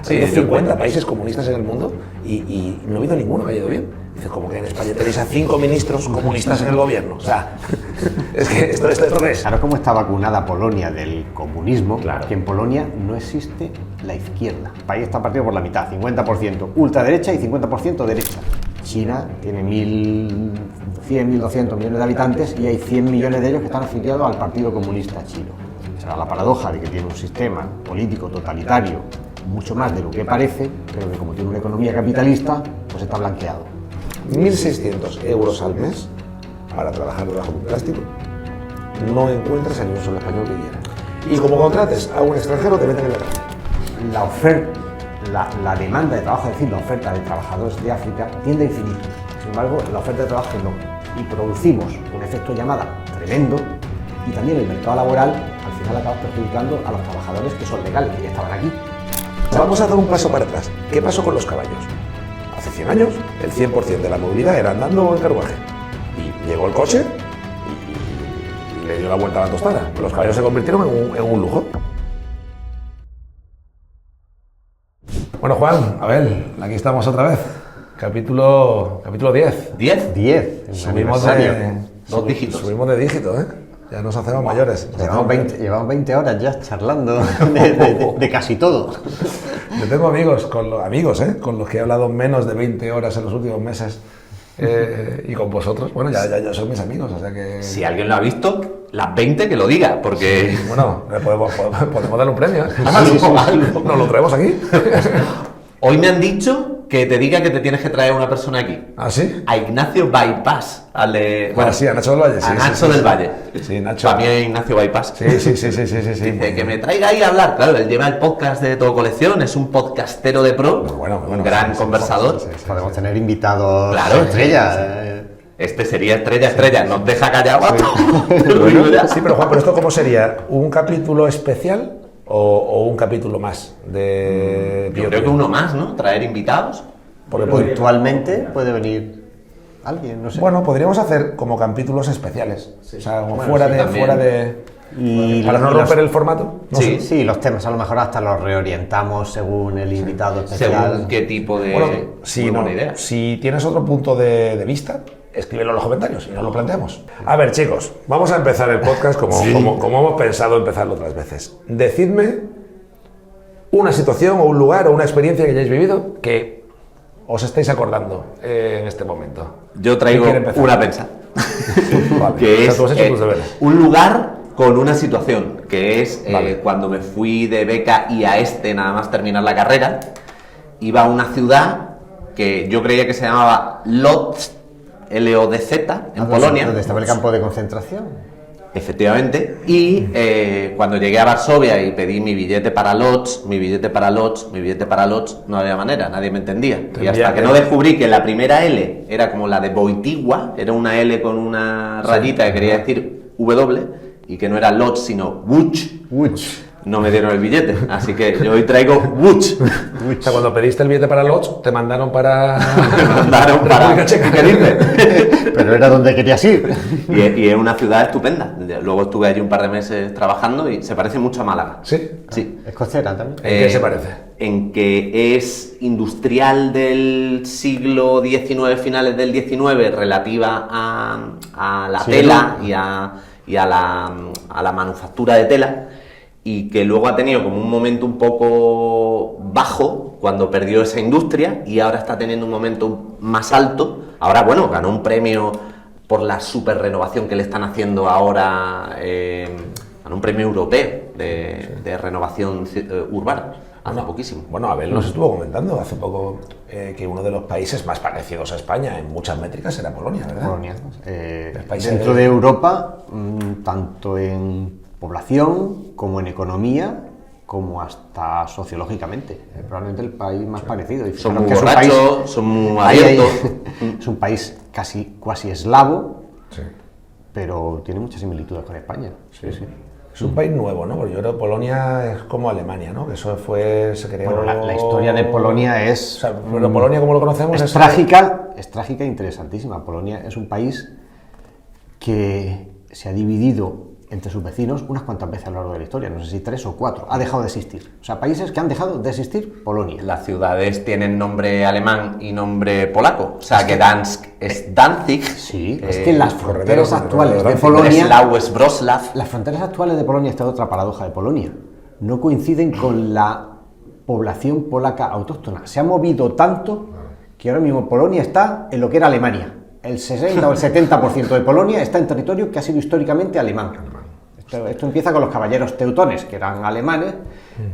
ha habido 50 países comunistas en el mundo y no ha habido ninguno que haya ido bien. Dice, como que en España tenéis a 5 ministros comunistas en el gobierno. O sea, es que esto qué es. Claro, como está vacunada Polonia del comunismo, Claro. que en Polonia no existe la izquierda. El país está partido por la mitad, 50% ultraderecha y 50% derecha. China tiene 1.100, 1.200 millones de habitantes y hay 100 millones de ellos que están afiliados al Partido Comunista Chino. Será la paradoja de que tiene un sistema político totalitario mucho más de lo que parece, pero que como tiene una economía capitalista, pues está blanqueado. 1.600 euros al mes para trabajar debajo de un plástico. No encuentras a ni un solo español que quiera. Y como contrates a un extranjero, te meten en la cárcel. La oferta, la demanda de trabajo, es decir, la oferta de trabajadores de África tiende a infinito. Sin embargo, la oferta de trabajo no. Y producimos un efecto llamada tremendo y también el mercado laboral al final acaba perjudicando a los trabajadores que son legales, que ya estaban aquí. Vamos a dar un paso para atrás. ¿Qué pasó con los caballos? Hace 100 años, el 100% de la movilidad era andando en carruaje. Y llegó el coche y le dio la vuelta a la tostada. Los caballos se convirtieron en un lujo. Bueno, Juan, Abel, aquí estamos otra vez. Capítulo 10. ¿10? 10. Subimos Dos dígitos. Subimos de dígito, ¿eh? Ya nos hacemos mayores. Llevamos 20 horas ya charlando de casi todo. Yo tengo amigos, con los que he hablado menos de 20 horas en los últimos meses. Y con vosotros, bueno, ya son mis amigos, o sea que... Si alguien lo ha visto, las 20 que lo diga, porque... Bueno, le podemos darle un premio, ¿eh? Algo. Nos lo traemos aquí. Hoy me han dicho que te diga que te tienes que traer una persona aquí. ¿Ah, sí? A Ignacio Bypass. Bueno, sí, a Nacho del Valle. Sí, a Nacho del Valle. Sí, Nacho. Para mí es Ignacio Bypass. Sí. Dice que me traiga ahí a hablar. Claro, él lleva el podcast de Todo Colección, es un podcastero de pro, Bueno, un gran conversador. Podemos tener invitados Claro, estrellas. Este sería estrella, nos deja callados. Sí, pero Juan, ¿pero esto cómo sería? ¿Un capítulo especial o un capítulo más de Yo creo que uno más, ¿no? Traer invitados. Porque Puntualmente puede venir alguien, no sé. bueno, podríamos hacer como capítulos especiales. O sea, como Bueno, fuera sí, de... también. Fuera de Y para no romper el formato. No Sí. sé. Sí, los temas a lo mejor hasta los reorientamos según el invitado especial. Según qué tipo de... Bueno, muy buena idea. si tienes otro punto de vista, escríbelo en los comentarios y nos lo planteamos. A ver, chicos, vamos a empezar el podcast como hemos pensado empezarlo otras veces. Decidme una situación o un lugar o una experiencia que hayáis vivido que os estáis acordando en este momento. Yo traigo ¿Quién quiere empezar? una pensa. Vale. Que O sea, tú has hecho tus deberes. un lugar con una situación, que es Vale. cuando me fui de beca y a nada más terminar la carrera, iba a una ciudad que yo creía que se llamaba Lodz, L-O-D-Z, en Polonia. Donde estaba el campo de concentración. Efectivamente, y cuando llegué a Varsovia y pedí mi billete para Lodz, no había manera, nadie me entendía. Y hasta que no descubrí que la primera L era como la de Wojtyła, era una L con una rayita que quería decir W, y que no era Lodz sino Łódź, no me dieron el billete. Así que yo hoy traigo Łódź. O sea, cuando pediste el billete para Lodz, te mandaron para... Me mandaron para República Checa. ¿qué dices? Pero era donde querías ir. Y es una ciudad estupenda. Luego estuve allí un par de meses trabajando y se parece mucho a Málaga. ¿Sí? Sí. Es costera también. ¿En qué se parece? En que es industrial del siglo XIX, finales del XIX, relativa a la Sí, tela ¿no? y a la manufactura de tela, y que luego ha tenido como un momento un poco bajo cuando perdió esa industria y ahora está teniendo un momento más alto. Ahora, bueno, ganó un premio por la super renovación que le están haciendo ahora, ganó un premio europeo de renovación urbana, hace poquísimo. Bueno, Abel nos estuvo comentando hace poco que uno de los países más parecidos a España en muchas métricas era Polonia, ¿verdad? Polonia. países Dentro de- de Europa, tanto en población como en economía, como hasta sociológicamente. Probablemente el país más parecido. Y Son fijaros muy que es un borrachos, país- son muy Ahí, abiertos. es un país cuasi eslavo, Sí. pero tiene muchas similitudes con España. Sí, sí. Es un país nuevo, ¿no? Porque yo creo que Polonia es como Alemania, ¿no? Que eso se creó... Bueno, la historia de Polonia es... O sea, pero Polonia, como lo conocemos, Es trágica e interesantísima. Polonia es un país que se ha dividido entre sus vecinos unas cuantas veces a lo largo de la historia, no sé si 3 o 4, ha dejado de existir. O sea, países que han dejado de existir, Polonia. Las ciudades tienen nombre alemán y nombre polaco. O sea, que Dansk es Danzig. Sí, es que las fronteras actuales de Polonia... Breslau es Wrocław. Las fronteras actuales de Polonia, esta es otra paradoja de Polonia, no coinciden con la población polaca autóctona. Se ha movido tanto que ahora mismo Polonia está en lo que era Alemania. El 60 o el 70% de Polonia está en territorio que ha sido históricamente alemán. Esto empieza con los caballeros teutones, que eran alemanes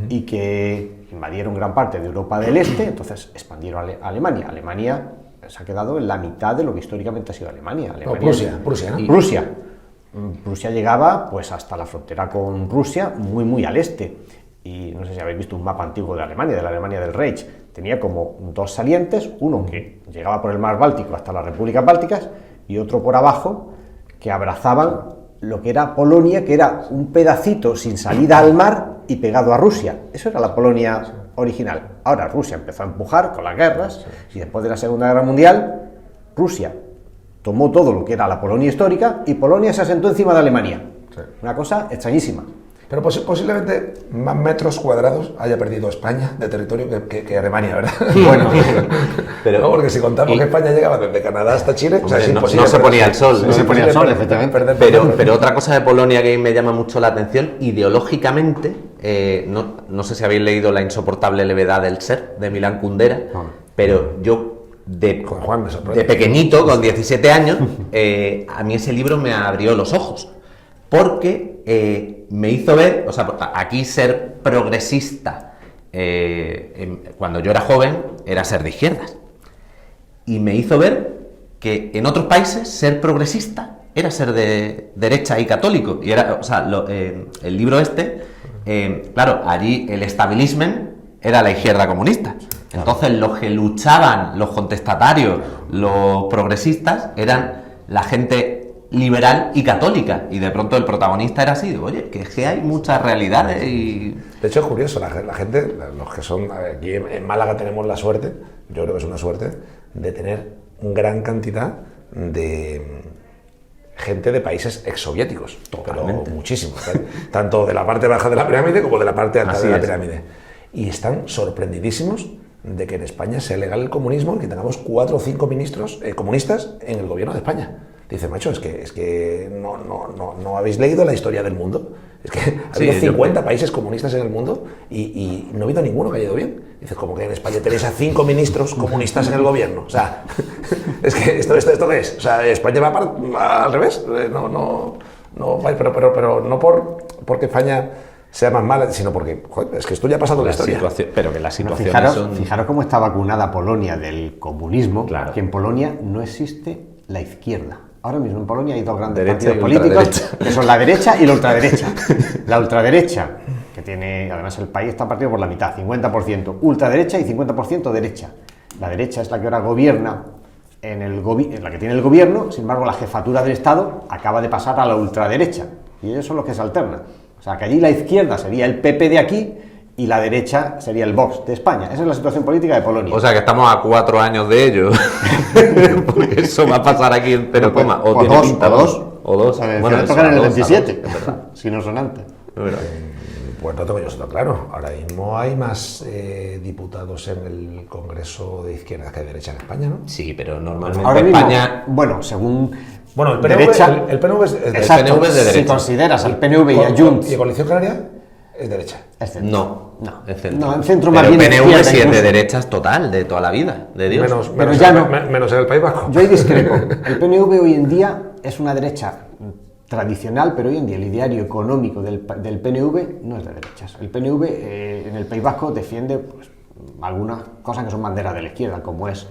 y que invadieron gran parte de Europa del Este, entonces expandieron a Alemania. Alemania se ha quedado en la mitad de lo que históricamente ha sido Alemania. Prusia, ¿no? Y Prusia llegaba pues hasta la frontera con Rusia, muy al este. Y no sé si habéis visto un mapa antiguo de Alemania, de la Alemania del Reich. Tenía como dos salientes, uno que llegaba por el mar Báltico hasta las repúblicas bálticas y otro por abajo que abrazaban lo que era Polonia, que era un pedacito sin salida al mar y pegado a Rusia. Eso era la Polonia original. Ahora Rusia empezó a empujar con las guerras y después de la Segunda Guerra Mundial, Rusia tomó todo lo que era la Polonia histórica y Polonia se asentó encima de Alemania. Sí. Una cosa extrañísima. Pero posiblemente más metros cuadrados haya perdido España de territorio que Alemania, ¿verdad? Bueno, pero, no, porque si contamos que España llegaba desde Canadá hasta Chile, o sea, es imposible, no se ponía el sol. No se ponía el sol, efectivamente. Pero otra cosa de Polonia que me llama mucho la atención, ideológicamente, no sé si habéis leído La insoportable levedad del ser, de Milán Kundera, pero yo... De pequeñito, con 17 años, a mí ese libro me abrió los ojos. Porque me hizo ver, o sea, aquí ser progresista, cuando yo era joven, era ser de izquierdas. Y me hizo ver que en otros países ser progresista era ser de derecha y católico. Y era, o sea, el libro claro, allí el establishment era la izquierda comunista. Entonces los que luchaban, los contestatarios, los progresistas, eran la gente liberal y católica, y de pronto el protagonista era así, oye, que es que hay muchas realidades y... De hecho es curioso, la gente, los que son, aquí en Málaga tenemos la suerte, yo creo que es una suerte, de tener gran cantidad de gente de países exsoviéticos, pero muchísimos, tanto de la parte baja de la pirámide como de la parte alta de la pirámide, y están sorprendidís de que en España sea legal el comunismo y que tengamos 4 o 5 ministros comunistas en el gobierno de España. Dice, macho, es que no habéis leído la historia del mundo. Es que ha habido 50 países comunistas en el mundo y no ha habido ninguno que haya ido bien. Dices, como que en España tenéis a 5 ministros comunistas en el gobierno. O sea, es que ¿esto qué es? O sea, España va al revés. Pero no porque España sea más mala, sino porque, joder, es que esto ya ha pasado la historia. Pero que la situación fijaros cómo está vacunada Polonia del comunismo, que en Polonia no existe la izquierda. Ahora mismo en Polonia hay dos grandes partidos políticos, que son la derecha y la ultraderecha. La ultraderecha, que tiene, además el país está partido por la mitad, 50% ultraderecha y 50% derecha. La derecha es la que ahora gobierna la que tiene el gobierno, sin embargo la jefatura del Estado acaba de pasar a la ultraderecha, y ellos son los que se alternan. O sea, que allí la izquierda sería el PP de aquí y la derecha sería el Vox de España. Esa es la situación política de Polonia. O sea, que estamos a 4 años de ello. Porque eso va a pasar aquí en cero coma. O dos. O sea, bueno, tocan en el 27, si no son antes. Pues no tengo yo esto claro. Ahora mismo hay más diputados en el Congreso de izquierda que de derecha en España, ¿no? Sí, pero normalmente ahora mismo, España... Bueno, según... Bueno, el PNV, derecha, el PNV es de exacto, PNV es de derecha. Si consideras al PNV y a Junts... ¿Y Coalición Canaria? Es derecha. No, es centro. No, en centro pero más bien PNV izquierda, sí es de incluso. derechas total, de toda la vida, de Dios. Menos en el País Vasco. Yo ahí discrepo. El PNV hoy en día es una derecha tradicional, pero hoy en día el ideario económico del PNV no es de derechas. El PNV en el País Vasco defiende pues, algunas cosas que son banderas de la izquierda, como es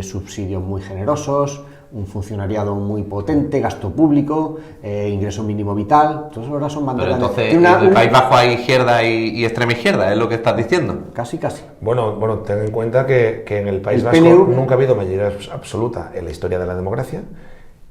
subsidios muy generosos, un funcionariado muy potente, gasto público, ingreso mínimo vital, todo eso ahora son banderas. Pero entonces, ¿en el País Vasco hay izquierda y extrema izquierda? ¿Es lo que estás diciendo? Casi. Bueno, ten en cuenta que en el País Vasco nunca ha habido mayoría absoluta en la historia de la democracia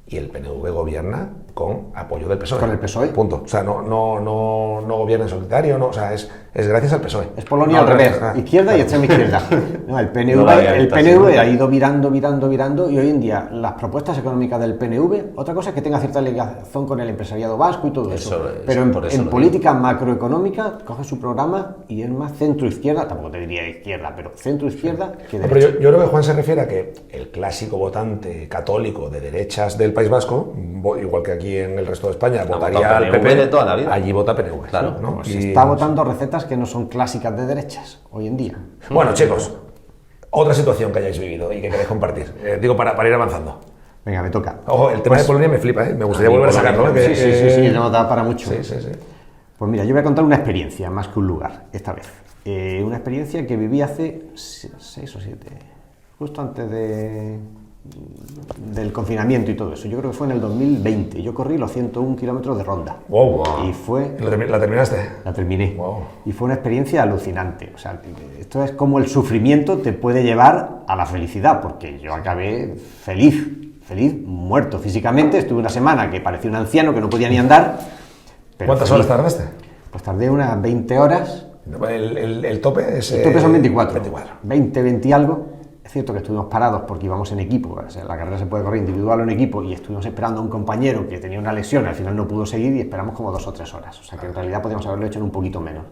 y el PNV gobierna con apoyo del PSOE. Con el PSOE. Punto. O sea, no gobierna en solitario, no, o sea, es es gracias al PSOE. Es Polonia No, al revés, gracias, izquierda y extrema izquierda. No, el PNV, No lo había el visto así, PNV ¿no? ha ido virando y hoy en día las propuestas económicas del PNV, otra cosa es que tenga cierta ligación con el empresariado vasco y todo eso. Pero por eso en lo política macroeconómica coge su programa y es más centro-izquierda, tampoco te diría izquierda, pero centro-izquierda que No, derecha. pero yo creo que Juan se refiere a que el clásico votante católico de derechas del País Vasco, igual que aquí en el resto de España, votaría al PNV PP, de toda la vida. allí vota PNV. Claro, ¿no? Pues Y- está votando recetas que no son clásicas de derechas hoy en día. Bueno, chicos, otra situación que hayáis vivido y que queréis compartir. Digo, para ir avanzando. Venga, me toca. Ojo, el tema de Polonia me flipa, ¿eh? Me gustaría volver a sacarlo. ¿eh? Sí, sí, no da para mucho. Sí, sí, sí. Pues mira, yo voy a contar una experiencia más que un lugar, esta vez. Una experiencia que viví hace 6 o 7, justo antes del confinamiento y todo eso. Yo creo que fue en el 2020. Yo corrí los 101 kilómetros de ronda. Wow. Y fue... ¿La terminaste? La terminé. Wow. Y fue una experiencia alucinante. O sea, esto es como el sufrimiento te puede llevar a la felicidad, porque yo acabé feliz, muerto físicamente. Estuve una semana que parecía un anciano que no podía ni andar. Pero ¿Cuántas feliz. horas tardaste? Pues tardé unas 20 horas. El tope es... El tope son 24. 24. 20 y algo. Es cierto que estuvimos parados porque íbamos en equipo. O sea, la carrera se puede correr individual o en equipo y estuvimos esperando a un compañero que tenía una lesión. Al final no pudo seguir y esperamos como 2 o 3 horas. O sea que en realidad podríamos haberlo hecho en un poquito menos.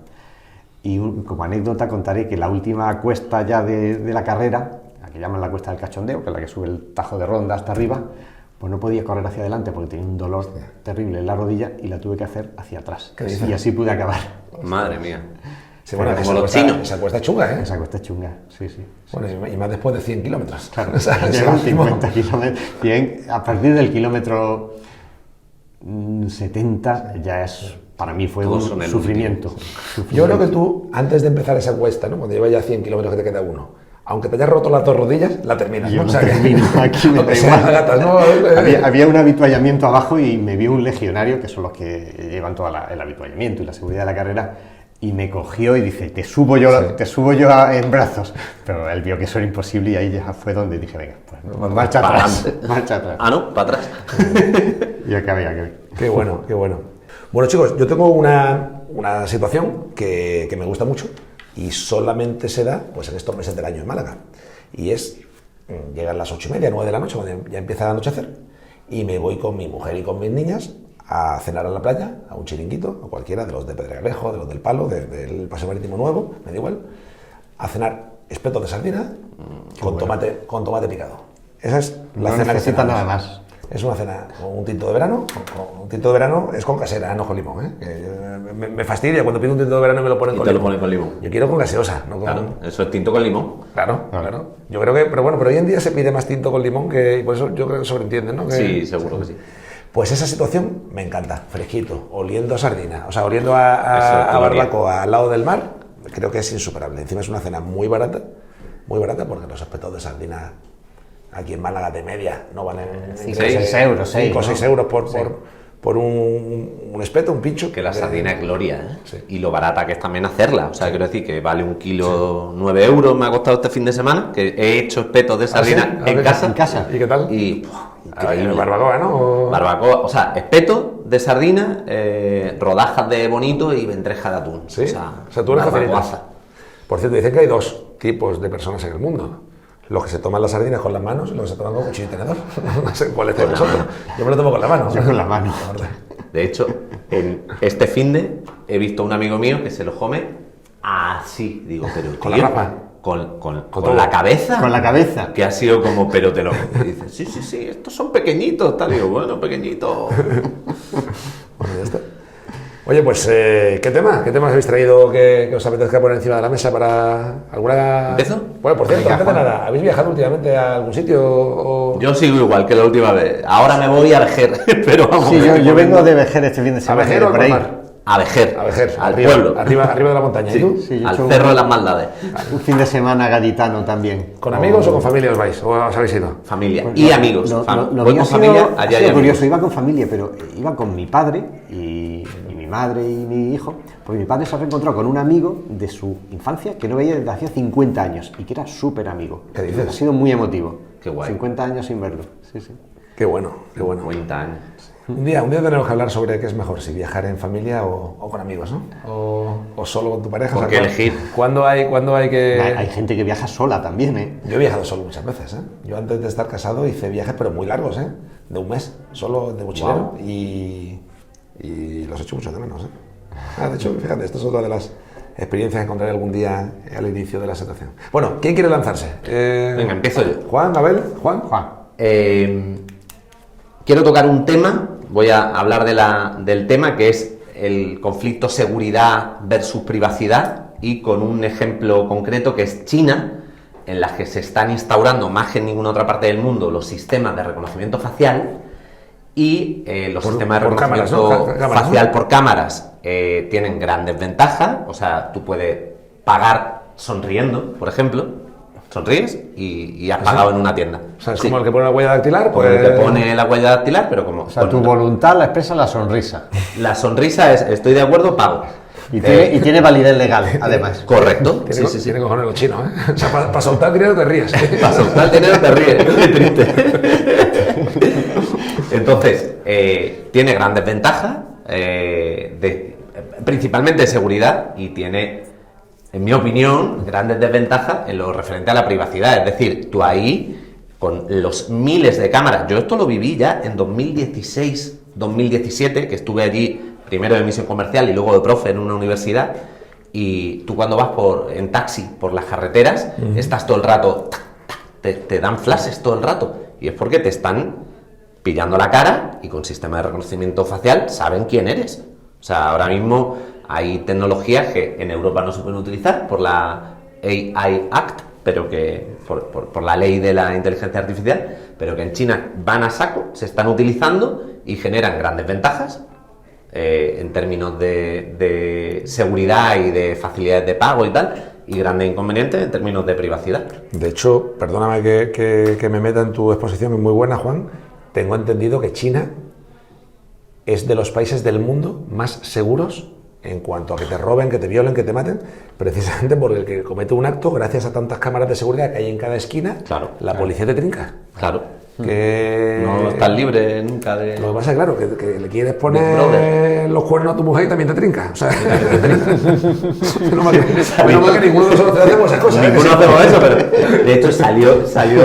Y como anécdota contaré que la última cuesta ya de la carrera, la que llaman la cuesta del cachondeo, que es la que sube el Tajo de Ronda hasta arriba, pues no podía correr hacia adelante porque tenía un dolor terrible en la rodilla y la tuve que hacer hacia atrás. ¿Qué dices? Y así pude acabar. Madre mía. Sí, bueno, Como esa los cuesta- chinos. Esa cuesta es chunga, ¿eh? Esa cuesta es chunga, sí. Bueno, y más después de 100 kilómetros. Claro, O sea, llegan es como- 50 kilómetros. Bien, a partir del kilómetro 70 ya es, para mí fue Todos un son el sufrimiento. Yo creo que tú, antes de empezar esa cuesta, ¿no? Cuando llevas ya 100 kilómetros que te queda uno, aunque te hayas roto las 2 rodillas, la terminas. Yo ¿no? no termino, aquí me aunque da sea igual. gatas, ¿no? Había un habituallamiento abajo y me vio un legionario, que son los que llevan todo el habituallamiento y la seguridad de la carrera, y me cogió y dice, te subo yo en brazos. Pero él vio que eso era imposible y ahí ya fue donde dije, venga, pues marcha Para atrás. adelante. Marcha atrás. Ah, no, para atrás. Y acabé. Qué bueno, qué bueno. Bueno, chicos, yo tengo una situación que me gusta mucho y solamente se da pues, en estos meses del año en Málaga. Y es, llegan las 8:30, 9 de la noche, cuando ya empieza a anochecer, y me voy con mi mujer y con mis niñas a cenar a la playa, a un chiringuito, a cualquiera de los de Pedregalejo, de los del Palo, del Paseo Marítimo Nuevo, me da igual, a cenar espetos de sardina con tomate picado. Esa es la No cena que necesita cenamos. nada más. Es una cena con un tinto de verano. Un tinto de verano es con casera, no con limón. ¿eh? Que me fastidia cuando pido un tinto de verano y me lo ponen Y con te lo limón. ponen con limón. Yo quiero con gaseosa, no con... Claro, eso es tinto con limón. Claro. Yo creo que... Pero bueno, pero hoy en día se pide más tinto con limón que... Y por eso yo creo que sobreentienden, ¿no? Que- Sí, seguro que sí. Pues esa situación me encanta. Fresquito, oliendo a sardina. O sea, oliendo Eso a todo barbacoa al lado del mar. Creo que es insuperable. Encima es una cena muy barata porque los espetos de sardina... Aquí en Málaga de media no valen 6 euros, 5 o 6 ¿no? euros por un espeto, un pincho. Que la sardina es gloria, ¿eh? Sí. Y lo barata que es también hacerla. O sea, quiero decir que vale un kilo 9 euros, me ha costado este fin de semana, que he hecho espetos de sardina sí? en ¿En casa. casa? ¿Y qué tal? Y increíble. Barbacoa, ¿no? Barbacoa, o sea, espeto de sardina, rodajas de bonito y ventreja de atún. Sí. O sea, tú eres barbacoaza. facilita. Por cierto, dicen que hay 2 tipos de personas en el mundo. Los que se toman las sardinas con las manos y los que se toman con cuchillo y tenedor. No sé cuál es de vosotros. Yo me lo tomo con la mano. Yo con la mano. De hecho, en este finde he visto a un amigo mío que se lo come así. Digo, pero ¿Con la tío, rapa? Con todo. la cabeza. Con la cabeza. Que ha sido como, pero te lo... Y dice, sí, estos son pequeñitos, tal. Digo, bueno, pequeñitos. Bueno, ya está. Oye, pues, ¿qué temas habéis traído que os apetezca poner encima de la mesa para alguna...? ¿Empiezo? Bueno, por cierto, Venga, antes de Juan. nada, ¿habéis viajado últimamente a algún sitio? O... Yo sigo igual que la última vez. Ahora me voy a Vejer, pero vamos. Sí, yo vengo de Vejer este fin de ¿A semana. Vejer o por al ahí. A Vejer. A Vejer, Al arriba, pueblo. Arriba de la montaña. Sí, ¿Y tú? Sí, yo he al hecho cerro de las maldades. un fin de semana gaditano también. ¿Con amigos o con familia os vais? ¿O os habéis ido? Familia. Pues y lo- amigos. lo Voy mío con ha sido- familia, ha allá sido hay curioso, amigos. iba con familia, pero iba con mi padre y mi madre y mi hijo, porque mi padre se ha reencontrado con un amigo de su infancia que no veía desde hacía 50 años y que era súper amigo. ¿Qué dices? Ha sido muy emotivo. Qué guay. 50 años sin verlo, sí. Qué bueno, qué bueno. 50 años. Un día tenemos que hablar sobre qué es mejor, si viajar en familia o con amigos, ¿no? O solo con tu pareja. ¿Por qué elegir? ¿Cuándo hay que...? Hay gente que viaja sola también, ¿eh? Yo he viajado solo muchas veces, ¿eh? Yo antes de estar casado hice viajes, pero muy largos, ¿eh? De un mes, solo de mochilero. Wow. Y los echo mucho de menos, ¿eh? De hecho, fíjate, esto es otra de las experiencias que encontraré algún día al inicio de la situación. Bueno, ¿quién quiere lanzarse? Venga, empiezo yo. Juan, Abel, Juan. Quiero tocar un tema, voy a hablar del tema que es el conflicto seguridad versus privacidad y con un ejemplo concreto que es China, en la que se están instaurando más que en ninguna otra parte del mundo los sistemas de reconocimiento facial y los sistemas de reconocimiento facial por cámaras tienen grandes ventajas, o sea, tú puedes pagar sonriendo, por ejemplo. Sonríes y has pagado en una tienda. O sea, es como el que pone la huella dactilar. Pues el que pone la huella dactilar, pero como... O sea, tu voluntad la expresa la sonrisa. La sonrisa es, estoy de acuerdo, pago. Y tiene validez legal, además. Correcto. Tiene cojones los chinos, ¿eh? O sea, para soltar dinero te ríes. Para soltar dinero te ríes. Qué triste. Entonces, tiene grandes ventajas, principalmente de seguridad, y tiene... en mi opinión, grandes desventajas en lo referente a la privacidad. Es decir, tú ahí, con los miles de cámaras, yo esto lo viví ya en 2016, 2017, que estuve allí primero de misión comercial y luego de profe en una universidad, y tú cuando vas en taxi por las carreteras, estás todo el rato, te dan flashes todo el rato, y es porque te están pillando la cara y con sistema de reconocimiento facial saben quién eres. O sea, ahora mismo... hay tecnologías que en Europa no se pueden utilizar por la AI Act, pero que por la ley de la inteligencia artificial, pero que en China van a saco, se están utilizando y generan grandes ventajas en términos de seguridad y de facilidades de pago y tal, y grandes inconvenientes en términos de privacidad. De hecho, perdóname que me meta en tu exposición, es muy buena, Juan. Tengo entendido que China es de los países del mundo más seguros en cuanto a que te roben, que te violen, que te maten, precisamente porque el que comete un acto, gracias a tantas cámaras de seguridad que hay en cada esquina, la policía te trinca. Claro. Que no estás libre nunca de... Lo que pasa es, claro, que le quieres poner los cuernos a tu mujer y también te trinca. O sea, no me que ninguno de nosotros hacemos esas cosas. Ninguno hacemos eso, pero de hecho salió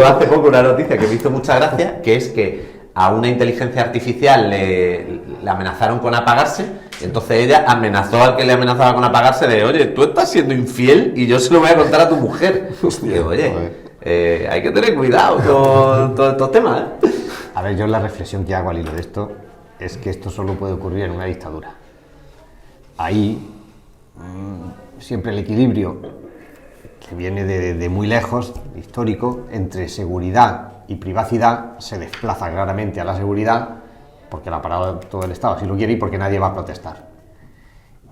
hace poco una noticia que me hizo mucha gracia, que es que a una inteligencia artificial le amenazaron con apagarse, y entonces ella amenazó al que le amenazaba con apagarse de, oye, tú estás siendo infiel y yo se lo voy a contar a tu mujer. Hostia, y oye, hay que tener cuidado con todos estos temas, ¿eh? A ver, yo la reflexión que hago al hilo de esto es que esto solo puede ocurrir en una dictadura. Ahí siempre el equilibrio, que viene de muy lejos, histórico, entre seguridad y privacidad, se desplaza claramente a la seguridad porque la ha parado todo el Estado, si lo quiere, y porque nadie va a protestar.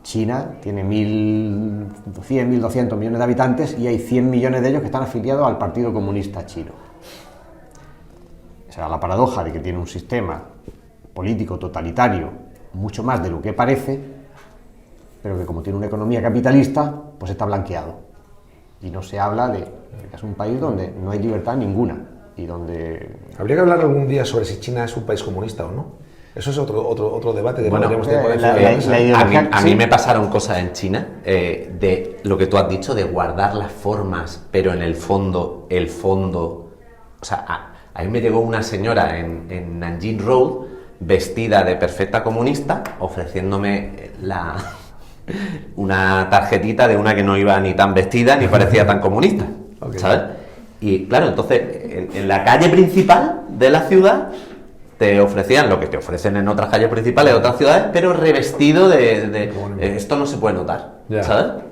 China tiene 1.200 millones de habitantes y hay 100 millones de ellos que están afiliados al Partido Comunista Chino. O sea, la paradoja de que tiene un sistema político totalitario mucho más de lo que parece, pero que como tiene una economía capitalista, pues está blanqueado. Y no se habla de que es un país donde no hay libertad ninguna. Y donde... Habría que hablar algún día sobre si China es un país comunista o no. Eso es otro debate que bueno, no tenemos tiempo. A mí me pasaron cosas en China de lo que tú has dicho, de guardar las formas, pero en el fondo... O sea, a mí me llegó una señora en Nanjing Road, vestida de perfecta comunista, ofreciéndome una tarjetita de una que no iba ni tan vestida ni parecía tan comunista, ¿sabes? Y claro, entonces, en la calle principal de la ciudad te ofrecían lo que te ofrecen en otras calles principales de otras ciudades, pero revestido esto no se puede notar, ¿sabes?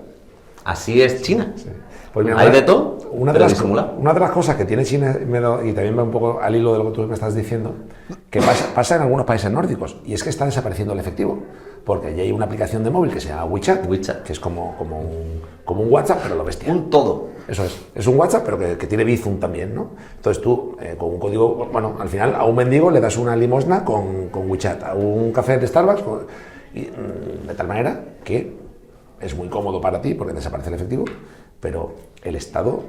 Así es China. Sí. Pues mira, hay de todo, una de las cosas que tiene China, y también va un poco al hilo de lo que tú me estás diciendo, que pasa en algunos países nórdicos, y es que está desapareciendo el efectivo. Porque ya hay una aplicación de móvil que se llama WeChat, que es como un WhatsApp, pero lo bestia. Un todo. Eso es un WhatsApp, pero que tiene Bizum también, ¿no? Entonces tú, con un código, bueno, al final a un mendigo le das una limosna con WeChat, a un café de Starbucks, de tal manera que es muy cómodo para ti porque desaparece el efectivo, pero el Estado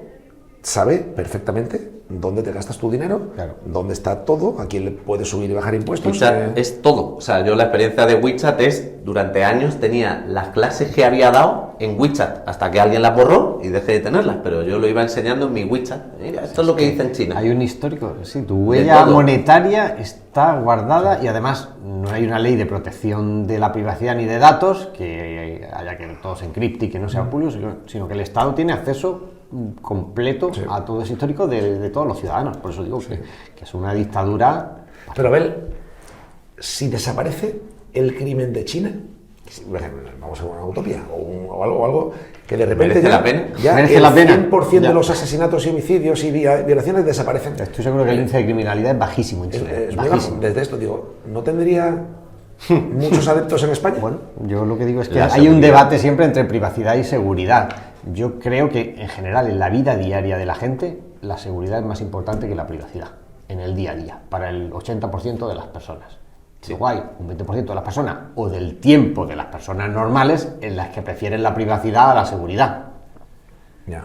sabe perfectamente dónde te gastas tu dinero, Claro. dónde está todo, a quién le puedes subir y bajar impuestos. WeChat es todo. O sea, yo la experiencia de WeChat es, durante años tenía las clases que había dado en WeChat, hasta que alguien las borró y dejé de tenerlas, pero yo lo iba enseñando en mi WeChat. Mira, esto es lo que dice en China. Hay un histórico, sí, tu huella todo. monetaria está guardada y además no hay una ley de protección de la privacidad ni de datos que haya que todo se encripte y que no sea público, sino que el Estado tiene acceso completo a todo ese histórico de todos los ciudadanos. Por eso digo que es una dictadura. Pero Abel, si desaparece el crimen de China, vamos a una utopía o algo que de repente ¿Merece ya, la pena? ya ¿Merece el la pena? 100% Ya. de los asesinatos y homicidios y violaciones desaparecen. Estoy seguro que el índice de criminalidad es bajísimo en Chile. Es muy bajo. Desde esto digo, ¿no tendría muchos adeptos en España? Bueno, yo lo que digo es que La hay un seguridad. debate siempre entre privacidad y seguridad. Yo creo que en general en la vida diaria de la gente la seguridad es más importante que la privacidad en el día a día para el 80% de las personas. Luego hay un 20% de las personas o del tiempo de las personas normales en las que prefieren la privacidad a la seguridad. Ya.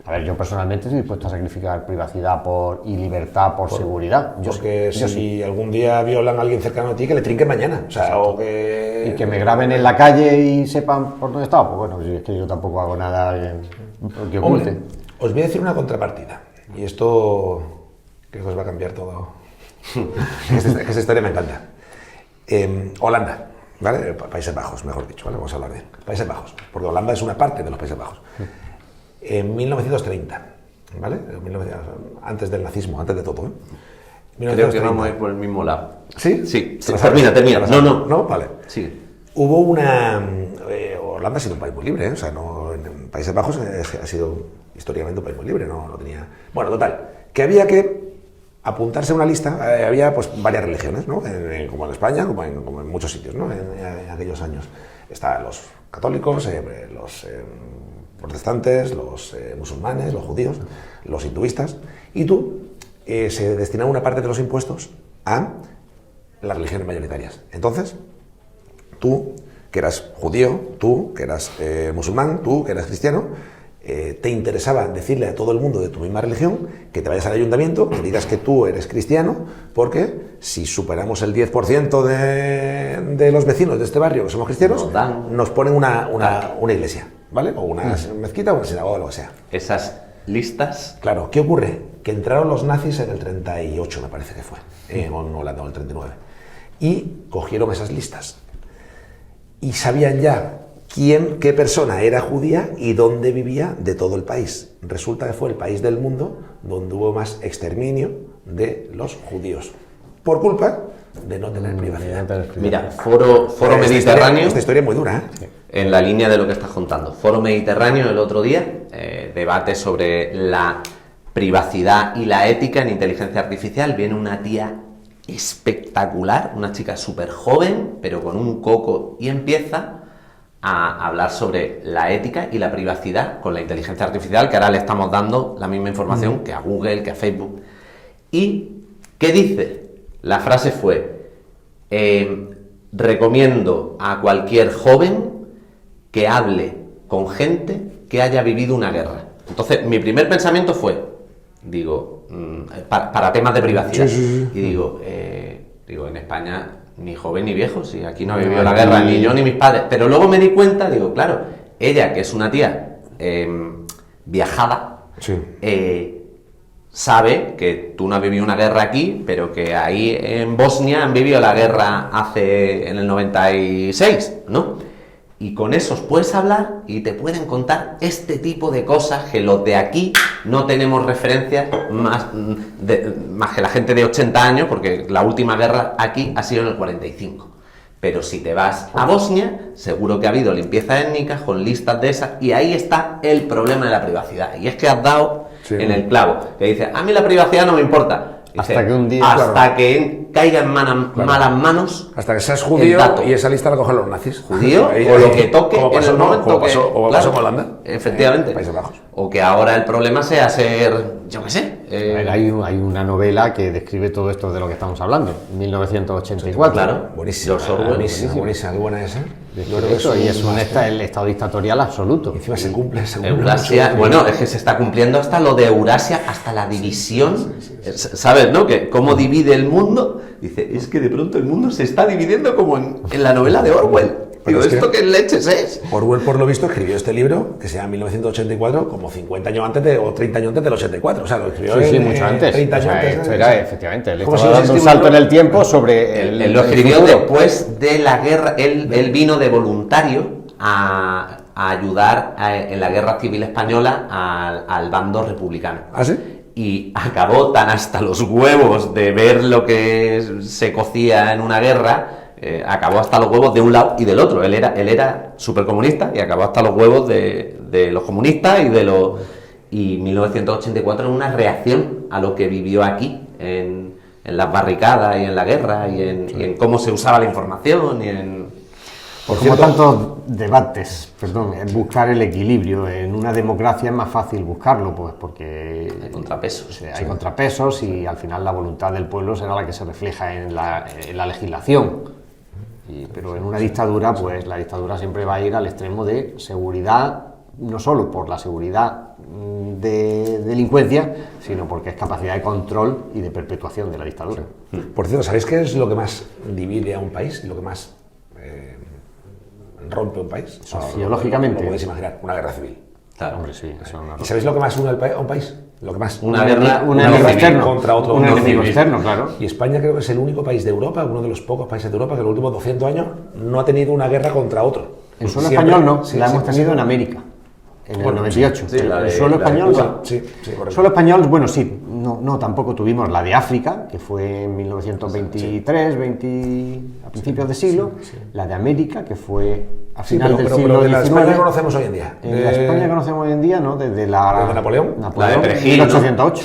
A ver, yo personalmente estoy dispuesto a sacrificar privacidad y libertad por seguridad. Porque yo si algún día violan a alguien cercano a ti, que le trinquen mañana. O sea, o que... Y que me graben en la calle y sepan por dónde estaba, pues bueno, si es que yo tampoco hago nada que oculte. Hombre, os voy a decir una contrapartida. Y esto creo que os va a cambiar todo. que esta historia me encanta. Holanda, ¿vale? Países Bajos, mejor dicho, ¿vale? Vamos a hablar de Países Bajos. Porque Holanda es una parte de los Países Bajos. En 1930, ¿vale? Antes del nazismo, antes de todo, ¿eh? Creo que vamos a ir por el mismo lado. ¿Sí? Sí, ¿Te lo sabes? termina. ¿Te lo sabes? No. ¿No? Vale. Sí. Hubo una... Holanda ha sido un país muy libre, ¿eh? O sea, no, en Países Bajos ha sido históricamente un país muy libre, no tenía... Bueno, total, que había que apuntarse a una lista, había pues varias religiones, ¿no? Como en España, como en muchos sitios, ¿no? En aquellos años. Estaban los católicos, los protestantes, los musulmanes, los judíos, los hinduistas, y tú se destinaba una parte de los impuestos a las religiones mayoritarias. Entonces, tú, que eras judío, tú, que eras musulmán, tú, que eras cristiano, te interesaba decirle a todo el mundo de tu misma religión que te vayas al ayuntamiento, que digas que tú eres cristiano, porque si superamos el 10% de los vecinos de este barrio que somos cristianos, nos ponen una iglesia, ¿vale? O una mezquita o una sinagoga o lo que sea. Esas listas... Claro, ¿qué ocurre? Que entraron los nazis en el 38, me parece que fue, en Holanda, o el 39, y cogieron esas listas. Y sabían ya qué persona era judía y dónde vivía de todo el país. Resulta que fue el país del mundo donde hubo más exterminio de los judíos, por culpa de no tener privacidad. Mira, Foro Mediterráneo... Esta historia es muy dura, ¿eh? En la línea de lo que estás contando. Foro Mediterráneo el otro día, debate sobre la privacidad y la ética en inteligencia artificial. Viene una tía espectacular, una chica súper joven, pero con un coco, y empieza a hablar sobre la ética y la privacidad con la inteligencia artificial, que ahora le estamos dando la misma información que a Google, que a Facebook. ¿Y qué dice? La frase fue, recomiendo a cualquier joven que hable con gente que haya vivido una guerra. Entonces, mi primer pensamiento fue, digo, para temas de privacidad, y digo, en España ni joven ni viejo, si aquí no ha vivido la guerra, ni yo ni mis padres. Pero luego me di cuenta, digo, claro, ella, que es una tía viajada, sabe que tú no has vivido una guerra aquí, pero que ahí en Bosnia han vivido la guerra en el 96, ¿no? Y con esos puedes hablar y te pueden contar este tipo de cosas que los de aquí no tenemos referencias más que la gente de 80 años, porque la última guerra aquí ha sido en el 45. Pero si te vas a Bosnia, seguro que ha habido limpieza étnica con listas de esas, y ahí está el problema de la privacidad. Y es que has dado en el clavo, que dices, a mí la privacidad no me importa. Dice, hasta que un día... Hasta que caiga en malas manos... Hasta que seas judío y esa lista la cogen los nazis. Judío, Ahí, o lo que toque en el momento como pasó en Holanda. Efectivamente. Países Bajos. O que ahora el problema sea ser, yo qué sé, A ver, hay una novela que describe todo esto de lo que estamos hablando, 1984. Claro, Buenísima, buenísima, qué buena esa. Yo creo que Eso, y es el estado dictatorial absoluto. encima se cumple. Eurasia, bueno, es que se está cumpliendo hasta lo de Eurasia, hasta la división, ¿sabes, no? Que cómo divide el mundo, dice, es que de pronto el mundo se está dividiendo como en la novela de Orwell. Digo, es que ¿esto qué leches es? Orwell, por lo visto, escribió este libro, que se llama 1984, como 50 años antes o 30 años antes del 84. O sea, lo escribió Sí, mucho antes. 30 años antes. Esto era, efectivamente, él Como estaba si dando un hubiese salto en escrito el tiempo sobre Él lo escribió futuro. después de la guerra, él vino de voluntario a ayudar en la guerra civil española al bando republicano. ¿Ah, sí? Y acabó tan hasta los huevos de ver lo que se cocía en una guerra, acabó hasta los huevos de un lado y del otro. Él era súper comunista y acabó hasta los huevos de los comunistas y 1984 es una reacción a lo que vivió aquí en las barricadas y en la guerra y en cómo se usaba la información y en... Por como tantos debates, en buscar el equilibrio. En una democracia es más fácil buscarlo, pues porque Hay contrapesos. hay contrapesos y al final la voluntad del pueblo será la que se refleja en la legislación. Pero en una dictadura, pues la dictadura siempre va a ir al extremo de seguridad, no solo por la seguridad de delincuencia, sino porque es capacidad de control y de perpetuación de la dictadura. Por cierto, ¿sabéis qué es lo que más divide a un país? Y lo que más rompe un país? Sociológicamente. Lo podéis imaginar, una guerra civil. Claro. Hombre, sí, eso es una ¿Y sabéis lo que más une a un país? Lo que más. Una guerra enemigo externo contra otro. un no enemigo civil. externo, claro. Y España creo que es el único país de Europa, uno de los pocos países de Europa que en los últimos 200 años no ha tenido una guerra contra otro. El suelo Siempre- español no, sí, la hemos sí, tenido sí. en América, en el Bueno, 98. sí, la el de- suelo la de español, Cuba. Sí, correcto. el suelo español, bueno, sí, no, tampoco tuvimos la de África, que fue en 1923, 20, a principios de siglo, la de América, que fue a Sí, final del pero siglo de la XIX. España que conocemos hoy en día. En la España que conocemos hoy en día, ¿no? Desde ¿Desde Napoleón? La de Perejil, ¿no? 1808.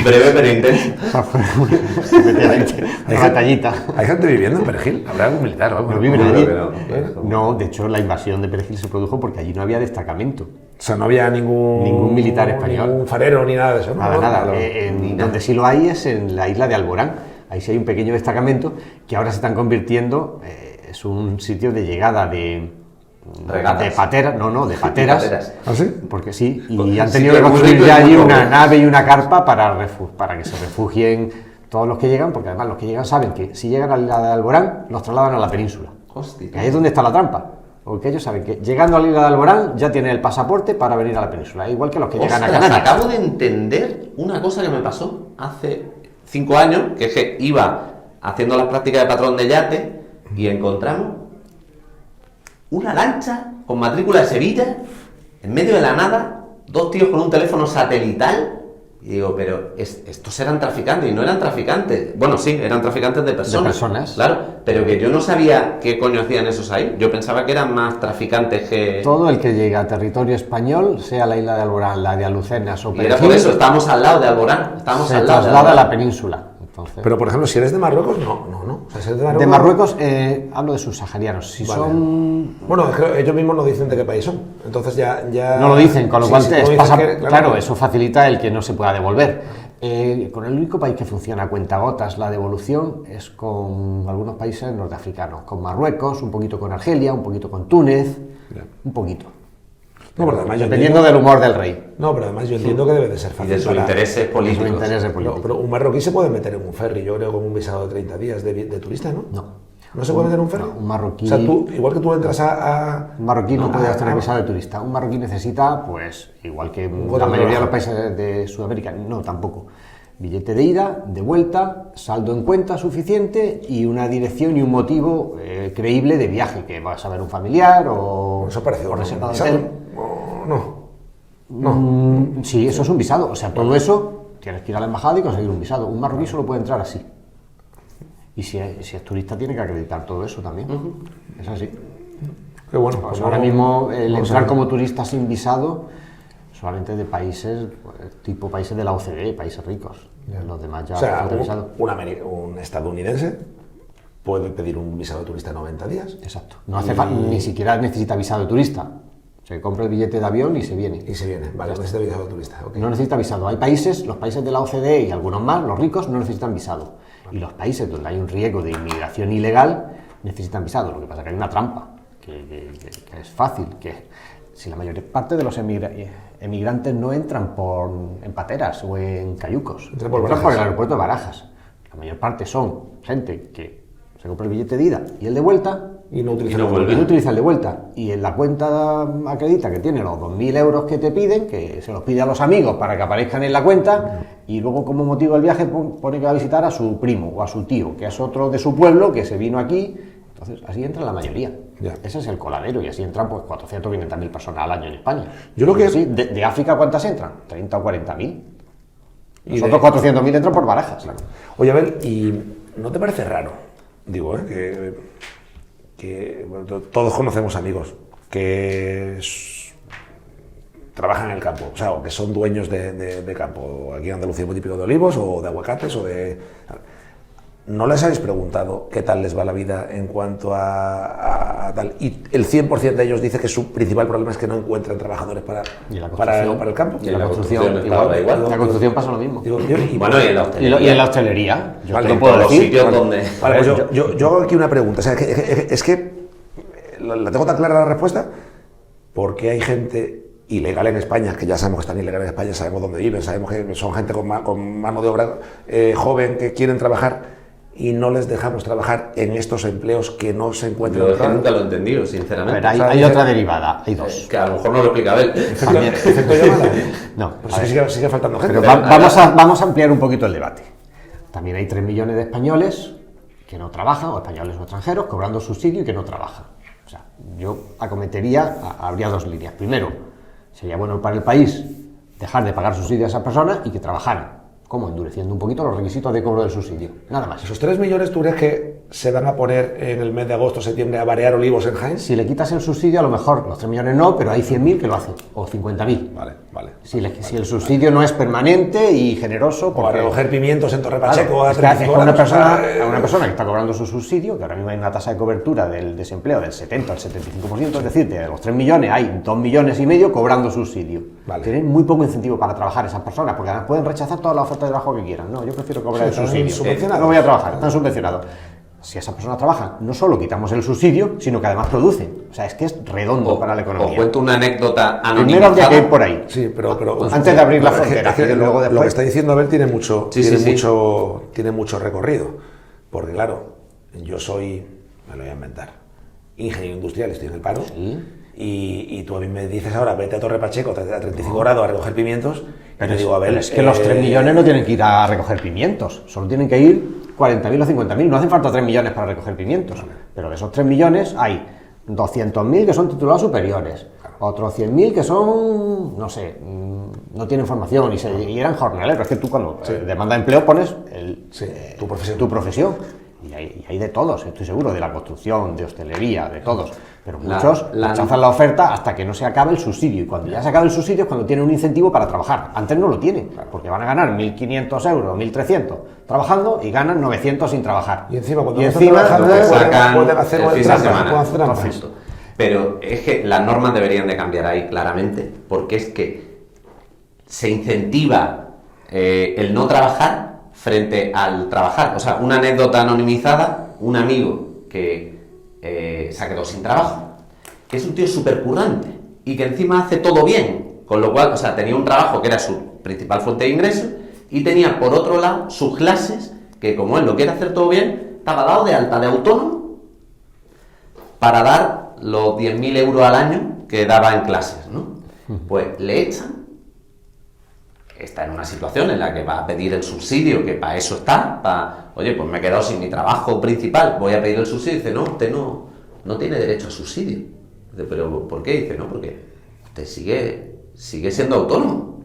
Breve pero intenso. Esa fue efectivamente, una batallita. ¿Hay gente viviendo en Perejil? ¿Habrá algún militar o algo? ¿No viven allí? Pero- No, de hecho la invasión de Perejil se produjo porque allí no había destacamento. O sea, no había ningún militar español. Ningún farero ni nada de eso, ¿no? Nada. No. Donde sí lo hay es en la isla de Alborán. Ahí sí hay un pequeño destacamento que ahora se están convirtiendo, es un sitio de llegada de Regatas. pateras, de pateras. Pateras. ¿Ah, sí? Porque sí, y Porque han sí tenido que que el construir público ya es allí muy una pobre. nave y una carpa para que se refugien todos los que llegan, porque además los que llegan saben que si llegan a la isla de Alborán, los trasladan a la península. Hostia. Y ahí es donde está la trampa. Porque ellos saben que llegando a la isla de Alborán ya tienen el pasaporte para venir a la península, igual que los que llegan a Ostras, Canarias. acabo de entender una cosa que me pasó hace 5 años, que es que iba haciendo las prácticas de patrón de yate y encontramos una lancha con matrícula de Sevilla, en medio de la nada, 2 tíos con un teléfono satelital. Y digo, pero estos eran traficantes y no eran traficantes. Bueno, sí, eran traficantes de personas. De personas. Claro, pero que yo no sabía qué coño hacían esos ahí. Yo pensaba que eran más traficantes que... Todo el que llega a territorio español, sea la isla de Alborán, la de Alucenas o Y era por eso, estábamos al lado de Alborán. Estábamos se al lado de traslada a Alborán. la península. Entonces, Pero, por ejemplo, si eres de Marruecos, no. O sea, si eres de Marruecos, hablo de subsaharianos. Si Vale. son... Bueno, es que ellos mismos no dicen de qué país son. Entonces ya... No lo dicen, con lo Sí, cual sí, te no dicen pasa... que- claro, eso facilita el que no se pueda devolver. Con el único país que funciona a cuentagotas la devolución es con algunos países norteafricanos, con Marruecos, un poquito con Argelia, un poquito con Túnez, un poquito. No, pero además yo Dependiendo del humor del rey. No, pero además yo entiendo que debe de ser Y fácil. de sus para- intereses políticos. Su interés de Pero, político. pero un marroquí se puede meter en un ferry, yo creo, con un visado de 30 días de turista, ¿no? No. ¿No se puede meter en un ferry? No, un marroquí- O sea, tú, igual que tú entras a... Un marroquí no puede tener a- visado de turista. Un marroquí necesita, pues, igual que cuota la de mayoría de los trabajo. países de Sudamérica, no, tampoco. Billete de ida, de vuelta, saldo en cuenta suficiente y una dirección y un motivo creíble de viaje, que vas a ver un familiar o... Eso parece o un reserva de visado. hotel. No. Sí, eso es un visado. O sea, todo eso tienes que ir a la embajada y conseguir un visado. Un marroquí solo puede entrar así. Y si es turista tiene que acreditar todo eso también. Es así. Qué bueno. Pues pues ahora no- mismo el no entrar sé. como turista sin visado solamente de países, tipo países de la OCDE, países ricos. Los demás ya O sea, falta visado. un estadounidense puede pedir un visado de turista 90 días. Exacto. No hace falta, ni siquiera necesita visado de turista. Se compra el billete de avión y se viene. Y se viene, vale, necesita visado turista. Okay. No necesita visado. Hay países, los países de la OCDE y algunos más, los ricos, no necesitan visado. Y los países donde hay un riesgo de inmigración ilegal necesitan visado. Lo que pasa es que hay una trampa, que es fácil, que si la mayor parte de los emigrantes no entran en pateras o en cayucos, entran por el aeropuerto de Barajas. La mayor parte son gente que se compra el billete de ida y el de vuelta y no utiliza el de vuelta. Y en la cuenta acredita que tiene los 2.000 euros que te piden, que se los pide a los amigos para que aparezcan en la cuenta, y luego como motivo del viaje pone que va a visitar a su primo o a su tío, que es otro de su pueblo que se vino aquí. Entonces así entra la mayoría. Ya. Ese es el coladero, y así entran pues 450.000 personas al año en España. Yo creo que sí, de África, ¿cuántas entran? 30 o 40.000. Los otros 400.000 entran por Barajas. Claro. Oye, Abel, ¿y no te parece raro? Digo, que bueno, todos conocemos amigos que trabajan en el campo, o sea, o que son dueños de campo. Aquí en Andalucía muy típico de olivos o de aguacates o de... ¿No les habéis preguntado qué tal les va la vida en cuanto a tal? Y el 100% de ellos dice que su principal problema es que no encuentran trabajadores para el campo. Y en la construcción igual. En la construcción pasa lo mismo. Digo, y en la hostelería. Yo vale, te lo puedo decir. Vale, pues yo hago aquí una pregunta. O sea, es que la tengo tan clara la respuesta, porque hay gente ilegal en España, que ya sabemos que están ilegales en España, sabemos dónde viven, sabemos que son gente con mano de obra joven que quieren trabajar, y no les dejamos trabajar en estos empleos que no se encuentran. Yo nunca lo he entendido, sinceramente. A ver, hay otra derivada, hay dos. Que a lo mejor no lo explica Abel. ¿Efecto llamada? No. Pues sigue faltando gente. Pero vamos a ampliar un poquito el debate. También hay 3 millones de españoles que no trabajan, o españoles o extranjeros, cobrando subsidio y que no trabajan. O sea, yo habría dos líneas. Primero, sería bueno para el país dejar de pagar subsidio a esas personas y que trabajaran. ¿Cómo? Endureciendo un poquito los requisitos de cobro del subsidio. Nada más. ¿Esos 3 millones tú crees que se van a poner en el mes de agosto, septiembre a variar olivos en Jaén? Si le quitas el subsidio, a lo mejor los 3 millones no, pero hay 100.000 que lo hacen, o 50.000. Vale. Si el subsidio no es permanente y generoso... Porque... O a recoger pimientos en Torre Pacheco... Claro, a una persona que está cobrando su subsidio, que ahora mismo hay una tasa de cobertura del desempleo del 70 al 75%, es decir, de los 3 millones hay 2,5 millones cobrando subsidio. Vale. Tienen muy poco incentivo para trabajar esas personas, porque además pueden rechazar toda la oferta de trabajo que quieran. No, yo prefiero cobrar el subsidio. No voy a trabajar, están subvencionados. Si esas personas trabajan, no solo quitamos el subsidio, sino que además producen. O sea, es que es redondo para la economía. Os cuento una anécdota anónima. Primero habría que ir por ahí. Sí, pero antes de abrir la frontera. Lo que está diciendo Abel tiene mucho recorrido. Porque claro, yo soy, me lo voy a inventar, ingeniero industrial, estoy en el paro. Sí. Y tú a mí me dices ahora, vete a Torre Pacheco a 35 grados a recoger pimientos. Pero digo, Abel, es que los 3 millones no tienen que ir a recoger pimientos, solo tienen que ir 40.000 o 50.000, no hacen falta 3 millones para recoger pimientos. Pero de esos 3 millones hay 200.000 que son titulados superiores, otros 100.000 que son, no sé, no tienen formación y eran jornaleros. Es que tú cuando demanda empleo pones tu profesión. Y hay de todos, estoy seguro, de la construcción, de hostelería, de todos. Pero muchos rechazan la oferta hasta que no se acabe el subsidio. Y cuando ya se acabe el subsidio es cuando tienen un incentivo para trabajar. Antes no lo tienen, porque van a ganar 1.500 euros, 1.300 trabajando y ganan 900 sin trabajar. Y encima, cuando pueden hacer el fin de semana. Pero es que las normas deberían de cambiar ahí claramente, porque es que se incentiva el no trabajar frente al trabajar. O sea, una anécdota anonimizada, un amigo que se ha quedado sin trabajo, que es un tío súper currante y que encima hace todo bien, con lo cual, o sea, tenía un trabajo que era su principal fuente de ingresos y tenía por otro lado sus clases, que como él lo quiere hacer todo bien, estaba dado de alta de autónomo para dar los 10.000 euros al año que daba en clases, ¿no? Pues le echan. Está en una situación en la que va a pedir el subsidio, que para eso está, oye, pues me he quedado sin mi trabajo principal, voy a pedir el subsidio. Dice, no, usted no tiene derecho a subsidio. Dice, ¿pero por qué? Dice, no, porque usted sigue siendo autónomo.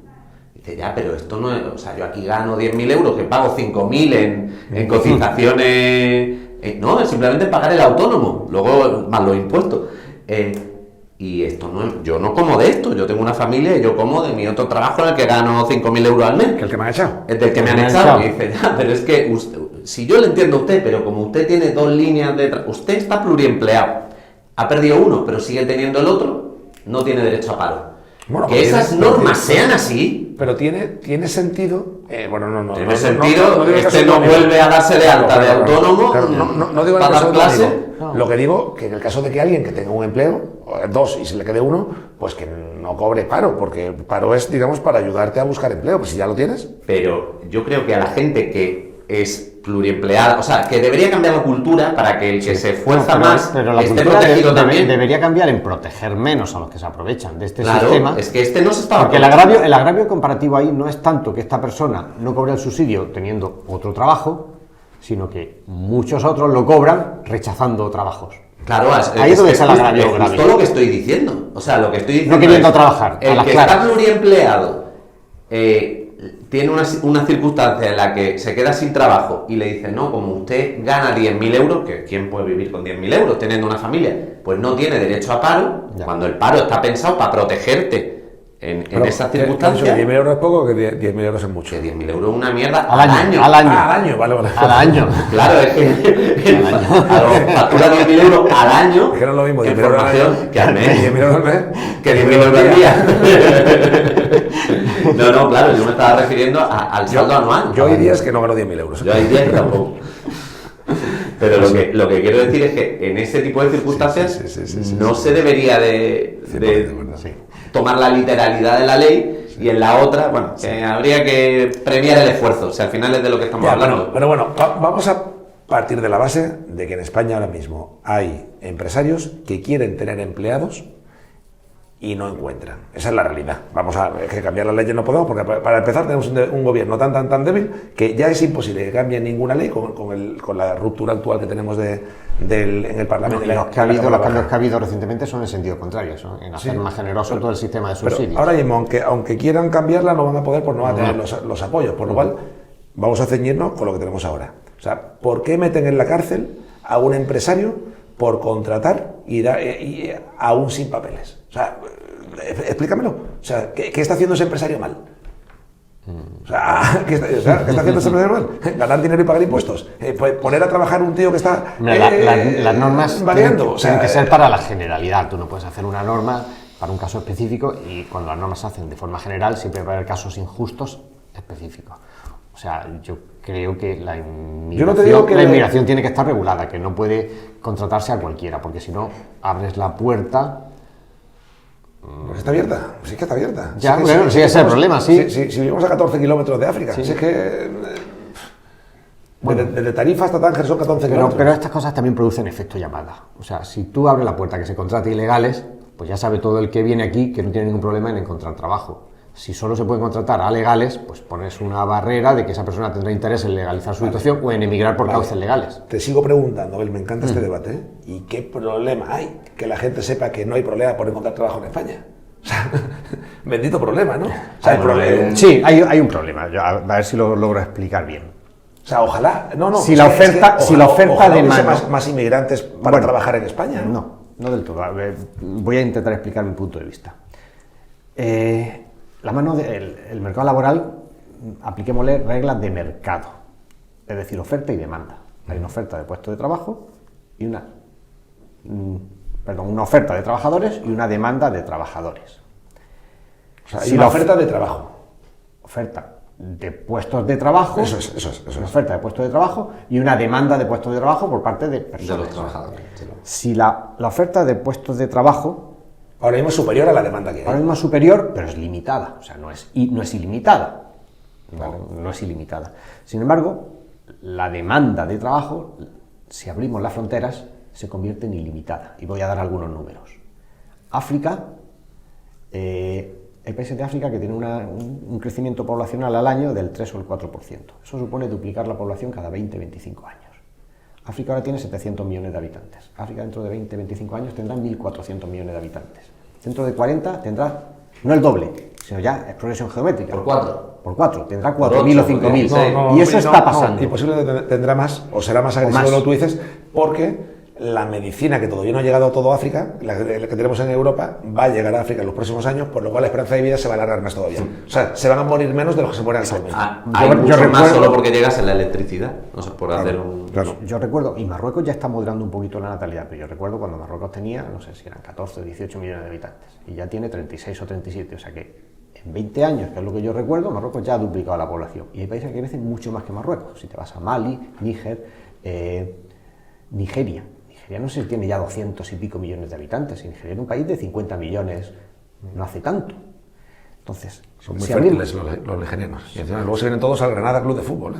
Dice, ya, pero esto no es, o sea, yo aquí gano 10.000 euros, que pago 5.000 en cotizaciones, no, es simplemente pagar el autónomo, luego más los impuestos. Y esto no es, yo no como de esto, yo tengo una familia y yo como de mi otro trabajo en el que gano 5.000 euros al mes. ¿Que el que me han echado? Es del que me han echado. Y dice, ya, pero es que usted, si yo le entiendo a usted, pero como usted tiene 2 líneas de usted está pluriempleado, ha perdido uno, pero sigue teniendo el otro, no tiene derecho a paro. Bueno, que esas normas sean así. Pero tiene sentido. Bueno, no. Tiene sentido. digo Este que no vuelve a darse de alta de autónomo. Claro, no digo para en el dar caso clase. autónomo. Lo que digo que en el caso de que alguien que tenga un empleo, o dos, y se le quede uno, pues que no cobre paro, porque paro es, digamos, para ayudarte a buscar empleo. Pues si ya lo tienes. Pero yo creo que a la gente que es pluriempleada, o sea, que debería cambiar la cultura para que el que se esfuerza más pero la esté cultura protegido también. debería cambiar en proteger menos a los que se aprovechan de este Claro, sistema. es que este no se estaba Porque el agravio comparativo ahí no es tanto que esta persona no cobre el subsidio teniendo otro trabajo, sino que muchos otros lo cobran rechazando trabajos. Claro, ahí es donde está el agravio es grave. todo lo que estoy diciendo. O sea, lo que estoy diciendo No queriendo es, trabajar, a el las que claras. está pluriempleado tiene una circunstancia en la que se queda sin trabajo y le dicen, no, como usted gana 10.000 euros, que ¿quién puede vivir con 10.000 euros teniendo una familia? Pues no tiene derecho a paro, Ya. cuando el paro está pensado para protegerte en esas circunstancias. 10.000 euros es poco, que 10.000 euros es mucho. Que 10.000 euros es una mierda Al año. Al año, vale. Al año. Claro, es que factura 10.000 euros al año. Es que no es lo mismo, en 10.000 euros al año, formación que al mes. 10.000 euros al mes, Que 10.000 euros al día. No, claro, yo me estaba refiriendo al saldo anual. Yo hay días que no gano 10.000 euros. Yo hay días que tampoco. Pero lo que quiero decir es que en ese tipo de circunstancias no se debería de tomar la literalidad de la ley, y en la otra, bueno, que habría que premiar el esfuerzo. O sea, al final es de lo que estamos hablando. Pero bueno, vamos a partir de la base de que en España ahora mismo hay empresarios que quieren tener empleados y no encuentran. Esa es la realidad. Es que cambiar la ley no podemos, porque para empezar tenemos un gobierno tan débil que ya es imposible que cambie ninguna ley con la ruptura actual que tenemos en el Parlamento. Los cambios que ha habido recientemente son en sentido contrario, en hacer más generoso todo el sistema de subsidios. Pero ahora mismo, aunque quieran cambiarla, no van a poder, pues no van a tener los apoyos, por lo cual vamos a ceñirnos con lo que tenemos ahora. O sea, ¿por qué meten en la cárcel a un empresario por contratar y aún sin papeles? O sea, explícamelo. O sea, ¿qué está haciendo ese empresario mal? O sea, ¿qué está haciendo ese empresario mal? Ganar dinero y pagar impuestos. Poner a trabajar un tío que está las normas variando. tienen que ser para la generalidad. Tú no puedes hacer una norma para un caso específico, y cuando las normas se hacen de forma general siempre va a haber casos injustos específicos. O sea, yo creo que la inmigración tiene que estar regulada, que no puede contratarse a cualquiera, porque si no abres la puerta. Pues está abierta, sí que está abierta. Ya, ese es el problema, sí. Si vivimos a 14 kilómetros de África, Sí. si es que desde Tarifa hasta Tánger son 14 kilómetros. Pero estas cosas también producen efecto llamada. O sea, si tú abres la puerta a que se contrate ilegales, pues ya sabe todo el que viene aquí que no tiene ningún problema en encontrar trabajo. Si solo se puede contratar a legales, pues pones una barrera de que esa persona tendrá interés en legalizar su situación o en emigrar por cauces legales. Te sigo preguntando, Abel, me encanta este debate, ¿eh? ¿Y qué problema hay que la gente sepa que no hay problema por encontrar trabajo en España? O sea, bendito problema, ¿no? O sea, el problema. Sí, hay un problema. Yo, a ver si lo logro explicar bien. O sea, ojalá. No. Si la oferta ojalá de hubiese mano. más inmigrantes para trabajar en España. No del todo. A ver, voy a intentar explicar mi punto de vista. El mercado laboral, apliquémosle reglas de mercado, es decir, oferta y demanda. Hay una oferta de puestos de trabajo y una oferta de trabajadores y una demanda de trabajadores. O sea, hay una oferta de trabajo. Oferta de puestos de trabajo. Eso es. Una oferta de puestos de trabajo y una demanda de puestos de trabajo por parte de personas. De los trabajadores. Si la oferta de puestos de trabajo Ahora mismo es superior a la demanda que hay. ahora mismo es superior, pero es limitada, o sea, no es ilimitada. No es ilimitada. Sin embargo, la demanda de trabajo, si abrimos las fronteras, se convierte en ilimitada. Y voy a dar algunos números. África, hay países de África que tienen un crecimiento poblacional al año del 3 o el 4%. Eso supone duplicar la población cada 20-25 años. África ahora tiene 700 millones de habitantes. África dentro de 20-25 años tendrá 1.400 millones de habitantes. Dentro de 40 tendrá, no el doble, sino ya es progresión geométrica. Por 4. Por 4, tendrá 4.000 o 5.000. No, y eso está pasando. Imposible tendrá más, o será más agresivo más. lo que tú dices, porque la medicina, que todavía no ha llegado a todo África, la que tenemos en Europa, va a llegar a África en los próximos años, por lo cual la esperanza de vida se va a alargar más todavía. O sea, se van a morir menos de los que se mueren actualmente. Hay mucho más solo porque llegas en la electricidad. O sea, por hacer un... Claro. Yo recuerdo, y Marruecos ya está moderando un poquito la natalidad, pero yo recuerdo cuando Marruecos tenía, no sé si eran 14 o 18 millones de habitantes, y ya tiene 36 o 37, o sea que en 20 años, que es lo que yo recuerdo, Marruecos ya ha duplicado la población. Y hay países que crecen mucho más que Marruecos. Si te vas a Mali, Níger, Nigeria. Nigeria no sé si tiene ya 200 y pico millones de habitantes, y Nigeria era un país de 50 millones no hace tanto. Entonces, son muy fértiles los nigerianos. Y encima luego se vienen todos al Granada Club de Fútbol.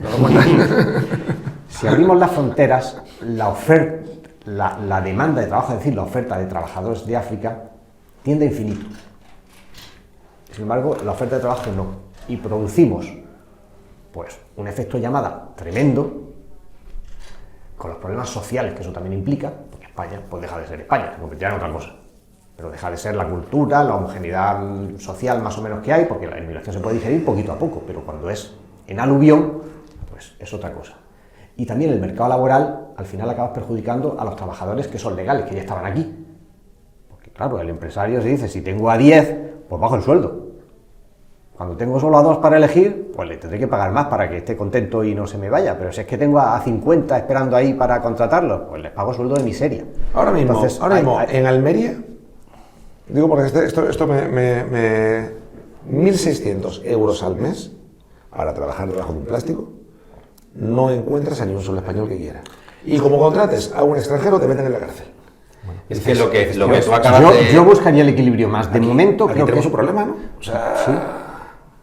Si abrimos las fronteras, la demanda de trabajo, es decir, la oferta de trabajadores de África, tiende a infinito. Sin embargo, la oferta de trabajo no. Y producimos pues un efecto llamada tremendo, con los problemas sociales que eso también implica, porque España pues deja de ser España, se convertirá en otra cosa. Pero deja de ser la cultura, la homogeneidad social más o menos que hay, porque la inmigración se puede digerir poquito a poco, pero cuando es en aluvión, pues es otra cosa. Y también el mercado laboral, al final acabas perjudicando a los trabajadores que son legales, que ya estaban aquí. Porque claro, el empresario se dice, si tengo a 10, pues bajo el sueldo. Cuando tengo solo a 2 para elegir, pues le tendré que pagar más para que esté contento y no se me vaya. Pero si es que tengo a 50 esperando ahí para contratarlos, pues les pago sueldo de miseria. Ahora mismo, en Almería, digo porque esto me 1.600 euros al mes para trabajar debajo de un plástico, no encuentras a ni un solo español que quiera. Y como contrates a un extranjero, te meten en la cárcel. Es que lo que tú acabas de... Yo buscaría el equilibrio más. De momento aquí creo tenemos que un problema, ¿no? O sea... Sí.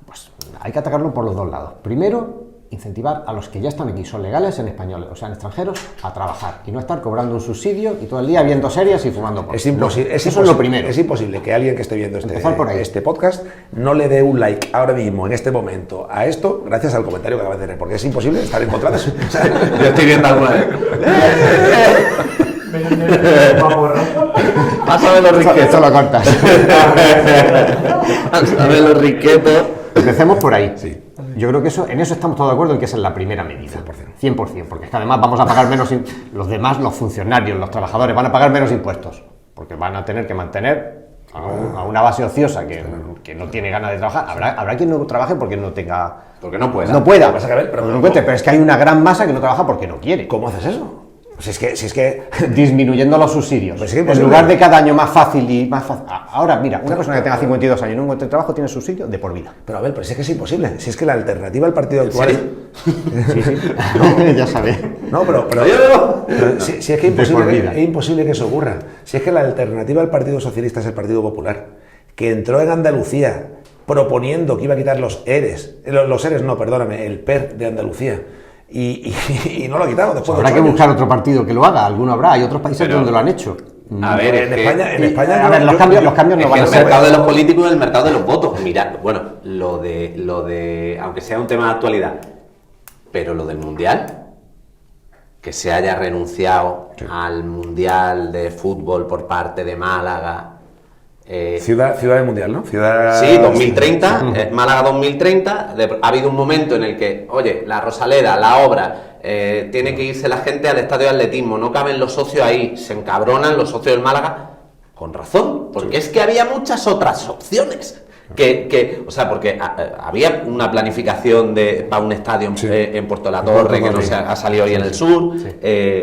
Pues hay que atacarlo por los dos lados. Primero, incentivar a los que ya están aquí, son legales en españoles, o sea, en extranjeros, a trabajar y no estar cobrando un subsidio y todo el día viendo series y fumando porro. Es imposible. Eso es lo primero. Es imposible que alguien que esté viendo este podcast no le dé un like ahora mismo, en este momento, a esto, gracias al comentario que acaba de tener, porque es imposible estar en contra de eso. O sea, yo estoy viendo alguna vez. Pásame los riquetos. Esto lo cortas. Pásame los riquetos. Empecemos por ahí. Sí. Yo creo que en eso estamos todos de acuerdo en que esa es la primera medida. 100%. Porque es que además vamos a pagar menos, los demás, los funcionarios, los trabajadores, van a pagar menos impuestos. Porque van a tener que mantener a una base ociosa que no tiene ganas de trabajar. Habrá quien no trabaje porque no tenga... Porque no pueda. No pueda. Pero es que hay una gran masa que no trabaja porque no quiere. ¿Cómo haces eso? Si es que disminuyendo los subsidios. Pues sí, en lugar de cada año más fácil y más fácil. Ahora, mira, una persona que tenga 52 años y no encuentre trabajo tiene subsidio de por vida. Pero a ver, pero si es que es imposible. Si es que la alternativa al partido actual... Ya sabes. No, pero si es que es imposible que eso ocurra. Si es que la alternativa al Partido Socialista es el Partido Popular, que entró en Andalucía proponiendo que iba a quitar los ERES, el PER de Andalucía. Y no lo ha quitado después. Habrá que buscar otro partido que lo haga, alguno habrá, hay otros países donde lo han hecho. A ver, en España a ver, los cambios no van a ser. El mercado de los políticos y el mercado de los votos. Mira, bueno, lo de aunque sea un tema de actualidad, pero lo del Mundial, que se haya renunciado al Mundial de fútbol por parte de Málaga. Ciudad del Mundial, ¿no? Sí, 2030, Málaga 2030. Ha habido un momento en el que, oye, la Rosaleda, la obra, tiene que irse la gente al estadio de atletismo, no caben los socios ahí, se encabronan los socios del Málaga, con razón, porque es que había muchas otras opciones. O sea, porque había una planificación para un estadio en Puerto La Torre, que no se ha salido hoy en el sur,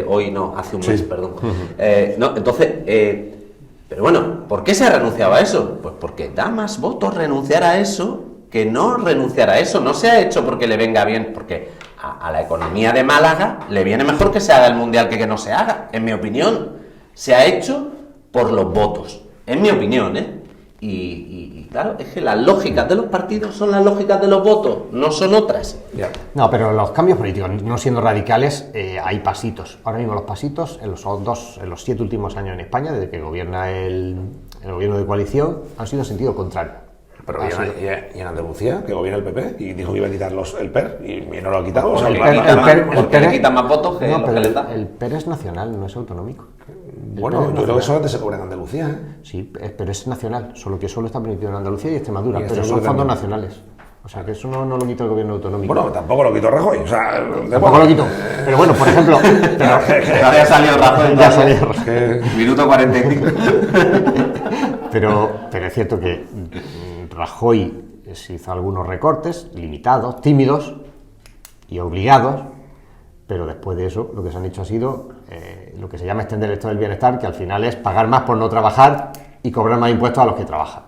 hoy no, hace un mes, perdón. Entonces, pero bueno, ¿por qué se ha renunciado a eso? Pues porque da más votos renunciar a eso que no renunciar a eso. No se ha hecho porque le venga bien, porque a la economía de Málaga le viene mejor que se haga el Mundial que no se haga, en mi opinión. Se ha hecho por los votos, en mi opinión, ¿eh? Y claro, es que las lógicas de los partidos son las lógicas de los votos, no son otras. No, pero los cambios políticos, no siendo radicales, hay pasitos. Ahora mismo los pasitos, en los 7 últimos años en España, desde que gobierna el gobierno de coalición, han sido en sentido contrario. Pero y en Andalucía, que gobierna el PP, y dijo que iba a quitar el PER, y no lo ha quitado. El PER quita más votos que no, lo que le da. El PER es nacional, no es autonómico. Bueno, yo creo que solamente se cobra en Andalucía, ¿eh? Sí, pero es nacional, solo que solo está permitido en Andalucía y Extremadura, pero son fondos nacionales. O sea, que eso no lo quita el gobierno autonómico. Bueno, tampoco lo quitó Rajoy. O sea, Tampoco lo quito. Pero bueno, por ejemplo... Ya salió Rajoy. Ya salió. Minuto 45. Pero es cierto que Rajoy se hizo algunos recortes limitados, tímidos y obligados, pero después de eso lo que se han hecho ha sido lo que se llama extender el estado del bienestar, que al final es pagar más por no trabajar y cobrar más impuestos a los que trabajan.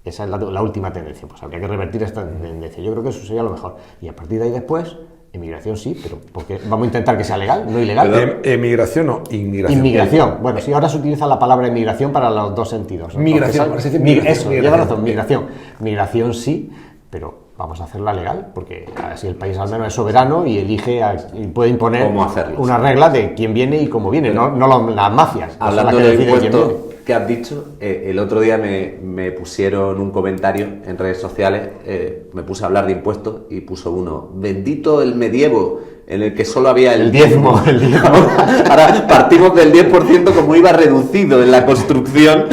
Esa es la última tendencia, pues habría que revertir esta tendencia. Yo creo que eso sería lo mejor. Y a partir de ahí después, emigración sí, pero porque vamos a intentar que sea legal, no ilegal. Emigración o inmigración. Inmigración. Bueno, sí, ahora se utiliza la palabra emigración para los dos sentidos, ¿no? Migración, Porque, parece decir migración, eso, migración. lleva razón, migración. Migración sí, pero vamos a hacerla legal, porque así el país al menos es soberano y elige y puede imponer Cómo hacerlo, una regla de quién viene y cómo viene, no las mafias. Hablando que de deciden quién impuestos viene. que has dicho, el otro día me pusieron un comentario en redes sociales, me puse a hablar de impuestos y puso uno, bendito el medievo, en el que solo había el diezmo. Ahora partimos del 10% como iba reducido en la construcción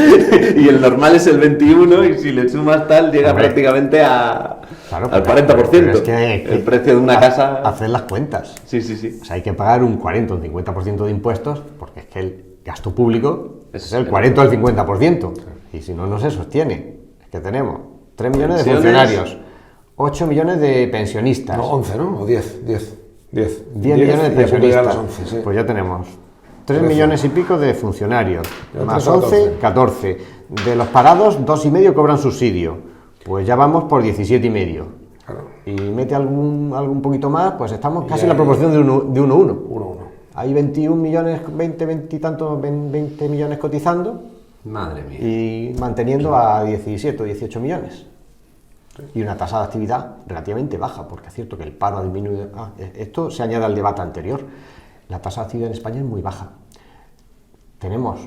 y el normal es el 21% y si le sumas tal llega prácticamente al 40%. Pero es que el precio de una casa... Hacer las cuentas. Sí, sí, sí. O sea, hay que pagar un 40 o un 50% de impuestos porque es que el gasto público es el 40 o el 50%. Y si no, no se sostiene. Es que tenemos 3 millones de funcionarios, 8 millones de pensionistas. No, 11, ¿no? O 10. 10 millones de y pensionistas. las 11, sí. Pues ya tenemos 3 millones y pico de funcionarios. Ya Más 13, 11, 14. De los parados, 2,5 cobran subsidio. Pues ya vamos por 17,5. Claro. Y mete algún poquito más, pues estamos casi ahí- en la proporción de 1-1. 1-1. Hay 21 millones, 20 y tantos, 20 millones cotizando Madre mía. y manteniendo a 17 o 18 millones. Y una tasa de actividad relativamente baja, porque es cierto que el paro ha disminuido. Esto se añade al debate anterior. La tasa de actividad en España es muy baja. Tenemos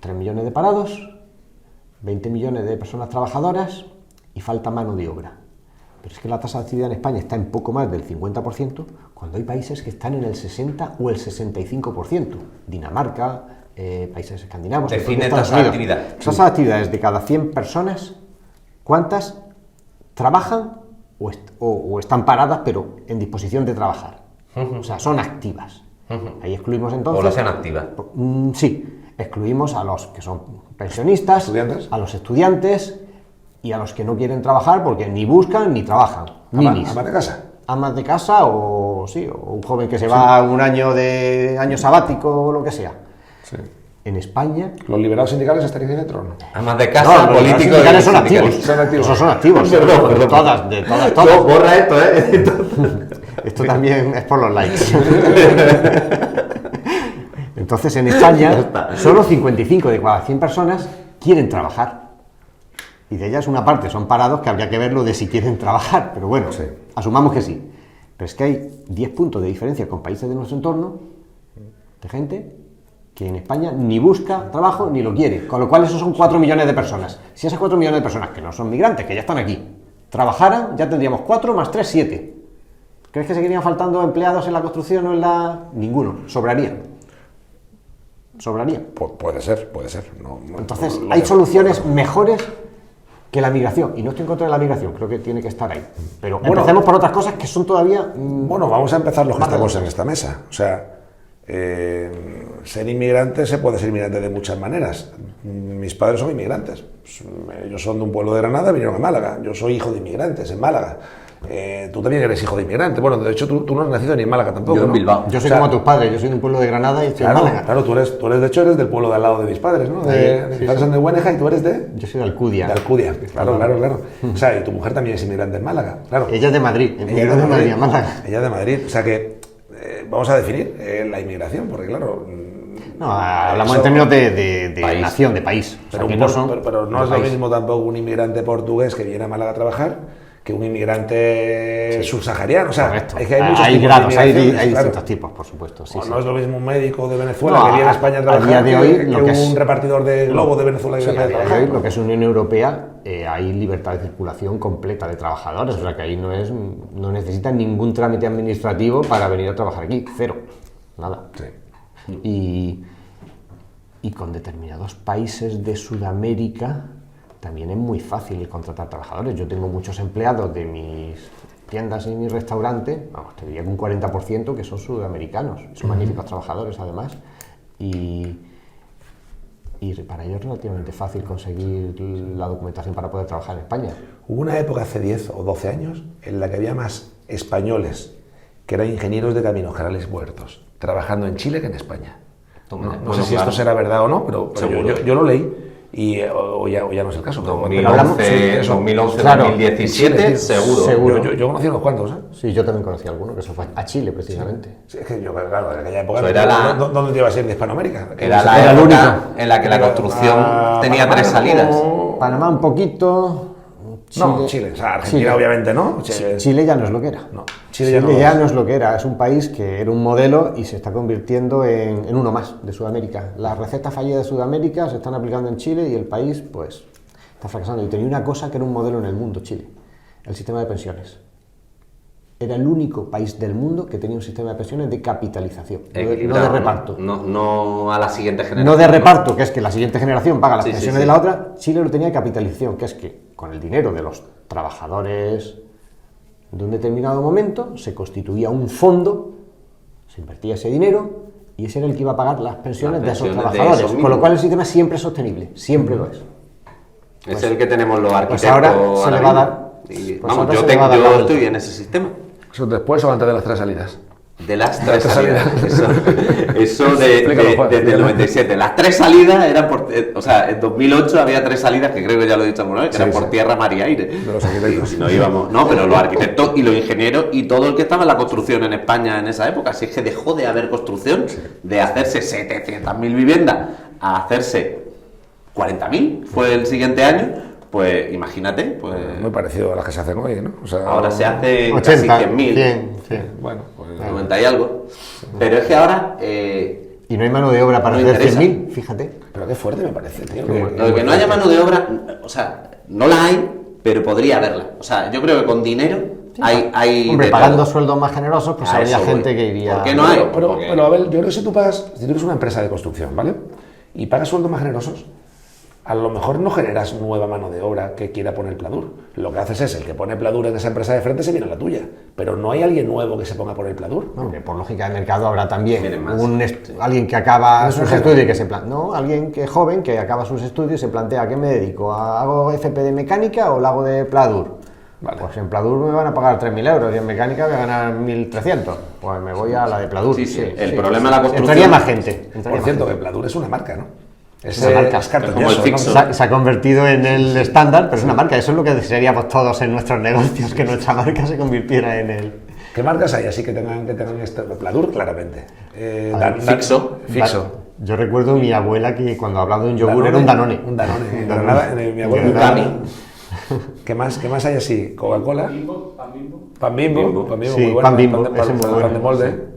3 millones de parados, 20 millones de personas trabajadoras y falta mano de obra. Pero es que la tasa de actividad en España está en poco más del 50%, cuando hay países que están en el 60 o el 65%. Dinamarca, países escandinavos. Define Estados tasa de Unidos. actividad. Tasa de actividad es de cada 100 personas, ¿cuántas trabajan o están paradas pero en disposición de trabajar? O sea, son activas. Ahí excluimos entonces... Población activa. Sí, excluimos a los que son pensionistas, ¿Estudiantes? a los estudiantes y a los que no quieren trabajar porque ni buscan ni trabajan. Ninis. ¿Amas de casa? Amas de casa o un joven que se va a un año sabático o lo que sea. Sí. En España... ¿Los liberados sindicales estarían dentro o no? Amas de casa, los políticos sindicales son sindicalistas. activos. Son activos. Esos son activos. Perdón. De todas. No, borra esto, ¿eh? Esto también es por los likes. Entonces, en España, solo 55 de cada 100 personas quieren trabajar. Y de ellas una parte son parados, que habría que verlo de si quieren trabajar. Pero bueno, Sí. asumamos que sí. Pero es que hay 10 puntos de diferencia con países de nuestro entorno, de gente que en España ni busca trabajo ni lo quiere. Con lo cual, esos son 4 millones de personas. Si esas 4 millones de personas, que no son migrantes, que ya están aquí, trabajaran, ya tendríamos 4 más 3, 7. ¿Crees que seguirían faltando empleados en la construcción o en la...? Ninguno, sobrarían. Puede ser. No, Entonces, lo hay que- soluciones mejores que la migración. Y no estoy en contra de la migración, creo que tiene que estar ahí. Pero Bueno, empecemos por otras cosas que son todavía... Bueno, vamos a empezar los que Más estamos de- en esta mesa. O sea, ser inmigrante se puede ser inmigrante de muchas maneras. Mis padres son inmigrantes. Ellos son de un pueblo de Granada, vinieron a Málaga. Yo soy hijo de inmigrantes en Málaga. Tú también eres hijo de inmigrante. Bueno, de hecho, tú no has nacido ni en Málaga tampoco. Yo en ¿no? Bilbao. Yo soy O sea, como tus padres, yo soy de un pueblo de Granada y estoy Claro, en Málaga. claro, tú eres de hecho eres del pueblo de al lado de mis padres, ¿no? Mis padres son de Bueneja y tú eres de Yo soy de Alcudia. Alcudia. Claro. O sea, y tu mujer también es inmigrante en Málaga, claro. Ella es de Madrid, Ella emigró de Madrid a Málaga. Ella de Madrid. O sea que vamos a definir la inmigración, porque claro. No, hablamos eso- en términos de País. nación, de país. O sea, Pero, que no son pero no de es lo país. mismo tampoco un inmigrante portugués que viene a Málaga a trabajar que un inmigrante subsahariano. O sea, Correcto. es que hay muchos tipos grados, de hay inmigraciones, claro. distintos tipos, por supuesto. Sí, O sí. no es lo mismo un médico de Venezuela No, que viene a España a trabajar día de hoy, que lo que es- un repartidor de globo de Venezuela que Sí, viene a a día de trabajar. hoy, lo que es Unión Europea, hay libertad de circulación completa de trabajadores, o sea que ahí no necesitan ningún trámite administrativo para venir a trabajar aquí, cero, nada. Sí. Y con determinados países de Sudamérica también es muy fácil contratar trabajadores. Yo tengo muchos empleados de mis tiendas y mis restaurantes, vamos, te diría que un 40% que son sudamericanos, son magníficos trabajadores además, y para ellos es relativamente fácil conseguir la documentación para poder trabajar en España. Hubo una época hace 10 o 12 años en la que había más españoles que eran ingenieros de caminos, canales, puertos, trabajando en Chile que en España. No sé si esto será verdad o no, pero yo lo leí y o ya no es el caso. 2011, 2017, seguro. Yo conocí a unos cuantos, ¿eh? Sí, yo también conocí a alguno, que se fue a Chile precisamente. Sí, es que yo, claro, en aquella época, ¿dónde te ibas a ir de Hispanoamérica? Era la época en la que la construcción tenía 3 salidas. Panamá un poquito... Chile, o sea, Argentina obviamente no. Chile ya no es lo que era. No, Chile ya no es lo que era. Es un país que era un modelo y se está convirtiendo en uno más de Sudamérica. Las recetas fallidas de Sudamérica se están aplicando en Chile y el país, pues, está fracasando. Y tenía una cosa que era un modelo en el mundo, Chile: el sistema de pensiones. Era el único país del mundo que tenía un sistema de pensiones de capitalización, no de reparto. No a la siguiente generación. No de reparto, que es que la siguiente generación paga las pensiones de la sí. otra. Chile lo tenía de capitalización, que es que con el dinero de los trabajadores de un determinado momento se constituía un fondo, se invertía ese dinero y ese era el que iba a pagar las pensiones de esos trabajadores. Con lo cual el sistema siempre es sostenible, siempre lo es. Es el que tenemos los arquitectos. Pues ahora se le va a dar. Vamos, yo estoy en ese sistema. ¿Eso después o antes de las 3 salidas? De las 3 salidas. Eso desde el 97. Las 3 salidas eran por... O sea, en 2008 había 3 salidas, que creo que ya lo he dicho alguna vez, que eran por tierra, mar y aire. De los arquitectos. Y no íbamos... No, pero los arquitectos y los ingenieros y todo el que estaba en la construcción en España en esa época. Así es que dejó de haber construcción, de hacerse 700.000 viviendas a hacerse 40.000, fue el siguiente año. Pues imagínate, pues... Muy parecido a las que se hacen hoy, ¿no? O sea, ahora se hace 80, casi 100.000. 100. Bueno, pues... 90 y algo. Pero es que ahora... y no hay mano de obra para hacer 100.000, fíjate. Pero qué fuerte me parece, tío. Lo de que no haya mano de obra, o sea, no la hay, pero podría haberla. O sea, yo creo que con dinero hay Hombre, de pagando todo. sueldos más generosos, pues habría gente que iría... ¿Por qué no hay? Pero a ver, yo creo que si tú eres una empresa de construcción, ¿vale? Y pagas sueldos más generosos, a lo mejor no generas nueva mano de obra que quiera poner pladur. Lo que haces es el que pone pladur en esa empresa de frente se viene a la tuya. Pero no hay alguien nuevo que se ponga a poner pladur. Hombre, por lógica de mercado habrá también más. alguien que acaba sus estudios y que se plantea... No, alguien que es joven, que acaba sus estudios y se plantea ¿a qué me dedico? ¿Hago FP de mecánica o lo hago de pladur? Vale. Pues en pladur me van a pagar 3.000 euros y en mecánica voy a ganar 1.300. Pues me voy a la de pladur. Sí. El problema de la construcción... Entraría más gente. Por cierto, que pladur es una marca, ¿no? Es una marca. Como el Fixo. Se ha convertido en el estándar, pero es una marca. Eso es lo que desearíamos todos en nuestros negocios, que nuestra marca se convirtiera en el... ¿Qué marcas hay así que tengan esto? Pladur, claramente. Fixo. Yo recuerdo mi abuela que cuando hablaba de un yogur era un Danone. Un Danone. En Granada, mi abuelo. Un Dami. ¿Qué más hay así? ¿Coca-Cola? Pan Bimbo. Sí, muy bueno. Pan Bimbo, Pan ese muy bueno. Pan de molde.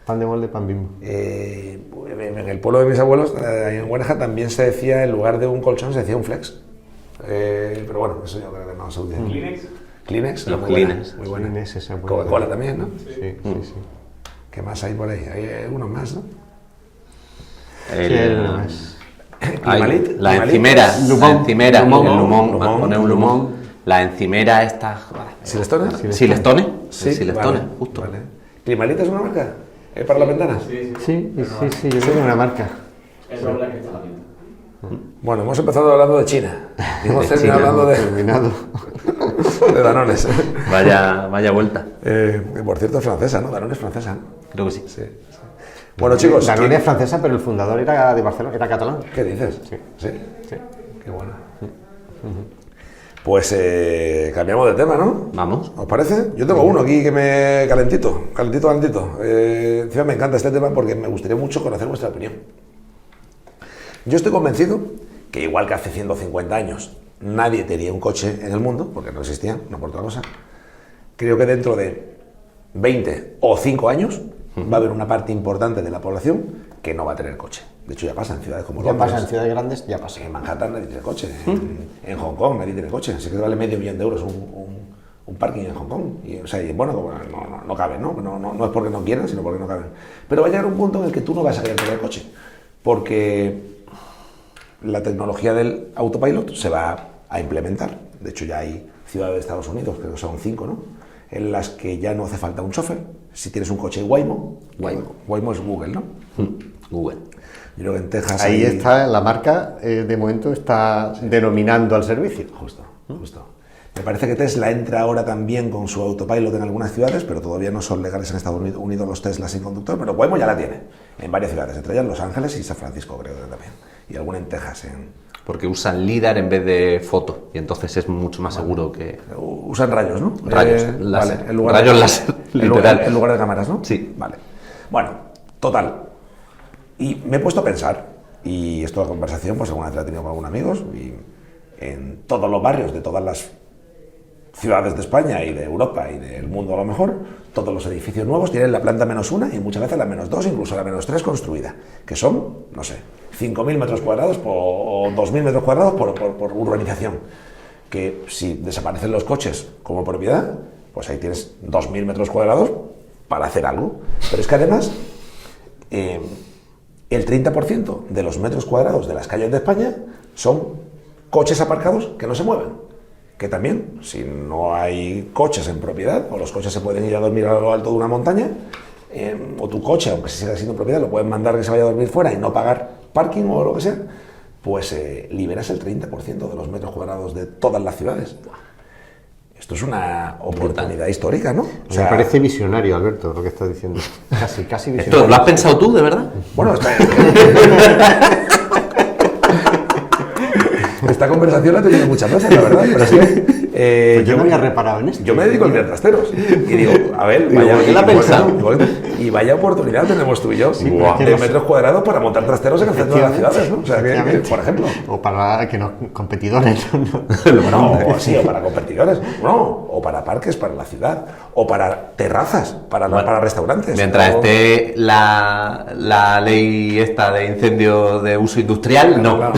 Pan de molde, Pan Bimbo. En el pueblo de mis abuelos, en Huerja, también se decía, en lugar de un colchón, se decía un flex. Pero bueno, eso yo creo que no se utiliza. Kleenex. Los muy Kleenex. Muy buena. Kleenex, esa buena. Coca-Cola también, ¿no? Sí. ¿Qué más hay por ahí? Hay unos más, ¿no? La encimera, el Lumón, pone un Lumón. La encimera esta... ¿Silestone? ¿Silestone? Sí, Silestone, vale, justo. Vale. ¿Climalita es una marca? ¿Para las ventanas? Sí, yo creo que es una marca. Es la que está la tienda. Bueno, hemos empezado hablando de China. Y hemos terminado hablando de Danones. Vaya vuelta. Por cierto, es francesa, ¿no? Danone es francesa, ¿no? Creo que sí. Sí. Bueno, chicos... Danone es francesa, pero el fundador era de Barcelona, era catalán. ¿Qué dices? Sí. Qué bueno. Pues cambiamos de tema, ¿no? Vamos. ¿Os parece? Yo tengo uno aquí que me... calentito. Encima me encanta este tema porque me gustaría mucho conocer vuestra opinión. Yo estoy convencido que igual que hace 150 años nadie tenía un coche en el mundo, porque no existían, no por otra cosa, creo que dentro de 20 o 5 años va a haber una parte importante de la población que no va a tener coche. De hecho ya pasa en ciudades como Londres. Ya pasa en ciudades grandes, ya pasa. En Manhattan nadie tiene coche, en Hong Kong nadie tiene coche, así que vale $500,000 un parking en Hong Kong. Y, o sea, bueno, no caben, ¿no? No es porque no quieran, sino porque no caben. Pero va a llegar un punto en el que tú no vas a querer tener coche, porque la tecnología del autopilot se va a implementar. De hecho, ya hay ciudades de Estados Unidos, creo que son 5, ¿no?, en las que ya no hace falta un chofer. Si tienes un coche Waymo es Google, ¿no? Google. Yo creo que en Texas Ahí está, la marca de momento está denominando al servicio. Justo. Me parece que Tesla entra ahora también con su autopilot en algunas ciudades, pero todavía no son legales en Estados Unidos los Tesla sin conductor, pero Waymo ya la tiene en varias ciudades, entre ellas Los Ángeles y San Francisco, creo que también. Y alguna en Texas. Porque usan LiDAR en vez de foto, y entonces es mucho más seguro que... Usan rayos, ¿no? Rayos láser. Vale, en lugar Rayos de, láser, en literal. lugar de cámaras, ¿no? Sí. Vale. Bueno, total. Y me he puesto a pensar, y esto la conversación, pues alguna vez la he tenido con algunos amigos, y en todos los barrios de todas las ciudades de España y de Europa y del mundo a lo mejor, todos los edificios nuevos tienen la planta -1 y muchas veces la -2, incluso la -3 construida, que son, no sé, 5.000 metros cuadrados o 2.000 metros cuadrados por urbanización. Que si desaparecen los coches como propiedad, pues ahí tienes 2.000 metros cuadrados para hacer algo. Pero es que además, el 30% de los metros cuadrados de las calles de España son coches aparcados que no se mueven. Que también, si no hay coches en propiedad, o los coches se pueden ir a dormir a lo alto de una montaña, o tu coche, aunque siga siendo propiedad, lo pueden mandar que se vaya a dormir fuera y no pagar parking o lo que sea, pues liberas el 30% de los metros cuadrados de todas las ciudades. Esto es una oportunidad histórica, ¿no? O sea, me parece visionario, Alberto, lo que estás diciendo. Casi visionario. ¿Esto lo has pensado tú, de verdad? Bueno, esta conversación la he tenido muchas veces, la verdad, pero es que... Pues yo no había reparado en esto. Yo me dedico a mirar trasteros y digo, a ver, y vaya oportunidad tenemos tú y yo de metros cuadrados para montar trasteros en el centro de las ciudades, ¿no? O sea, que, por ejemplo. O para que competidores. Bueno, o para competidores, o para parques para la ciudad, o para terrazas, para restaurantes. Mientras esté la ley esta de incendio de uso industrial, no. Claro.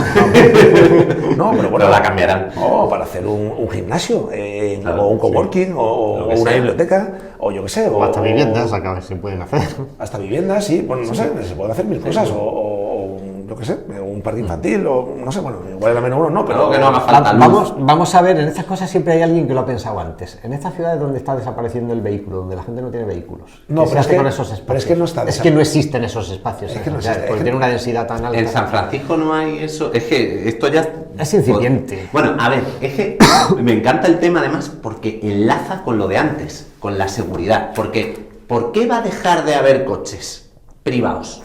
No, pero bueno, pero la cambiarán. O para hacer un gimnasio, o un coworking, o una biblioteca, o yo qué sé. O hasta viviendas, acá se pueden hacer. Hasta viviendas, sí, bueno, no sé, se pueden hacer mil cosas, o yo qué sé, un parque infantil, o no sé, bueno, igual la menos uno, no, pero... que no haga falta luz. Vamos a ver, en estas cosas siempre hay alguien que lo ha pensado antes. En estas ciudades donde está desapareciendo el vehículo, donde la gente no tiene vehículos, no, ¿qué se hace con esos espacios? Pero es que no está es que no existen esos espacios, es que no existe, porque tiene una densidad tan alta. En San Francisco no hay eso, es que esto ya... Es incipiente. Bueno, a ver, es que me encanta el tema además porque enlaza con lo de antes, con la seguridad. Porque, ¿por qué va a dejar de haber coches privados?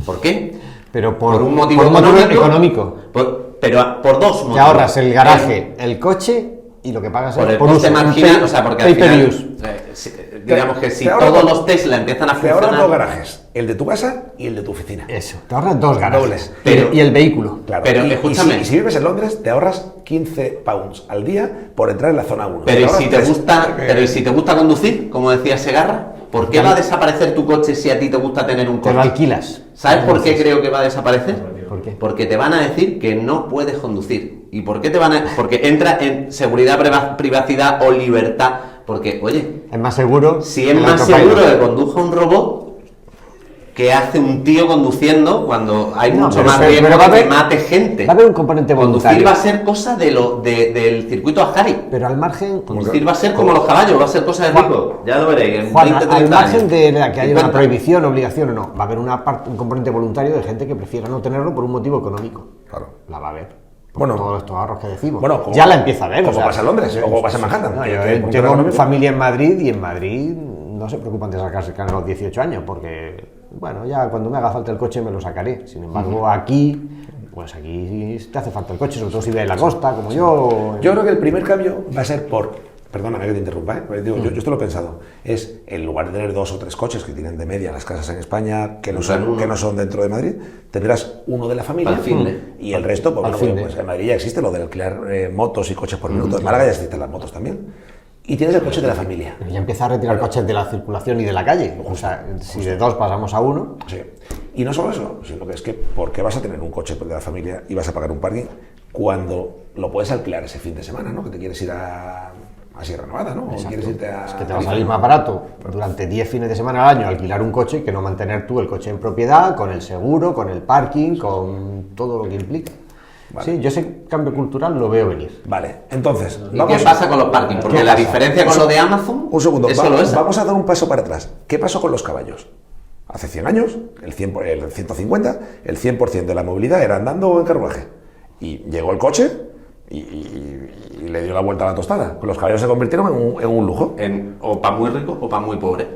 ¿Por qué? Pero por un motivo económico. Pero por dos motivos. Te ahorras el garaje, el coche y lo que pagas por el por coste uso. marginal, o sea, porque al Pay per final, use. digamos que si te ahorras todos los Tesla empiezan a Te ahorras funcionar... dos garajes, el de tu casa y el de tu oficina. Eso, te ahorras dos garajes. Dobles. Y el vehículo. Claro. Pero, y escúchame. si vives en Londres, te ahorras 15 pounds al día por entrar en la zona 1. Pero ¿y si te gusta conducir, como decía Segarra? ¿Por qué va a desaparecer tu coche si a ti te gusta tener un coche? Te lo alquilas. ¿Sabes por qué creo que va a desaparecer? ¿Por qué? Porque te van a decir que no puedes conducir. ¿Y por qué te van a...? Porque entra en seguridad, privacidad o libertad. Porque, oye, Es más seguro. si es el más autopilot. seguro que conduzca un robot que hace un tío conduciendo cuando hay No, mucho pero más se- riesgo pero va a de que haber- mate gente. Va a haber un componente Conducir voluntario. va a ser cosa del circuito Ajari. Pero al margen. Conducir va a ser como los caballos, va a ser cosa de rico. Ya lo veréis. En Juan, 20, al 30 margen años. de que haya una 50. prohibición, obligación o no, va a haber un componente voluntario de gente que prefiera no tenerlo por un motivo económico. Claro. La va a haber. Por Bueno. todos estos ahorros que decimos. Bueno, como- ya la empieza a ver. como pasa en Londres, o como pasa en Manhattan. No, Que- yo que- porque tengo no es lo mismo. familia en Madrid y en Madrid no se preocupan de sacarse el carro a los 18 años porque, bueno, ya cuando me haga falta el coche me lo sacaré. Sin embargo, aquí, pues aquí te hace falta el coche, sobre todo si vives en la costa, como yo. Yo creo que el primer cambio va a ser perdóname que te interrumpa, Digo, yo esto lo he pensado, es en lugar de tener 2 o 3 coches que tienen de media las casas en España, que no son dentro de Madrid, tendrás uno de la familia Al finde. y el resto, pues, Al bueno, finde. pues en Madrid ya existe lo de alquilar motos y coches por minuto, en Málaga ya existen las motos también, y tienes el coche de la familia. Ya empieza a retirar coches de la circulación y de la calle. O sea, si de 2 pasamos a 1. Sí. Y no solo eso, sino que es que ¿por qué vas a tener un coche de la familia y vas a pagar un parking cuando lo puedes alquilar ese fin de semana, ¿no? Que te quieres ir a Sierra Nevada, ¿no? O Exacto. quieres irte a... Es que te va a salir más barato durante 10 fines de semana al año alquilar un coche que no mantener tú el coche en propiedad, con el seguro, con el parking, con todo lo que implica. Vale. Sí, yo ese cambio cultural lo veo venir. Vale, entonces, ¿Y qué pasa con los parkings? Porque la diferencia con lo de Amazon un segundo, es solo esa. vamos a dar un paso para atrás. ¿Qué pasó con los caballos? Hace 100 años, el 150, el 100% de la movilidad era andando o en carruaje. Y llegó el coche y le dio la vuelta a la tostada. Los caballos se convirtieron en un lujo. O para muy rico o para muy pobre.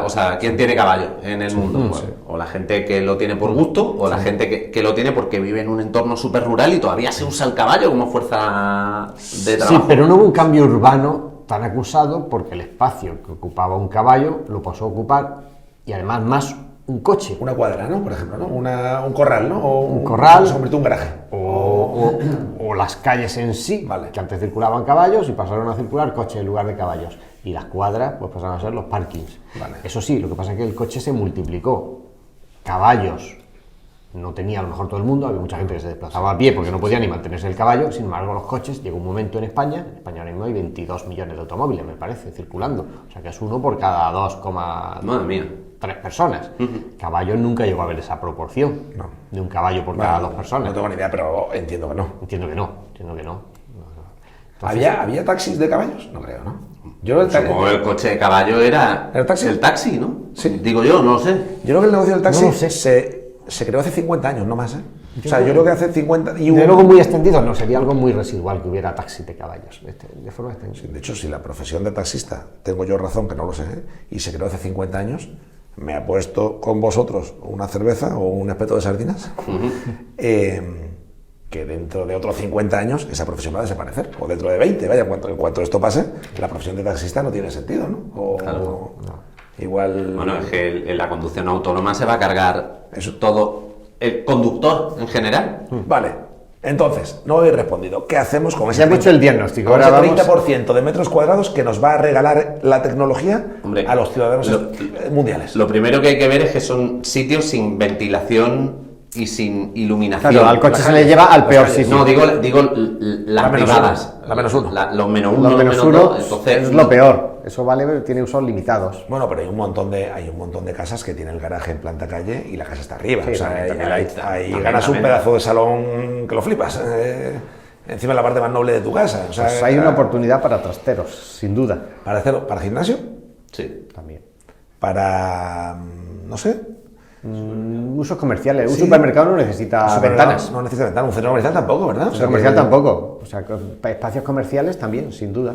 O sea, ¿quién tiene caballo en el mundo? Pues, o la gente que lo tiene por gusto, o la gente que lo tiene porque vive en un entorno súper rural y todavía se usa el caballo como fuerza de trabajo. Sí, pero no hubo un cambio urbano tan acusado porque el espacio que ocupaba un caballo lo pasó a ocupar y además más un coche. Una cuadra, ¿no? Por ejemplo, ¿no? Un corral, ¿no? O Un corral. Se convirtió en un garaje. O las calles en sí, Vale. que antes circulaban caballos y pasaron a circular coches en lugar de caballos. Y las cuadras pues pasaron a ser los parkings. Vale. Eso sí, lo que pasa es que el coche se multiplicó. Caballos no tenía a lo mejor todo el mundo, había mucha gente que se desplazaba a pie porque no podía ni mantenerse el caballo. Sin embargo, los coches, llegó un momento en España ahora mismo hay 22 millones de automóviles, me parece, circulando. O sea que es uno por cada 2,3 Madre mía. personas. Caballos nunca llegó a haber esa proporción de un caballo por cada 2 personas. No tengo ni idea, pero entiendo que no. Entiendo que no. Entonces, ¿Había taxis de caballos? No creo, ¿no? Yo Como el coche de caballo era ¿El taxi? ¿no? Sí. Digo yo, no lo sé. creo que el negocio del taxi No lo sé. se creó hace 50 años, no más, ¿eh? O sea, yo creo que hace 50... Y de luego muy extendido, no, sería algo muy residual que hubiera taxi de caballos, de forma extensiva. De hecho, si la profesión de taxista, tengo yo razón, que no lo sé, ¿eh? Y se creó hace 50 años, me apuesto con vosotros una cerveza o un espeto de sardinas, que dentro de otros 50 años esa profesión va a desaparecer, o dentro de 20, vaya, en cuanto esto pase, la profesión de taxista no tiene sentido, ¿no? Claro. Igual... Bueno, es que en la conducción autónoma se va a cargar Eso. todo el conductor en general. Vale, entonces, no habéis respondido. ¿Qué hacemos con ese, Ya hemos hecho el diagnóstico, con ahora ese vamos- 30% de metros cuadrados que nos va a regalar la tecnología Hombre, a los ciudadanos lo- mundiales? Lo primero que hay que ver es que son sitios sin ventilación y sin iluminación. Claro, al coche se le lleva al peor sitio. No, digo las menos privadas. uno, la menos uno. Los menos uno, Lo los menos menos uno dos. Entonces, es lo peor. Eso vale, pero tiene usos limitados. Bueno, pero hay un montón de casas que tienen el garaje en planta calle y la casa está arriba. Sí, o sea, también ahí también, ganas también. un pedazo de salón que lo flipas. Encima de la parte más noble de tu casa. O sea, Pues hay una oportunidad para trasteros, sin duda. para gimnasio, sí. También. para no sé, Usos comerciales. Un Sí. supermercado no necesita ventanas. No necesita ventanas, un centro comercial tampoco, ¿verdad? Un centro comercial tampoco. O sea, espacios comerciales también, sin duda.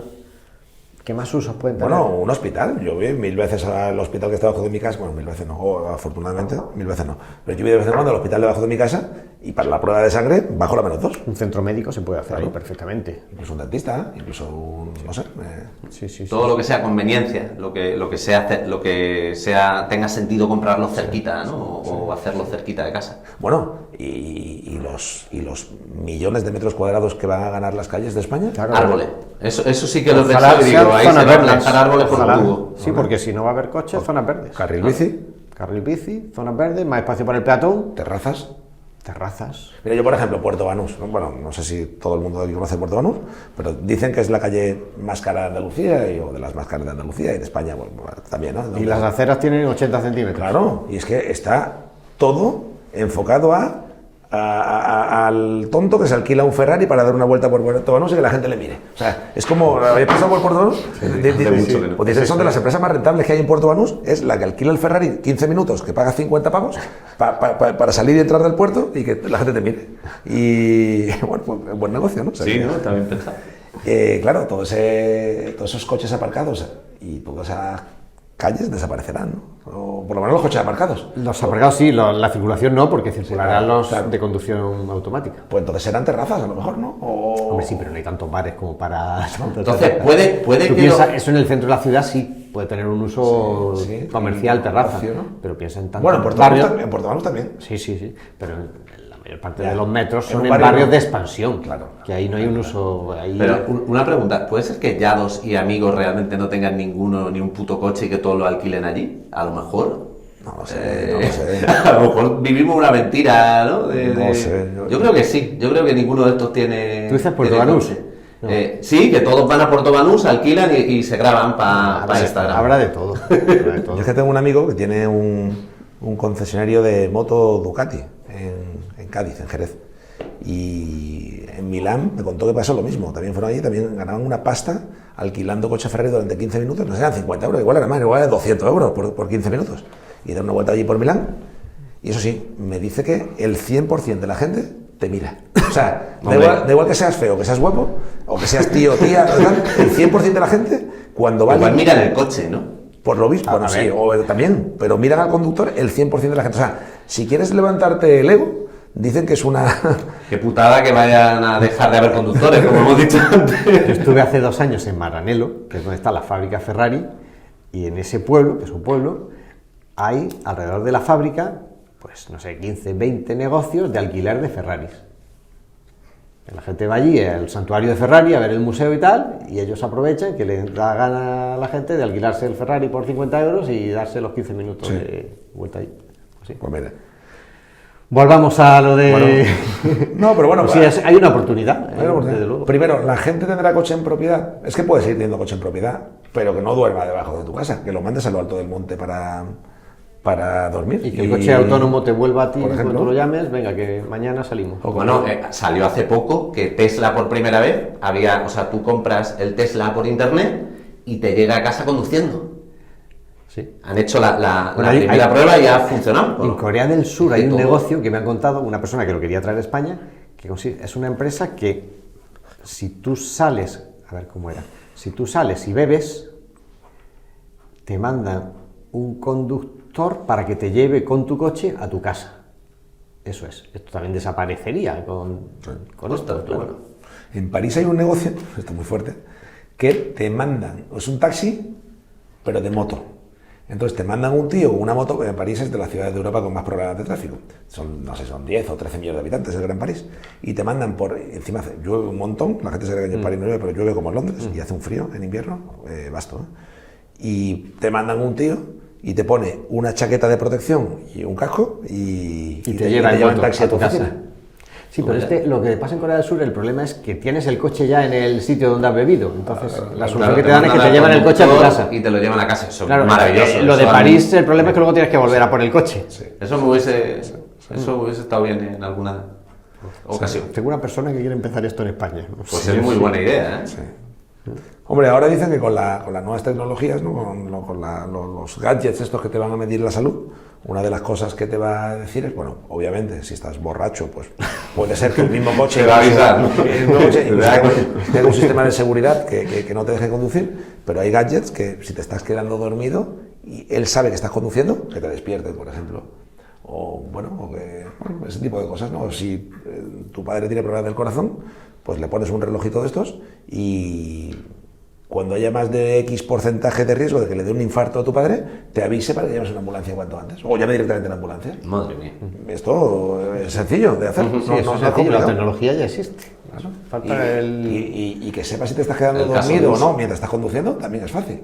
¿Qué más usos pueden tener? Bueno, un hospital. Yo voy 1000 veces al hospital que está debajo de mi casa. Bueno, 1000 veces no, o afortunadamente, 1000 veces no. Pero yo voy de vez en cuando al hospital debajo de mi casa y para la prueba de sangre bajo la menos 2. Un centro médico se puede hacer Claro. ahí perfectamente. Incluso un dentista, incluso un, no sé. Sí, sí, sí. Todo lo que sea conveniencia, lo que sea tenga sentido comprarlo cerquita, ¿no? O hacerlo cerquita de casa. Bueno, y los millones de metros cuadrados que van a ganar las calles de España. Claro. Árboles. Eso sí que lo he Ojalá pensado y sean digo, ahí se zonas van a verdes. plantar árboles por Ojalá. un tubo. Sí, porque si no va a haber coches, zonas verdes. Carril bici, Carril bici, zonas verdes, más espacio para el peatón, terrazas. terrazas. Mira, yo por ejemplo, Puerto Banús, ¿no? Bueno, no sé si todo el mundo aquí conoce Puerto Banús, pero dicen que es la calle más cara de Andalucía, o de las más caras de Andalucía y de España, bueno, también, ¿no? Y las aceras tienen 80 centímetros. Claro, y es que está todo enfocado al tonto que se alquila un Ferrari para dar una vuelta por Puerto Banús y que la gente le mire. O sea, es como, ¿habéis pasado por Puerto Banús? mucho que no. Pues dicen, son de las empresas más rentables que hay en Puerto Banús, es la que alquila el Ferrari 15 minutos, que paga 50 pavos, para salir y entrar del puerto y que la gente te mire. Y bueno, pues buen negocio, ¿no? O sea, Sí, que- ¿no? También pensado. claro, todos esos coches aparcados y todas esas calles desaparecerán, ¿no? O por lo menos los coches aparcados. Los aparcados sí, la circulación no, porque circularán claro, los claro. de conducción automática. Pues entonces serán terrazas, a lo mejor, ¿no? O... Hombre, sí, pero no hay tantos bares como para... Entonces, puede Tú que piensas, eso en el centro de la ciudad sí, puede tener un uso Sí, comercial, terraza, ocio, ¿no? pero piensa en tantos Bueno, en barrios... Puerto Banús también. Sí, sí, sí, pero la mayor parte Ya. de los metros En son un en barrio barrios no. de expansión, Claro. que ahí no hay un uso... Ahí... Pero una pregunta, ¿puede ser que Yados y amigos realmente no tengan ninguno ni un puto coche y que todos lo alquilen allí? A lo mejor. No lo sé, no lo sé. A lo mejor vivimos una mentira, ¿no? No sé, Yo creo que sí, yo creo que ninguno de estos tiene. ¿Tú dices Puerto tiene Banús? coche. No. Sí, que todos van a Puerto Banús, alquilan y se graban para Instagram. Habrá de todo. Habrá de todo. Yo es que tengo un amigo que tiene un concesionario de moto Ducati en Cádiz, en Jerez. Y en Milán me contó que pasó lo mismo. También fueron allí, también ganaban una pasta alquilando coche Ferrari durante 15 minutos. No sé, eran 50 euros, igual era más, igual era 200 euros por 15 minutos. Y dar una vuelta allí por Milán. Y eso sí, me dice que el 100% de la gente te mira. O sea, da igual que seas feo, que seas guapo, o que seas tío, tía, el 100% de la gente, cuando va... Igual miran el coche, ¿no? Por lo visto, bueno, sí, o también, pero miran al conductor el 100% de la gente. O sea, si quieres levantarte el ego, dicen que es una... Qué putada que vayan a dejar de haber conductores, como hemos dicho antes. Yo estuve hace 2 años en Maranello, que es donde está la fábrica Ferrari, y en ese pueblo, que es un pueblo, hay alrededor de la fábrica, pues no sé, 15, 20 negocios de alquiler de Ferraris. La gente va allí al santuario de Ferrari a ver el museo y tal, y ellos aprovechan que les da gana a la gente de alquilarse el Ferrari por 50 euros y darse los 15 minutos de vuelta ahí. Así. Pues mira. Volvamos a lo de... Bueno, no, pero bueno... Pues sí, hay una oportunidad, desde luego. Primero, la gente tendrá coche en propiedad. Es que puedes seguir teniendo coche en propiedad, pero que no duerma debajo de tu casa, que lo mandes a lo alto del monte para dormir. Y que el coche autónomo te vuelva a ti por ejemplo, cuando tú lo llames, venga, que mañana salimos. Bueno, salió hace poco que Tesla por primera vez tú compras el Tesla por internet y te llega a casa conduciendo. Sí. Han hecho la primera prueba y ha funcionado. En Corea del Sur hay un negocio que me ha contado una persona que lo quería traer a España, que es una empresa que si tú sales, a ver cómo era, si tú sales y bebes, te mandan un conductor para que te lleve con tu coche a tu casa. Eso es. Esto también desaparecería con esto. Claro. En París hay un negocio, esto es muy fuerte, que te mandan, es un taxi, pero de moto. Entonces te mandan un tío con una moto, en París es de las ciudades de Europa con más problemas de tráfico. Son, no sé, son 10 o 13 millones de habitantes el Gran París. Y te mandan encima llueve un montón, la gente se cree que en París no llueve, pero llueve como en Londres y hace un frío en invierno, basto. Y te mandan un tío y te pone una chaqueta de protección y un casco y te lleva en taxi a tu casa. oficina. Sí, pero lo que pasa en Corea del Sur, el problema es que tienes el coche ya en el sitio donde has bebido. Entonces, la solución que te dan es que te llevan el coche a tu casa. Y te lo llevan a casa. Eso claro, es maravilloso. Lo de París, el problema es que luego tienes que volver a por el coche. Sí. Eso hubiese estado bien en alguna ocasión. Tengo una persona que quiere empezar esto en España. Pues es muy buena idea, ¿eh? Sí. Hombre, ahora dicen que con las nuevas tecnologías, ¿no? con los gadgets estos que te van a medir la salud, una de las cosas que te va a decir es, bueno, obviamente, si estás borracho, pues puede ser que el mismo coche... Te va a avisar, ¿no? Tenga un sistema de seguridad que no te deje conducir, pero hay gadgets que si te estás quedando dormido y él sabe que estás conduciendo, que te despiertes, por ejemplo. O ese tipo de cosas, ¿no? O si tu padre tiene problemas del corazón, pues le pones un relojito de estos y cuando haya más de X porcentaje de riesgo de que le dé un infarto a tu padre, te avise para que llames a una ambulancia cuanto antes. O llame directamente a la ambulancia. Madre mía. Esto es sencillo de hacer. Sí, eso es sencillo, la tecnología ya existe. Claro. Falta y que sepas si te estás quedando dormido o no mientras estás conduciendo, también es fácil.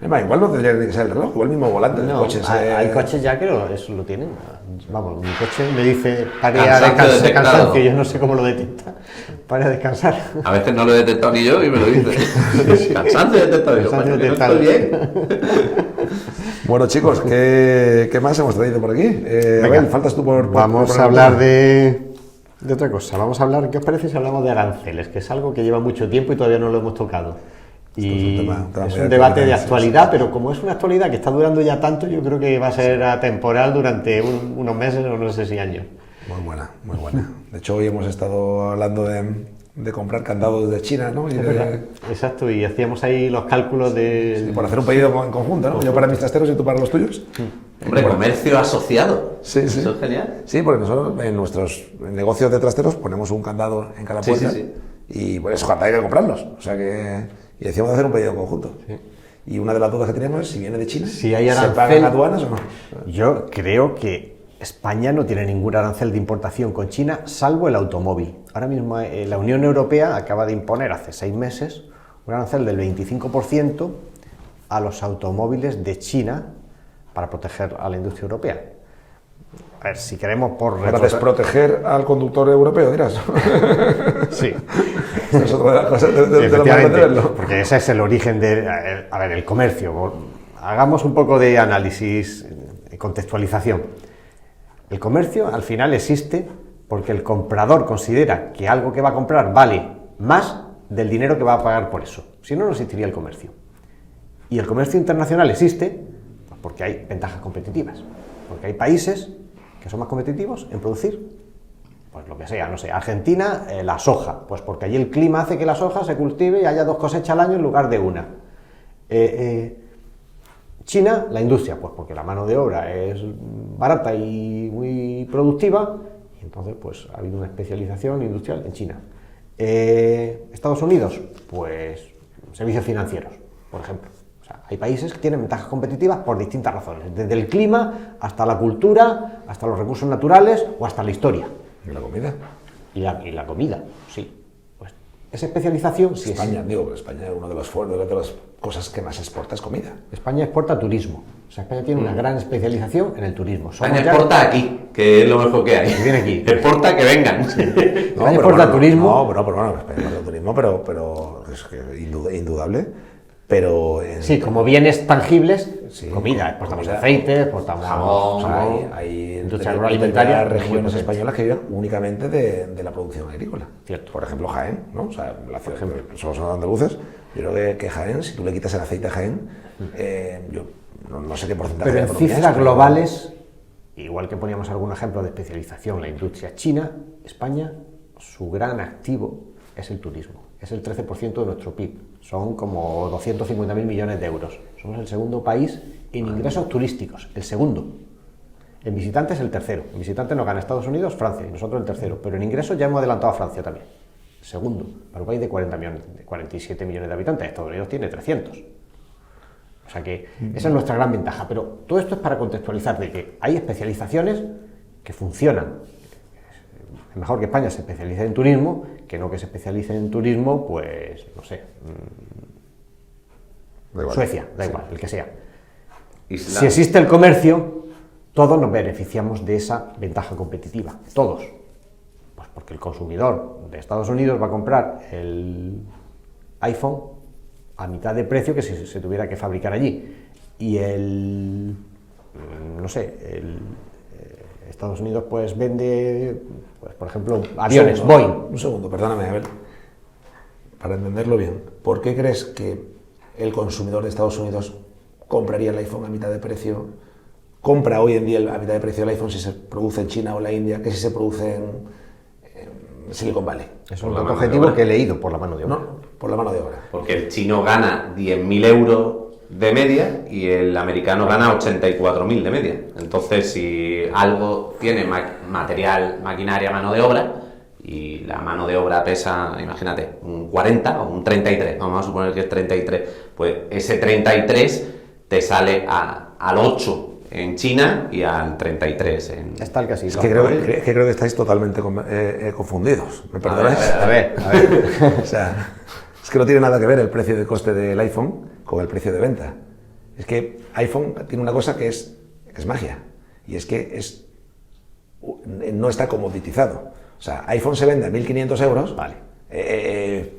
Igual no tendría que ser el reloj, igual el mismo volante del coche. Hay coches ya que eso lo tienen. Vamos, mi coche me dice para Cansancio cansancio, yo no sé cómo lo detecta. Para descansar. A veces no lo he detectado ni yo y me lo dice. Cansancio detectado yo. Cansancio No detectado. estoy bien. Bueno, chicos, ¿qué más hemos traído por aquí? A ver, faltas tú por Vamos a hablar de otra cosa. Vamos a hablar, ¿qué os parece si hablamos de aranceles? Que es algo que lleva mucho tiempo y todavía no lo hemos tocado. Y es un debate de actualidad, pero como es una actualidad que está durando ya tanto, yo creo que va a ser atemporal durante unos meses o no sé si años. Muy buena, muy buena. De hecho, hoy hemos estado hablando de comprar candados de China, ¿no? Exacto, y hacíamos ahí los cálculos de... Sí, por hacer un pedido en conjunto, ¿no? Yo para mis trasteros y tú para los tuyos. Hombre, comercio asociado. Sí. Eso es genial. Sí, porque nosotros en nuestros negocios de trasteros ponemos un candado en cada puerta y por eso hay que comprarlos. O sea que... Y decíamos de hacer un pedido en conjunto. Sí. Y una de las dudas que teníamos es si viene de China, si hay arancel, ¿se pagan aduanas o no? Yo creo que España no tiene ningún arancel de importación con China, salvo el automóvil. Ahora mismo la Unión Europea acaba de imponer hace 6 meses un arancel del 25% a los automóviles de China para proteger a la industria europea. A ver, si queremos para desproteger al conductor europeo, dirás. Sí. Esa es otra de las cosas Efectivamente, porque ese es el origen el comercio. Hagamos un poco de análisis, contextualización. El comercio al final existe Porque el comprador considera que algo que va a comprar vale más del dinero que va a pagar por eso. Si no, no existiría el comercio. Y el comercio internacional existe pues porque hay ventajas competitivas. Porque hay países que son más competitivos en producir, pues lo que sea, no sé, Argentina, la soja, pues porque allí el clima hace que la soja se cultive y haya 2 cosechas al año en lugar de una. China, la industria, pues porque la mano de obra es barata y muy productiva, y entonces pues ha habido una especialización industrial en China. Estados Unidos, pues servicios financieros, por ejemplo. O sea, hay países que tienen ventajas competitivas por distintas razones, desde el clima hasta la cultura, hasta los recursos naturales o hasta la historia. ¿Y la comida? Y la comida, sí. Pues esa especialización sí España, es. digo, España es una de las cosas que más exporta es comida. España exporta turismo. O sea, España tiene una gran especialización en el turismo. España exporta aquí, que es lo mejor que hay. Que viene aquí. Exporta que vengan. España exporta turismo. No, pero bueno, España exporta turismo, pero es que indudable. Pero Sí, como bienes tangibles, Sí, comida. Exportamos comida. aceite, exportamos Jamón, o sea, hay industria agroalimentaria. determinadas regiones muy potente. españolas que viven únicamente de la producción agrícola. Cierto. Por ejemplo, Jaén, ¿no? O sea, la ciudad, somos andaluces. Yo creo que Jaén, si tú le quitas el aceite a Jaén, yo no sé qué porcentaje Pero de en economía es, cifras pero- globales, igual que poníamos algún ejemplo de especialización, la industria china, España, su gran activo es el turismo. Es el 13% de nuestro PIB. Son como 250.000 millones de euros. Somos el segundo país en ingresos turísticos. El segundo. En visitantes el tercero. En visitantes nos gana Estados Unidos, Francia, y nosotros el tercero. Pero en ingresos ya hemos adelantado a Francia también. Segundo. Para un país de 47 millones de habitantes. Estados Unidos tiene 300. O sea que esa es nuestra gran ventaja. Pero todo esto es para contextualizar de que hay especializaciones que funcionan. Es mejor que España se especialice en turismo que no que se especialice en turismo, pues, no sé, Da igual. Suecia, da Sí. igual, el que sea. Isla- Si existe el comercio, todos nos beneficiamos de esa ventaja competitiva, todos. Pues porque el consumidor de Estados Unidos va a comprar el iPhone a mitad de precio que si se tuviera que fabricar allí. Y no sé, Estados Unidos pues vende, pues, por ejemplo, aviones, Boeing. Un segundo, perdóname, a ver. Para entenderlo bien, ¿por qué crees que el consumidor de Estados Unidos compraría el iPhone a mitad de precio? Compra hoy en día a mitad de precio el iPhone si se produce en China o en la India que si se produce en Silicon Valley. Es Por un la dato mano de objetivo obra. que he leído por la mano de obra. No, por la mano de obra. Porque el chino gana 10.000 euros de media y el americano gana 84.000 de media. Entonces, si algo tiene material, maquinaria, mano de obra, y la mano de obra pesa, imagínate, un 40 o un 33, vamos a suponer que es 33, pues ese 33 te sale al 8 en China y al 33 en... Es tal que así. Es que creo que estáis totalmente confundidos. ¿Me perdonáis? A ver. O sea, es que no tiene nada que ver el precio de coste del iPhone con el precio de venta. Es que iPhone tiene una cosa que es magia, y es que no está comoditizado. O sea, iPhone se vende a 1.500 euros, Vale.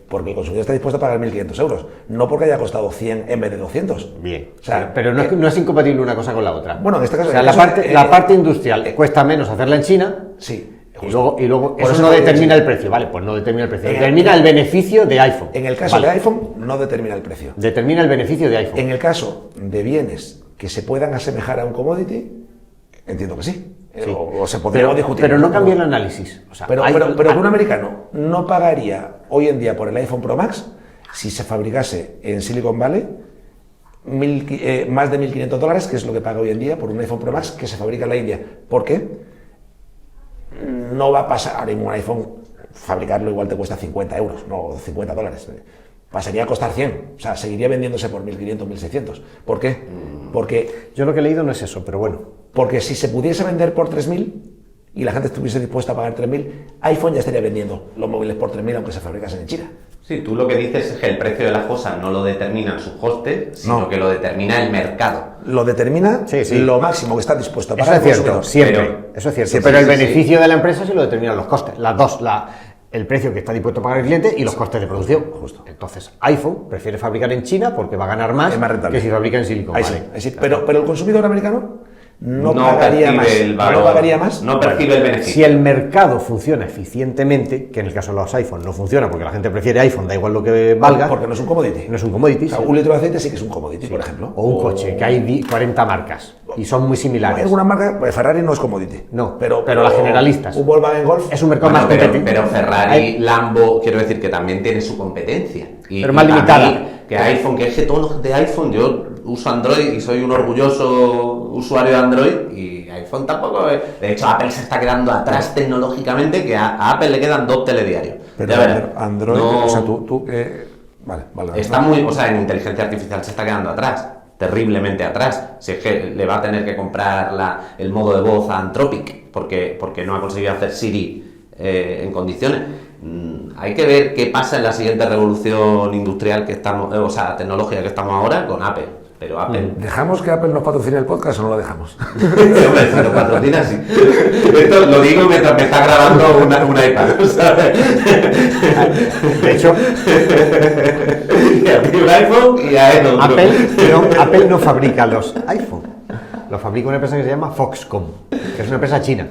porque el consumidor está dispuesto a pagar 1.500 euros, no porque haya costado 100 en vez de 200. Bien. O sea, pero no es incompatible una cosa con la otra. Bueno, en este caso... O sea, la parte industrial cuesta menos hacerla en China. Sí. Y luego Por eso eso no no determina sí. el precio, vale, pues no determina el precio, En el- determina el beneficio de iPhone. En el caso Vale. de iPhone no determina el precio. Determina el beneficio de iPhone. En el caso de bienes que se puedan asemejar a un commodity, entiendo que sí. Sí. O se podría discutir. Pero no cambia el análisis. O sea, Pero hay- que un americano no pagaría hoy en día por el iPhone Pro Max si se fabricase en Silicon Valley más de $1.500, que es lo que paga hoy en día por un iPhone Pro Max que se fabrica en la India. ¿Por qué? No va a pasar en un iPhone, fabricarlo igual te cuesta 50 euros, no $50. Pasaría a costar 100, o sea, seguiría vendiéndose por 1.500, 1.600. ¿Por qué? Yo lo que he leído no es eso, pero bueno. Porque si se pudiese vender por 3.000 y la gente estuviese dispuesta a pagar 3.000, iPhone ya estaría vendiendo los móviles por 3.000 aunque se fabricasen en China. Sí, tú lo que dices es que el precio de las cosas no lo determinan sus costes, sino No. que lo determina el mercado. Lo determina Sí. lo máximo que está dispuesto a Eso pagar es el cierto, consumidor. siempre. Pero- Eso es cierto. Sí, pero sí, el sí, beneficio de la empresa sí lo determinan los costes. Las dos, el precio que está dispuesto a pagar el cliente y los costes de producción. Justo. Entonces, iPhone prefiere fabricar en China porque va a ganar más, Es más rentable. que si fabrica en Silicon Ahí Valley. sí, ahí sí. Pero el consumidor americano no pagaría más. percibe el valor, ¿No pagaría más? no percibe el beneficio. Si el mercado funciona eficientemente, que en el caso de los iPhones no funciona porque la gente prefiere iPhone, da igual lo que valga, Porque no es un commodity. no es un commodity, O sea, un litro de aceite sí que es un commodity, por ejemplo. o un coche, que hay 40 marcas y son muy Hay similares. alguna marca, pues Ferrari no es commodity. No, pero las generalistas. Un Volkswagen Golf Es un mercado Bueno, más pero, competitivo. pero Ferrari, Lambo, quiero decir que también tiene su competencia. Pero más para limitada. mí, que iPhone, que es que todos los de iPhone, yo uso Android y soy un orgulloso usuario de Android y iPhone tampoco es. De hecho, Apple se está quedando atrás tecnológicamente, que a Apple le quedan 2 telediarios. Pero Ya verás. Android, No- o sea, tú vale. Está muy, o sea, en inteligencia artificial se está quedando atrás, terriblemente atrás. Si es que le va a tener que comprar el modo de voz a Anthropic porque no ha conseguido hacer Siri en condiciones. Hay que ver qué pasa en la siguiente revolución industrial que estamos, o sea, tecnológica que estamos ahora con Apple. Pero Apple. ¿Dejamos que Apple nos patrocine el podcast o no lo dejamos? Hombre, si lo patrocina, sí. Esto lo digo mientras me está grabando un iPad, ¿sabes? De hecho, Y a ti un iPhone y a él otro. Apple no fabrica los iPhone, lo fabrica una empresa que se llama Foxconn, que es una empresa china.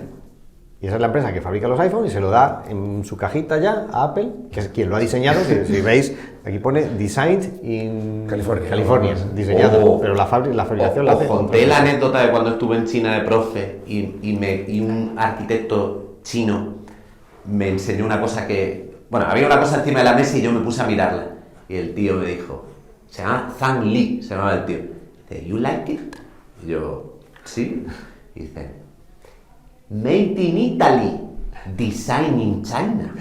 Y esa es la empresa que fabrica los iPhones y se lo da en su cajita ya a Apple, que es quien lo ha diseñado. Si veis, aquí pone Designed in California. diseñado, Ojo. pero la fabricación la hace. Os conté la anécdota de cuando estuve en China de profe y un arquitecto chino me enseñó una cosa que... Bueno, había una cosa encima de la mesa y yo me puse a mirarla. Y el tío me dijo, se llama Zhang Li, se llamaba el tío. Dice, ¿you like it? Y yo, sí. Y dice, Made in Italy, Design in China.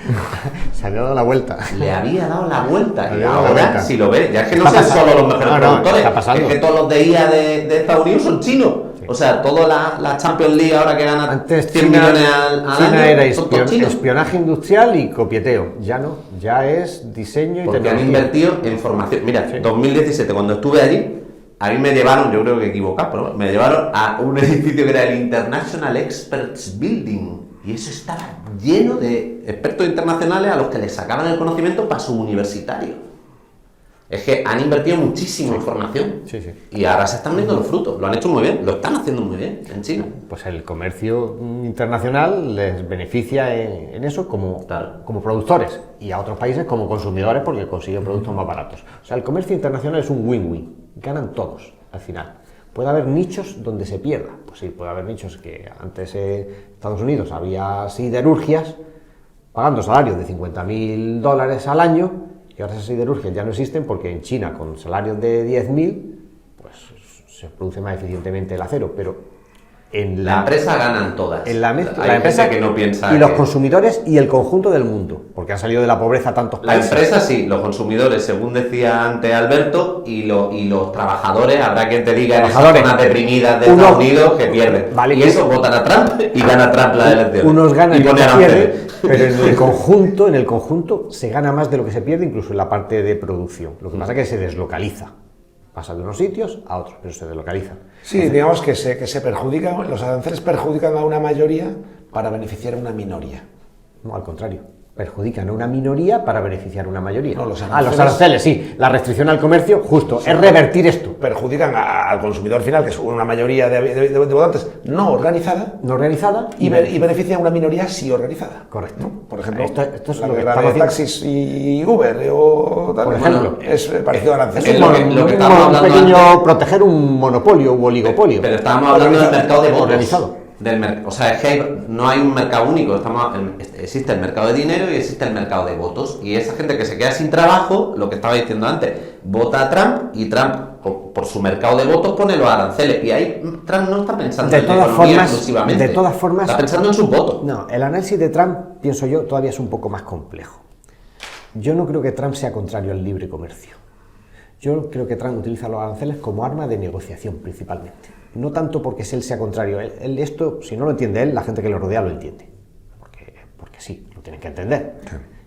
Se ha dado la vuelta. Le había dado la vuelta. Le Y había dado la ahora, vuelta. si lo ves, ya es que no Está son pasando. solo los mejores No, no, productores, está pasando. es que todos los de IA de Estados Unidos son chinos. O sea, toda la Champions League ahora que gana Antes 100 millones al China año, era son todos chinos. espionaje industrial y copieteo. Ya no, ya es diseño y Porque han tecnología. invertido en formación. Mira, Sí. 2017, cuando estuve allí, a mí me llevaron, yo creo que equivocado, pero me llevaron a un edificio que era el International Experts Building. Y eso estaba lleno de expertos internacionales a los que les sacaban el conocimiento para su universitario. Es que han invertido muchísimo en formación. Sí, sí. Y ahora se están viendo los frutos. Lo han hecho muy bien, lo están haciendo muy bien en China. Pues el comercio internacional les beneficia en eso como, Claro. como productores y a otros países como consumidores porque consiguen productos más baratos. O sea, el comercio internacional es un win-win. Ganan todos al final. ¿Puede haber nichos donde se pierda? Pues sí, puede haber nichos que antes en Estados Unidos había siderurgias pagando salarios de $50.000 al año y ahora esas siderurgias ya no existen porque en China con salarios de 10.000 pues se produce más eficientemente el acero, pero en La empresa ganan todas. en la mezcla, Hay la empresa gente que no piensa y los que- consumidores y el conjunto del mundo, porque han salido de la pobreza tantos La países. empresa sí, los consumidores, según decía antes Alberto, y los trabajadores, habrá quien te diga en esas Trabajadores. zonas deprimidas de Uno- Estados Unidos que pierden. Vale, y esos votan a Trump y gana Trump las elecciones. Unos ganan y y pone otros aranceles. pierden, pero en el conjunto se gana más de lo que se pierde, incluso en la parte de producción. Lo que pasa es que se deslocaliza. Pasa de unos sitios a otros, pero se deslocaliza. Sí, digamos que se perjudican, los aranceles perjudican a una mayoría para beneficiar a una minoría. No, al contrario. Perjudican a una minoría para beneficiar a una mayoría. No, los los aranceles- aranceles, sí. La restricción al comercio, justo, es revertir esto. Perjudican al consumidor final, que es una mayoría de votantes no organizada, No organizada y beneficia a una minoría sí organizada. Correcto. ¿No? Por ejemplo, Esto es la lo que guerra estamos de haciendo. taxis y Uber o tal. Por Bueno, ejemplo. es parecido a aranceles. Es lo que estábamos un hablando pequeño antes. proteger un monopolio u oligopolio. Pero estábamos hablando del mercado de votos. Organizado. O sea, es que no hay un mercado único. Existe el mercado de dinero y existe el mercado de votos. Y esa gente que se queda sin trabajo, lo que estaba diciendo antes, vota a Trump y Trump, por su mercado de votos, pone los aranceles. Y ahí Trump no está pensando De en la todas economía formas- exclusivamente. de todas formas- Está pensando en sus votos. No, el análisis de Trump, pienso yo, todavía es un poco más complejo. Yo no creo que Trump sea contrario al libre comercio. Yo creo que Trump utiliza los aranceles como arma de negociación principalmente. No tanto porque él sea contrario. Él esto, si no lo entiende él, la gente que le rodea lo entiende. Porque sí, lo tienen que entender.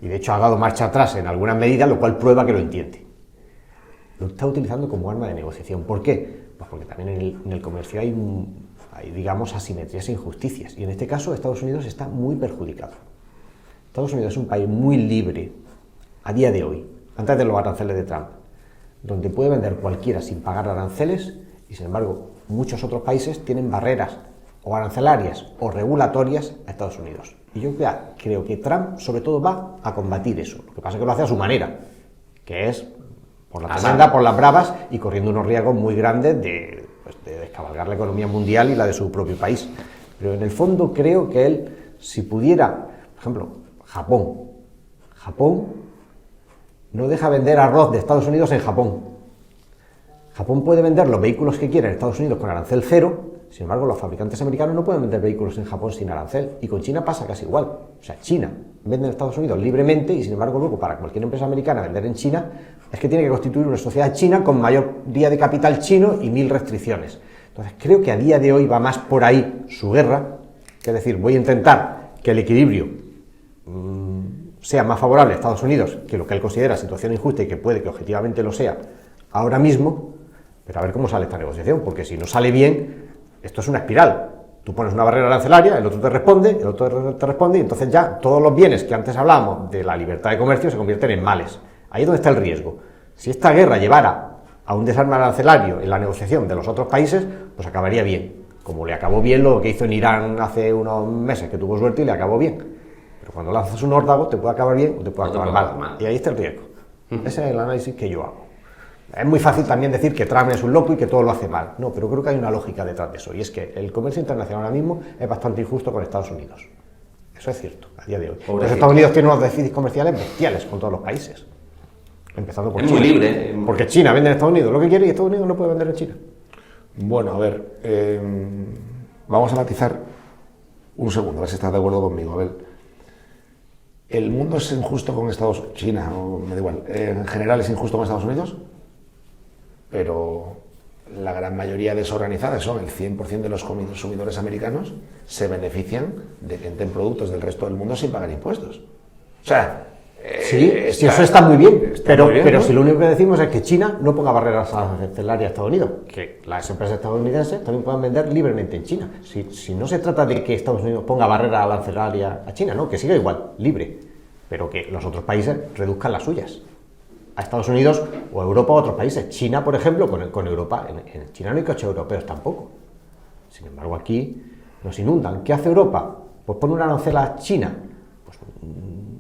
Y de hecho ha dado marcha atrás en algunas medidas, lo cual prueba que lo entiende. Lo está utilizando como arma de negociación. ¿Por qué? Pues porque también en el comercio hay, digamos, asimetrías e injusticias. Y en este caso Estados Unidos está muy perjudicado. Estados Unidos es un país muy libre a día de hoy, antes de los aranceles de Trump, donde puede vender cualquiera sin pagar aranceles y sin embargo muchos otros países tienen barreras o arancelarias o regulatorias a Estados Unidos. Y yo creo que Trump sobre todo va a combatir eso. Lo que pasa es que lo hace a su manera, que es por la tremenda, por las bravas y corriendo unos riesgos muy grandes de descabalgar la economía mundial y la de su propio país. Pero en el fondo creo que él, si pudiera, por ejemplo, Japón no deja vender arroz de Estados Unidos en Japón. Japón puede vender los vehículos que quiera en Estados Unidos con arancel cero, sin embargo los fabricantes americanos no pueden vender vehículos en Japón sin arancel, y con China pasa casi igual. O sea, China vende en Estados Unidos libremente y sin embargo luego para cualquier empresa americana vender en China es que tiene que constituir una sociedad china con mayoría de capital chino y 1000 restricciones. Entonces creo que a día de hoy va más por ahí su guerra, que es decir, voy a intentar que el equilibrio sea más favorable a Estados Unidos que lo que él considera situación injusta y que puede que objetivamente lo sea ahora mismo, pero a ver cómo sale esta negociación, porque si no sale bien, esto es una espiral. Tú pones una barrera arancelaria, el otro te responde, el otro te responde, y entonces ya todos los bienes que antes hablábamos de la libertad de comercio se convierten en males. Ahí es donde está el riesgo. Si esta guerra llevara a un desarme arancelario en la negociación de los otros países, pues acabaría bien. Como le acabó bien lo que hizo en Irán hace unos meses, que tuvo suerte y le acabó bien. Pero cuando lanzas un órdago te puede acabar bien o te puede acabar mal. Y ahí está el riesgo. Ese es el análisis que yo hago. Es muy fácil también decir que Trump es un loco y que todo lo hace mal. No, pero creo que hay una lógica detrás de eso. Y es que el comercio internacional ahora mismo es bastante injusto con Estados Unidos. Eso es cierto, a día de hoy. Los Estados Unidos tienen unos déficits comerciales bestiales con todos los países. Empezando por China. Es muy libre. Porque China vende en Estados Unidos lo que quiere y Estados Unidos no puede vender en China. Bueno, a ver, vamos a matizar un segundo, a ver si estás de acuerdo conmigo. A ver, ¿el mundo es injusto con Estados Unidos? China, o me da igual, en general es injusto con Estados Unidos, pero la gran mayoría desorganizadas son el 100% de los consumidores americanos se benefician de que entren productos del resto del mundo sin pagar impuestos. O sea, sí, eso está muy bien, pero ¿no? si lo único que decimos es que China no ponga barreras arancelarias a Estados Unidos, que las empresas estadounidenses también puedan vender libremente en China. Si no se trata de que Estados Unidos ponga barreras arancelarias a China, no, que siga igual, libre, pero que los otros países reduzcan las suyas a Estados Unidos o a Europa o a otros países. China, por ejemplo, con Europa, en China no hay coches europeos tampoco. Sin embargo, aquí nos inundan. ¿Qué hace Europa? Pues pone una arancel a China.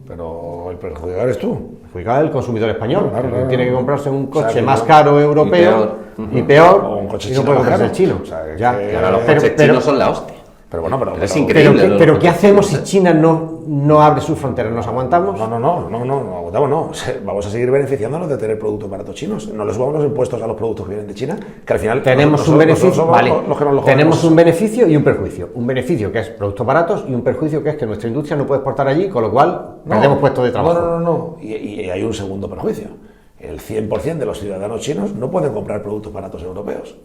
Pero el perjudicado eres tú. Perjudicado el consumidor español, Claro. tiene que comprarse un coche O sea, más caro europeo y peor, O un coche y no chino puede más comprarse el caro. chino. O sea, Ya. que- Y ahora los Pero- coches pero- chinos son la hostia. Pero bueno, pero Es increíble. Pero ¿qué hacemos si China no abre sus fronteras? ¿Nos aguantamos? No, aguantamos no. Vamos a seguir beneficiándonos de tener productos baratos chinos. No les subamos los impuestos a los productos que vienen de China, que al final Tenemos nosotros un beneficio, somos vale. los que nos lo Tenemos jodemos. un beneficio y un perjuicio. Un beneficio que es productos baratos y un perjuicio que es que nuestra industria no puede exportar allí, con lo cual perdemos puestos de trabajo. No. Y hay un segundo perjuicio. El 100% de los ciudadanos chinos no pueden comprar productos baratos europeos.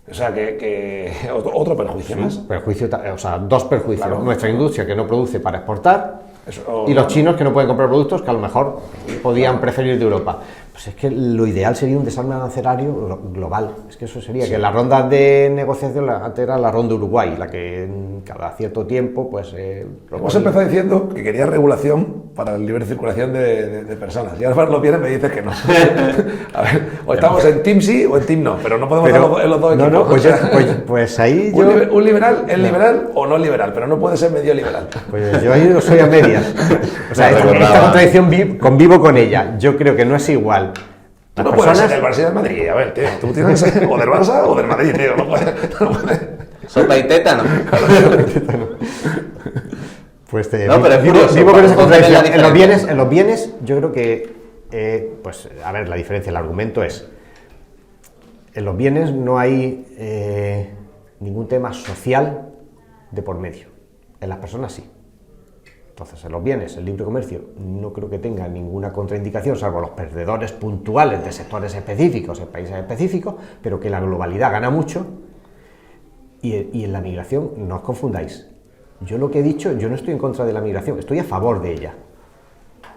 O sea, que otro perjuicio más. Perjuicio, o sea, dos perjuicios. Claro. Nuestra industria que no produce para exportar Eso- y los chinos que no pueden comprar productos que a lo mejor podían preferir de Europa. Pues es que lo ideal sería un desarme arancelario global. Es que eso sería que la ronda de negociación antes era la ronda Uruguay, la que cada cierto tiempo pues... Hemos empezado diciendo que quería regulación para la libre circulación de personas. Y ahora lo vienes y me dices que no. A ver, o estamos en Team sí o en Team no, pero no podemos estar en los dos equipos. No, pues, O sea, pues ahí yo... un liberal es liberal o no liberal, pero no puede ser medio liberal. Pues yo ahí no soy a medias. O sea, esta contradicción convivo con ella. Yo creo que no es igual. Tú Las no puedes ser personas... del Barça y del Madrid. A ver, tío, tú tienes que ser o del Barça o del Madrid, tío. No puedes. Sopa y tétano. Pues No, pero es curioso, vivo con esa ¿cómo ves la contradicción. En los bienes, yo creo que, pues, a ver, la diferencia, el argumento es, en los bienes no hay ningún tema social de por medio. En las personas sí. Entonces, en los bienes, el libre comercio no creo que tenga ninguna contraindicación, salvo los perdedores puntuales de sectores específicos, en países específicos, pero que la globalidad gana mucho. Y en la migración, no os confundáis. Yo lo que he dicho, yo no estoy en contra de la migración, estoy a favor de ella.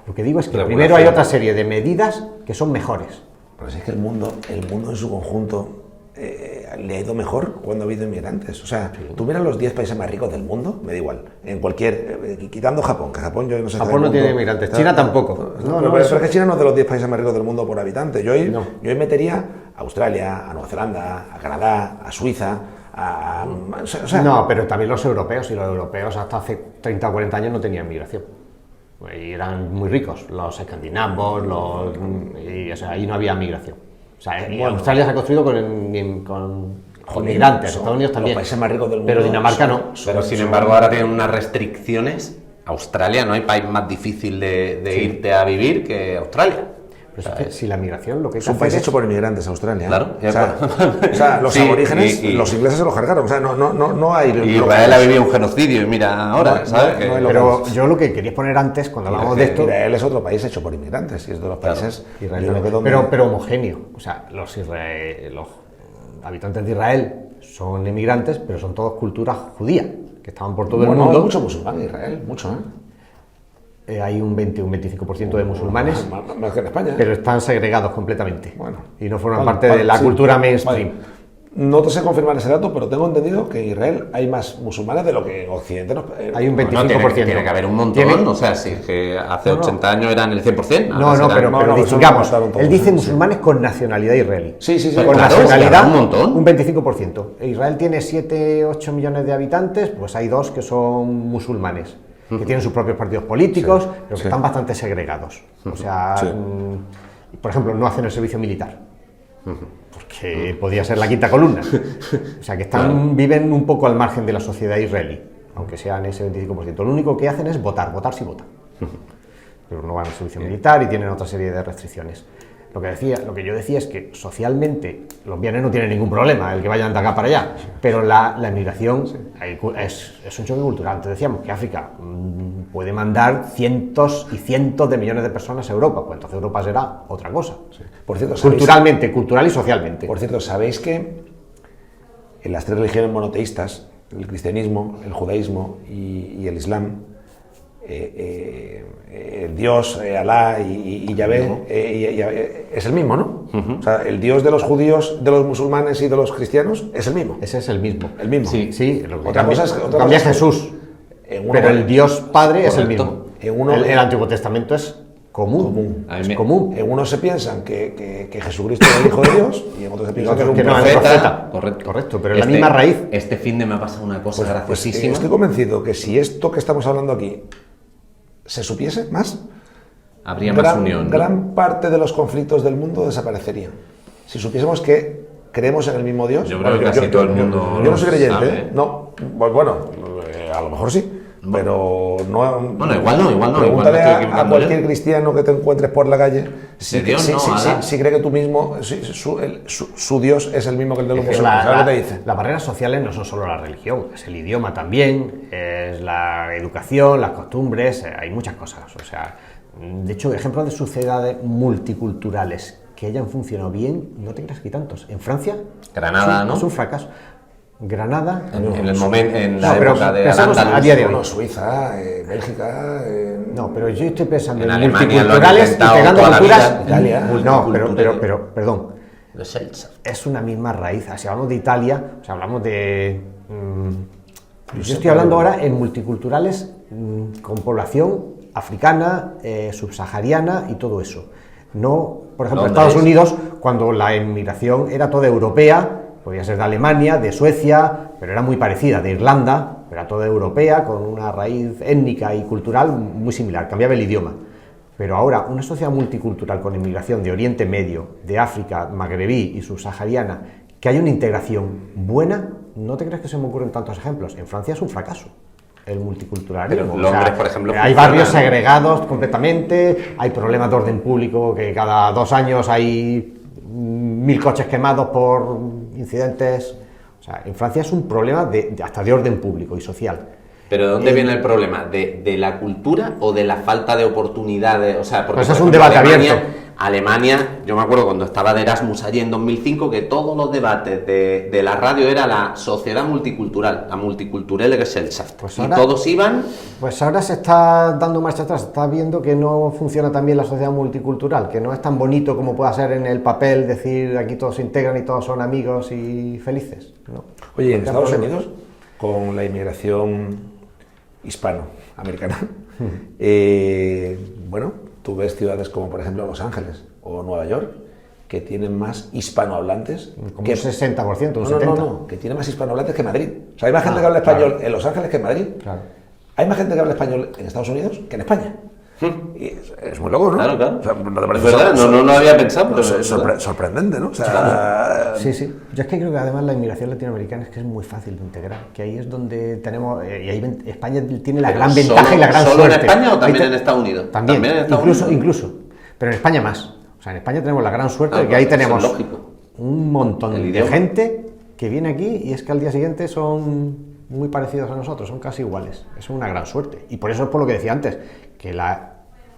Lo que digo es que Regulación. primero hay otra serie de medidas que son mejores. Pero si es que el mundo en su conjunto le ha ido mejor cuando ha habido inmigrantes. O sea, tú miras los 10 países más ricos del mundo, me da igual, en cualquier, quitando Japón, que Japón yo no sé. Japón no tiene inmigrantes, China tampoco. Pero es que China no es de los 10 países más ricos del mundo por habitante. Yo hoy metería a Australia, a Nueva Zelanda, a Canadá, a Suiza, o sea, no, pero también los europeos, y los europeos hasta hace 30 o 40 años no tenían migración. Y eran muy ricos, los escandinavos, y, o sea, ahí no había migración. O sea, Australia se ha construido con inmigrantes, Estados Unidos también. Los países más ricos del mundo. Pero Dinamarca no. Pero sin embargo ahora tienen unas restricciones. Australia, no hay país más difícil de irte a vivir que Australia. Pero es que si la migración lo que hay Es que un país hacer hecho por inmigrantes, Australia. Claro. O sea, los Sí, aborígenes, y- los ingleses se los cargaron. O sea, no hay. Y Israel ha vivido un genocidio y mira ahora, No, ¿sabes? no hay lo- Pero yo lo que quería poner antes, cuando hablábamos de esto, Israel es otro país hecho por inmigrantes y es de los Claro. países. Israel, yo creo que donde- pero homogéneo. O sea, los habitantes de Israel son inmigrantes, pero son todos cultura judía, que estaban por todo el Bueno, mundo. mucho musulmán en Israel, mucho, ¿eh? Hay un 25% de musulmanes, Más que en España. ¿eh? pero están segregados completamente. Bueno. Y no forman Vale, parte vale, de la sí. cultura mainstream. Vale. No te sé confirmar ese dato, pero tengo entendido que en Israel hay más musulmanes de lo que en Occidente nos. Hay un 25%. Bueno, tiene que haber un montón, Tiene- o sea, si es que hace 80 años eran el 100%. No, ahora no, serán- pero no, eso distingamos. lo mataron todos, Él dice sí. musulmanes con nacionalidad israelí. Sí, sí, sí. Con Claro, nacionalidad, claro, un montón. un 25%. Israel tiene 7-8 millones de habitantes, pues hay 2 que son musulmanes, que tienen sus propios partidos políticos, pero que están bastante segregados. O sea, Sí. por ejemplo, no hacen el servicio militar. Porque podía ser la quinta columna. O sea, que viven un poco al margen de la sociedad israelí, aunque sean ese 25%. Lo único que hacen es votar sí votan. Pero no van al servicio militar y tienen otra serie de restricciones. Lo que yo decía es que socialmente los bienes no tienen ningún problema, el que vayan de acá para allá, pero la emigración es un choque cultural. Antes decíamos que África puede mandar cientos y cientos de millones de personas a Europa, pues entonces Europa será otra cosa. Por cierto, ¿sabéis? Culturalmente, cultural y socialmente. Por cierto, ¿sabéis que en las 3 religiones monoteístas, el cristianismo, el judaísmo y el islam, Dios, Alá y Yahvé es el mismo, ¿no? O sea, el Dios de los judíos, de los musulmanes y de los cristianos es el mismo. Ese es el mismo. El mismo. Sí, lo que Otra cambia, cosa es que- otra cambia cosa es que- Jesús, En uno- pero el Dios Padre es el Correcto. mismo. En uno- el Antiguo Testamento es común. A mí Es me- común. En unos se piensan que Jesucristo es el Hijo de Dios y en otros se piensan que es un que no, profeta. es profeta. Correcto. Correcto, pero es la misma raíz. Este fin de me ha pasado una cosa Pues graciosísima. estoy convencido que si esto que estamos hablando aquí se supiese más, Habría más unión, ¿no? gran parte de los conflictos del mundo desaparecerían. Si supiésemos que creemos en el mismo Dios. Yo creo que casi todo el mundo Yo no soy lo creyente, sabe, ¿eh? ¿eh? No, pues bueno, a lo mejor sí, pero no. Bueno, igual no, igual Pregúntale me estoy a equivocando cualquier yo. cristiano que te encuentres por la calle si, De Dios no, Alá. si cree que tú mismo, su Dios es el mismo que el de los Pero musulmanes. ¿Sabes lo que te dice? las barreras sociales no son solo la religión, es el idioma también, es la educación, las costumbres, hay muchas cosas. O sea, de hecho, ejemplos de sociedades multiculturales que hayan funcionado bien, no te creas que hay tantos. En Francia, Granada, ¿no? es un fracaso. Granada, En el momento, en la No, pero época de pensemos Al-Ándalus. a día de hoy. Bueno, Suiza, Bélgica. no, pero yo estoy pensando En en Alemania lo han multiculturales, intentado integrando toda la culturas. vida. Italia. No, Multicultural. pero, perdón. Los Celts. Es una misma raíz. Si hablamos de Italia, o sea, hablamos de. Yo estoy hablando ahora en multiculturales con población africana, subsahariana y todo eso. No, por ejemplo, en Londres. Estados Unidos, cuando la inmigración era toda europea, podía ser de Alemania, de Suecia, pero era muy parecida, de Irlanda, pero era toda europea, con una raíz étnica y cultural muy similar, cambiaba el idioma. Pero ahora, una sociedad multicultural con inmigración de Oriente Medio, de África, magrebí y subsahariana, que haya una integración buena, no te crees que se me ocurren tantos ejemplos. En Francia es un fracaso el multiculturalismo. Pero Londres, por ejemplo, hay funciona, barrios ¿no? segregados completamente, hay problemas de orden público, que cada 2 años hay 1000 coches quemados por incidentes. O sea, en Francia es un problema hasta de orden público y social. Pero ¿de dónde viene el problema? ¿De la cultura o de la falta de oportunidades? O sea, porque Pues eso por es un ejemplo, debate Alemania, abierto. Alemania, yo me acuerdo cuando estaba de Erasmus allí en 2005, que todos los debates de la radio era la sociedad multicultural, la multiculturelle Gesellschaft. Pues y ahora- todos iban. Pues ahora se está dando marcha atrás, se está viendo que no funciona tan bien la sociedad multicultural, que no es tan bonito como pueda ser en el papel decir aquí todos se integran y todos son amigos y felices. ¿No? Oye, ¿y en Porque Estados hay problemas. Unidos, con la inmigración hispanoamericana, bueno, tú ves ciudades como, por ejemplo, Los Ángeles o Nueva York, que tienen más hispanohablantes Como que un 60%, un no, 70%. no, que tiene más hispanohablantes que Madrid. O sea, hay más gente que habla español en Los Ángeles que en Madrid. Claro. Hay más gente que habla español en Estados Unidos que en España. Y es muy loco, ¿no? Claro, claro. O sea, ¿no te Es parece verdad, no lo había pensado, pero es verdad. sorprendente, ¿no? O sea, Sí, sí. Yo es que creo que además la inmigración latinoamericana es que es muy fácil de integrar, que ahí es donde tenemos, y ahí España tiene la gran Pero ventaja y la gran ¿Solo suerte. en España o también Ahí en Estados Unidos? También, en Estados Unidos. incluso. Pero en España más. O sea, en España tenemos la gran suerte de que pues ahí eso es tenemos lógico. un montón El de idioma. gente que viene aquí y es que al día siguiente son muy parecidos a nosotros, son casi iguales. Eso es una gran suerte. Y por eso es por lo que decía antes, que la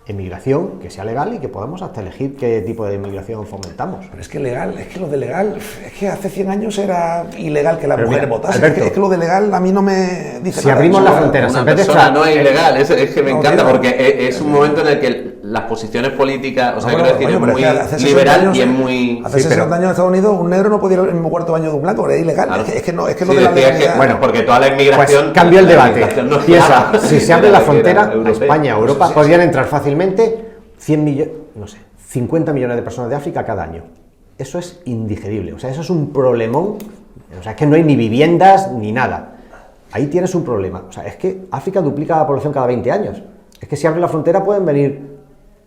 emigración, que sea legal y que podamos hasta elegir qué tipo de emigración fomentamos. pero es que legal, es que lo de legal, es que hace 100 años era ilegal que las Pero mujeres mira, votasen. Alberto, es que lo de legal a mí no me dice si nada. abrimos Eso las era- fronteras, Una en vez de persona extra- no es ilegal, es que me No, encanta tío. porque es un momento en el que las posiciones políticas, o sea, No, quiero decir, coño, es pero muy que hace 60 liberal años- y es muy... Hace Sí, pero- 60 años en Estados Unidos un negro no podía ir al mismo cuarto baño de un blanco, era ilegal. Claro. Es que no, es que Sí, lo de la decía legalidad- que, bueno, porque toda la Pues inmigración... cambio el la debate. inmigración no es Piensa, clara, si se era abre la que era frontera a europea. España, a Europa, sí. podrían entrar fácilmente 100 millones, no sé, 50 millones de personas de África cada año. Eso es indigerible, o sea, eso es un problemón, o sea, es que no hay ni viviendas ni nada. Ahí tienes un problema, o sea, es que África duplica la población cada 20 años. Es que si abre la frontera pueden venir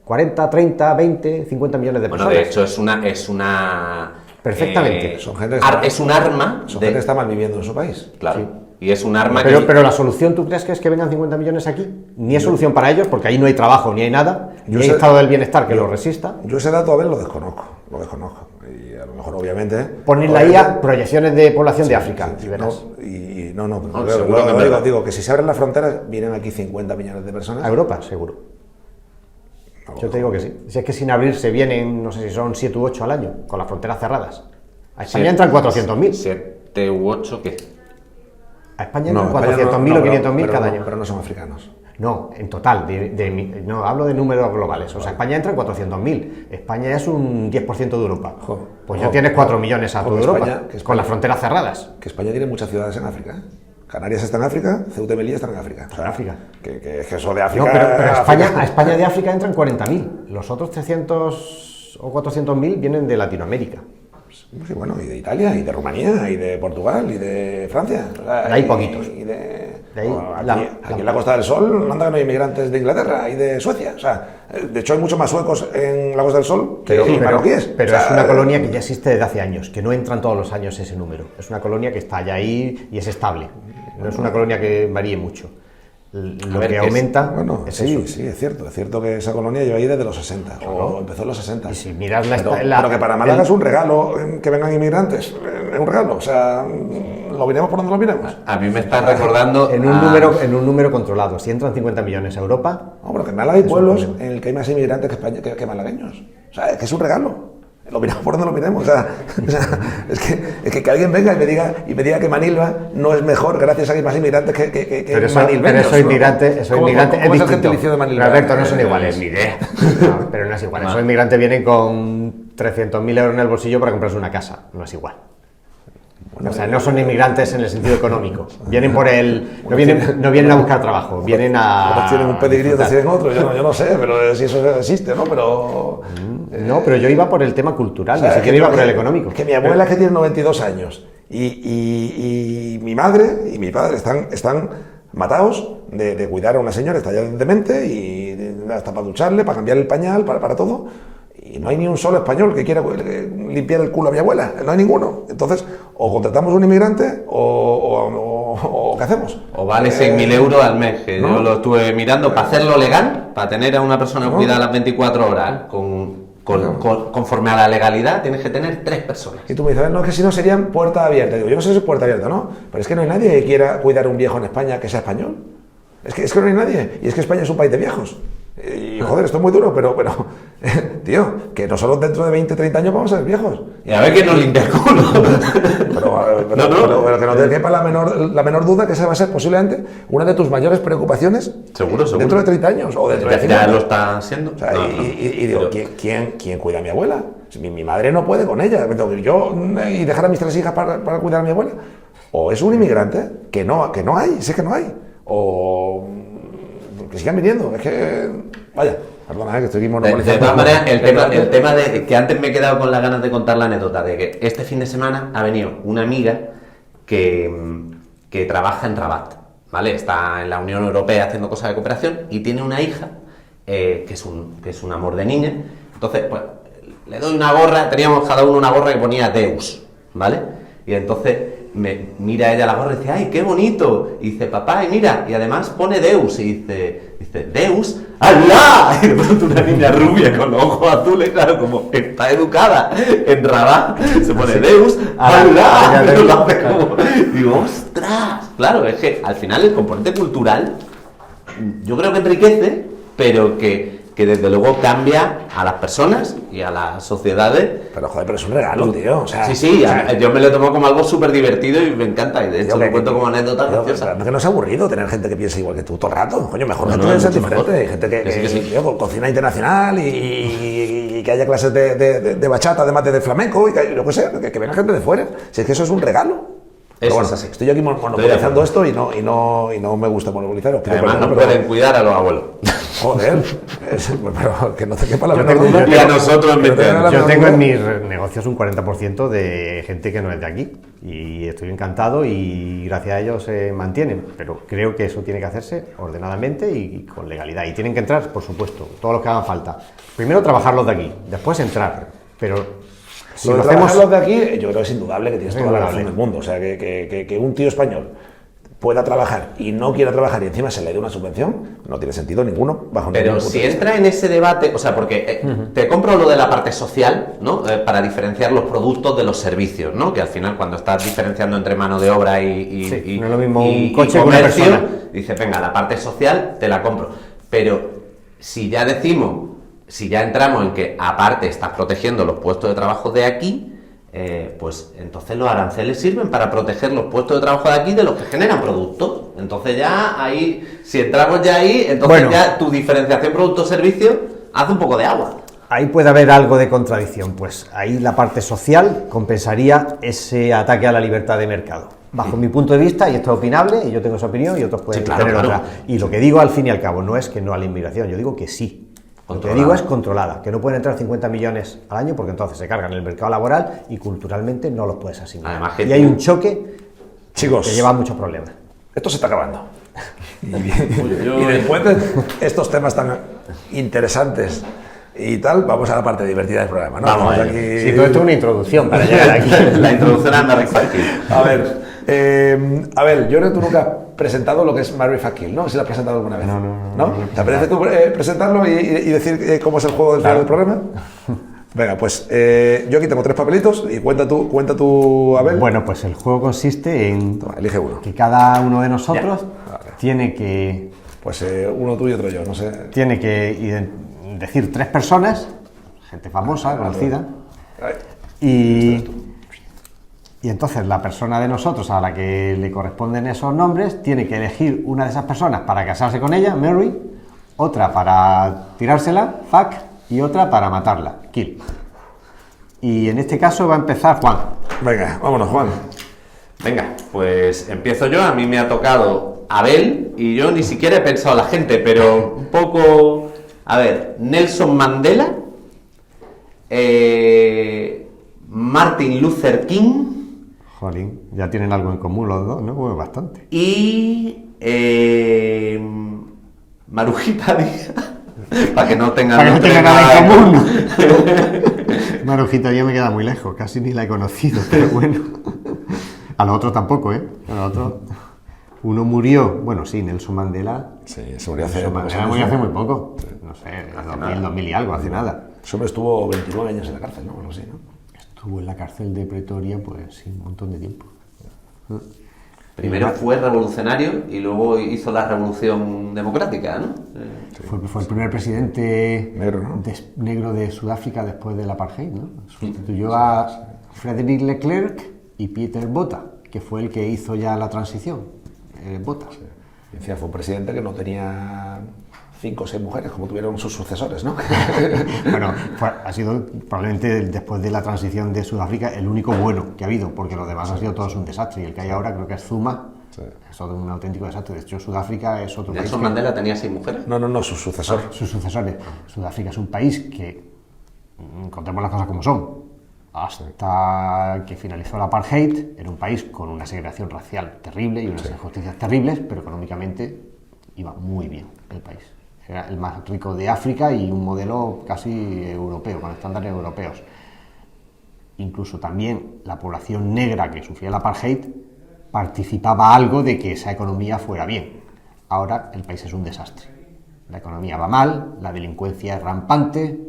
40, 30, 20, 50 millones de Bueno, personas. de hecho es una Perfectamente. Son gente que está- es un arma Son de- gente que está mal viviendo en su país. claro, Sí. y es un arma Pero, que... pero la solución, ¿tú crees que es que vengan 50 millones aquí? Ni es solución para ellos, porque ahí no hay trabajo ni hay nada, ni Yo hay sé- estado del bienestar que lo resista. Yo ese dato a ver lo desconozco. Y a lo mejor, obviamente. Ponen la IA proyecciones de población de África, y verás. No, No, pero seguro que es digo, verdad. digo que si se abren las fronteras, vienen aquí 50 millones de personas. A Europa, seguro. Yo te digo que sí. Si es que sin abrirse vienen, no sé si son 7 u 8 al año, con las fronteras cerradas. A España entran 400.000. 7 u 8, ¿qué? A España No, entran España 400.000 no, o 500.000 pero cada no, año. Pero no son africanos. No, en total, no, hablo de números globales. O sea, España entra en 400.000. España es un 10% de Europa. Jo, Pues jo, ya tienes 4 jo. millones a Jo, toda que Europa, España- que España- con las fronteras cerradas. Que España tiene muchas ciudades en África. ¿eh? Canarias está en África, Ceuta y Melilla están en África. O sea, En África. Que eso de África. No, pero África- a España de África entran 40.000. Los otros 300 o 400.000 vienen de Latinoamérica. Sí, bueno, y de Italia, y de Rumanía, y de Portugal, y de Francia. O sea, De ahí y- poquitos. Y de, De ahí, bueno, aquí, la- aquí en la Costa del Sol, anda que no hay inmigrantes de Inglaterra y de Suecia. O sea, de hecho hay mucho más suecos en la Costa del Sol que marroquíes. Pero O sea, es una colonia que ya existe desde hace años, que no entran todos los años ese número. Es una colonia que está ya ahí y es estable. No es una colonia que varíe mucho. Lo ver, que es- aumenta Bueno, es sí, eso. sí, es cierto que esa colonia lleva ahí desde los 60, o empezó en los 60. Y si miras pero que para Málaga es un regalo que vengan inmigrantes, es un regalo, o sea, lo miremos por donde lo miremos. A mí me está recordando... en un número controlado. Si entran 50 millones a Europa, No, pero que en Málaga hay un pueblos problema. en el que hay más inmigrantes que, que malagueños. O sea, es que es un regalo. Lo miramos por donde lo miremos. O sea, es que alguien venga y me diga que Manilva no es mejor gracias a que hay más inmigrantes que pero manilveños, eso ¿no? inmigrante es ¿Cómo es el distinto. gentilicio de Manilva? Pero, Alberto, no son iguales. Ni idea. No, pero no es igual. Esos inmigrantes vienen con 300.000 euros en el bolsillo para comprarse una casa. No es igual. O sea, no son inmigrantes en el sentido económico. Vienen por el... No vienen a buscar trabajo, vienen a... Unos tienen un pedigrí, otros disfrutar. tienen otro. Yo no sé, pero si eso existe, ¿no? Pero... No, pero yo iba por el tema cultural, O sea, ni es siquiera que iba yo- por el económico. Que mi abuela, que tiene 92 años, y mi madre y mi padre están matados de cuidar a una señora, está ya demente, y hasta para ducharle, para cambiar el pañal, para todo. Y no hay ni un solo español que quiera limpiar el culo a mi abuela, no hay ninguno. Entonces, o contratamos un inmigrante o ¿qué hacemos? O vale 6.000 euros al mes, que no. yo lo estuve mirando, para hacerlo legal, para tener a una persona No. cuidada las 24 horas, conforme a la legalidad, tienes que tener 3 personas. Y tú me dices, no, es que si no serían puerta abierta. Digo, yo no sé si es puerta abierta, ¿no? Pero es que no hay nadie que quiera cuidar a un viejo en España que sea español. Es que no hay nadie. Y es que España es un país de viejos. Y joder, esto es muy duro, pero Tío, que nosotros dentro de 20, 30 años vamos a ser viejos. Y a ver quién nos limpia el culo. Pero que no te quepa la menor duda que esa va a ser posiblemente una de tus mayores preocupaciones. Seguro. Dentro de 30 años o dentro de Ya 50. lo está siendo. O sea, y digo, ¿quién cuida a mi abuela? Si mi madre no puede con ella. ¿Tengo que ir yo y dejar a mis 3 hijas para cuidar a mi abuela? O es un inmigrante que no hay, si es que no hay. O que sigan viniendo. Es que, vaya, perdona, que estoy aquí monopolizando. De todas maneras, el tema de que antes me he quedado con las ganas de contar la anécdota de que este fin de semana ha venido una amiga que trabaja en Rabat, ¿vale? Está en la Unión Europea haciendo cosas de cooperación y tiene una hija que es un amor de niña. Entonces, pues, le doy una gorra, teníamos cada uno una gorra que ponía Deus, ¿vale? Y entonces me mira ella la gorra y dice, ¡ay, qué bonito! Y dice, papá, y mira, y además pone Deus, y dice Deus, ¡alá! Y de pronto una niña rubia con los ojos azules, claro, como está educada en Rabat, se pone Deus, ¡alá! Y lo hace como, digo, ¡ostras! Claro, es que al final el componente cultural yo creo que enriquece, pero que desde luego cambia a las personas y a las sociedades. Pero joder, pero es un regalo, tío. O sea, Sí, yo me lo tomo como algo súper divertido y me encanta. Y de hecho lo cuento como anécdota graciosa. Que no es aburrido tener gente que piensa igual que tú todo el rato. Coño, mejor gente No, que sea mucho diferente. mejor. Hay gente que Sí. tío, cocina internacional y que haya clases de bachata, además de flamenco, y que, yo qué sé, que venga gente de fuera. Si es que eso es un regalo. Pero Eso bueno, es así. estoy yo aquí monopolizando esto y no me gusta monopolizar. Además no pueden cuidar a los abuelos. Joder, pero que no te quepa la menor tengo- duda. y a nosotros en Que no te 20 quepa la años. Yo menor tengo duda. en mis negocios un 40% de gente que no es de aquí y estoy encantado y gracias a ellos se mantienen, pero creo que eso tiene que hacerse ordenadamente y con legalidad. Y tienen que entrar, por supuesto, todos los que hagan falta. Primero trabajarlos de aquí, después entrar, pero si Lo de lo hacemos... trabajarlos de aquí, yo creo que es indudable que tienes Es toda la indudable. razón del mundo. O sea, que un tío español pueda trabajar y no quiera trabajar y encima se le dé una subvención, no tiene sentido ninguno bajo Pero ningún punto si de vista. entra en ese debate, o sea, porque te compro lo de la parte social, ¿no? Para diferenciar los productos de los servicios, ¿no? Que al final cuando estás diferenciando entre mano de obra Sí, no es lo mismo un coche que y una comercio, persona. dices, venga, la parte social te la compro. Pero si ya entramos en que aparte estás protegiendo los puestos de trabajo de aquí, pues entonces los aranceles sirven para proteger los puestos de trabajo de aquí de los que generan productos. Entonces ya ahí, si entramos ya ahí, entonces Bueno. ya tu diferenciación producto-servicio hace un poco de agua. Ahí puede haber algo de contradicción, pues ahí la parte social compensaría ese ataque a la libertad de mercado. Bajo mi punto de vista, y esto es opinable, y yo tengo esa opinión, y otros pueden Sí, claro, tener claro. otra. Y lo que digo al fin y al cabo no es que no a la inmigración, yo digo que sí. Lo que Controlada. digo es controlada, que no pueden entrar 50 millones al año porque entonces se cargan el mercado laboral y culturalmente no los puedes asignar. Además que y hay un choque Chicos, que lleva a muchos problemas. esto se está acabando. Y después de estos temas tan interesantes y tal, vamos a la parte divertida del programa, ¿no? Vamos a aquí. ello. Sí, todo esto es una introducción para llegar aquí. La introducción a Marry Fuck Kill. A ver, yo creo que tú nunca has presentado lo que es Marry Fuck Kill, ¿no? ¿Si lo has presentado alguna vez? No. ¿Te apetece tú presentarlo y decir cómo es el juego del final del programa? Venga, pues yo aquí tengo 3 papelitos y cuenta tú, Abel. Bueno, pues el juego consiste en Toma, elige uno. que cada uno de nosotros Vale. tiene que Pues uno tú y otro yo, no sé. decir 3 personas, gente famosa, conocida, Ay, y entonces la persona de nosotros a la que le corresponden esos nombres tiene que elegir una de esas personas para casarse con ella, Mary, otra para tirársela, fuck, y otra para matarla, kill. Y en este caso va a empezar Juan. Venga, vámonos, Juan. Venga, pues empiezo yo. A mí me ha tocado Abel y yo ni siquiera he pensado la gente, pero un poco... A ver, Nelson Mandela, Martin Luther King Jolín, ya tienen algo en común los dos, ¿no? Bueno, bastante. y Marujita Díaz, para que no tengan, Para que no tengan nada en nada común. Marujita ya me queda muy lejos, casi ni la he conocido, pero bueno. A los otros tampoco, ¿eh? A los otros. Uno murió, bueno, sí, Nelson Mandela. Sí, se murió hace Nelson pocos Mandela años, murió ¿no? hace muy poco. No sé, 2000 y algo, hace nada. Ese hombre estuvo 29 años en la cárcel, ¿no? Algo así, ¿no? Estuvo en la cárcel de Pretoria, pues sí, un montón de tiempo. Primero fue revolucionario y luego hizo la revolución democrática, ¿no? Fue el primer presidente Negro, ¿no? negro de Sudáfrica después del apartheid, ¿no? Sustituyó a Frédéric Leclerc y Pieter Botha, que fue el que hizo ya la transición. Botha. Y encima fue un presidente que no tenía 5 o 6 mujeres, como tuvieron sus sucesores, ¿no? Bueno, ha sido probablemente después de la transición de Sudáfrica el único bueno que ha habido, porque los demás han sido todos un desastre. Y el que hay ahora creo que es Zuma, es todo un auténtico desastre. De hecho, Sudáfrica es otro país. ¿Nelson Mandela tenía 6 mujeres? No, su sucesor. Sus sucesores. Sudáfrica es un país que, contemos las cosas como son, hasta que finalizó el apartheid, era un país con una segregación racial terrible y unas injusticias terribles, pero económicamente iba muy bien el país. Era el más rico de África y un modelo casi europeo, con estándares europeos. Incluso también la población negra que sufría el apartheid participaba algo de que esa economía fuera bien. Ahora el país es un desastre. La economía va mal, la delincuencia es rampante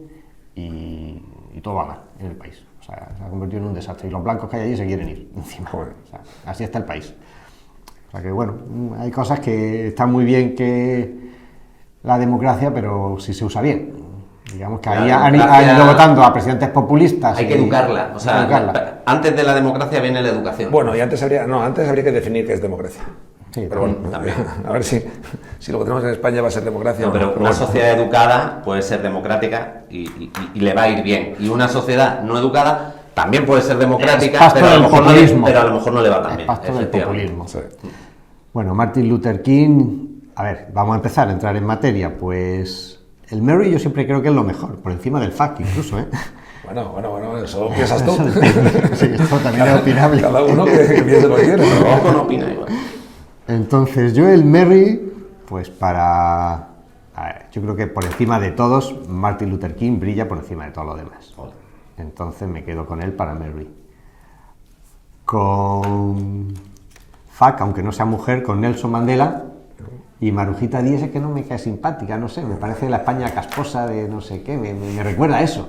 y todo va mal en el país. O sea, se ha convertido en un desastre y los blancos que hay allí se quieren ir encima. O sea, así está el país. O sea que bueno, hay cosas que están muy bien que la democracia, pero si se usa bien. Digamos que ahí han ido votando a presidentes populistas. Hay que educarla. O sea, antes de la democracia viene la educación. Bueno, y antes habría que definir qué es democracia. Sí, Pero bueno, también. A ver si lo que tenemos en España va a ser democracia. No, pero una sociedad educada puede ser democrática y le va a ir bien. Y una sociedad no educada también puede ser democrática, pero a lo mejor no le va tan bien. Pasto del populismo. Sí. Bueno, Martin Luther King. A ver, vamos a empezar a entrar en materia. Pues el Mary yo siempre creo que es lo mejor, por encima del FAC incluso, ¿eh? Bueno, eso piensas tú. Sí, esto también es opinable. Cada uno que piense lo que quiere. Pero ojo, no opina igual. Entonces yo el Mary, pues a ver, yo creo que por encima de todos, Martin Luther King brilla por encima de todo lo demás. Entonces me quedo con él para Mary. Con FAC, aunque no sea mujer, con Nelson Mandela. Y Marujita Díez es que no me cae simpática, no sé, me parece la España casposa de no sé qué, me recuerda a eso.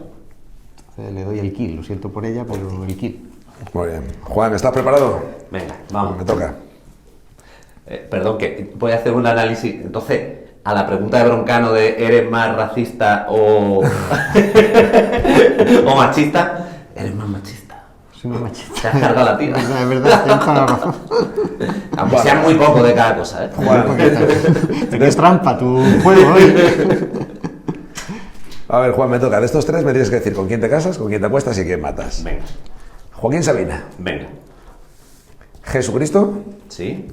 Entonces le doy el kill, lo siento por ella, pero el kill. Muy bien. Juan, ¿estás preparado? Venga, vamos. Me toca. Perdón, que voy a hacer un análisis. Entonces, a la pregunta de Broncano de ¿eres más racista o machista? Eres más machista. Soy muy machista. Te has cargado la tía. Es verdad, tienes toda la razón. Aunque sea muy poco de cada cosa, ¿eh? Tienes trampa tu juego hoy. A ver, Juan, me toca. De estos tres me tienes que decir con quién te casas, con quién te acuestas y quién matas. Venga, Joaquín Sabina, venga. Jesucristo, ¿Sí?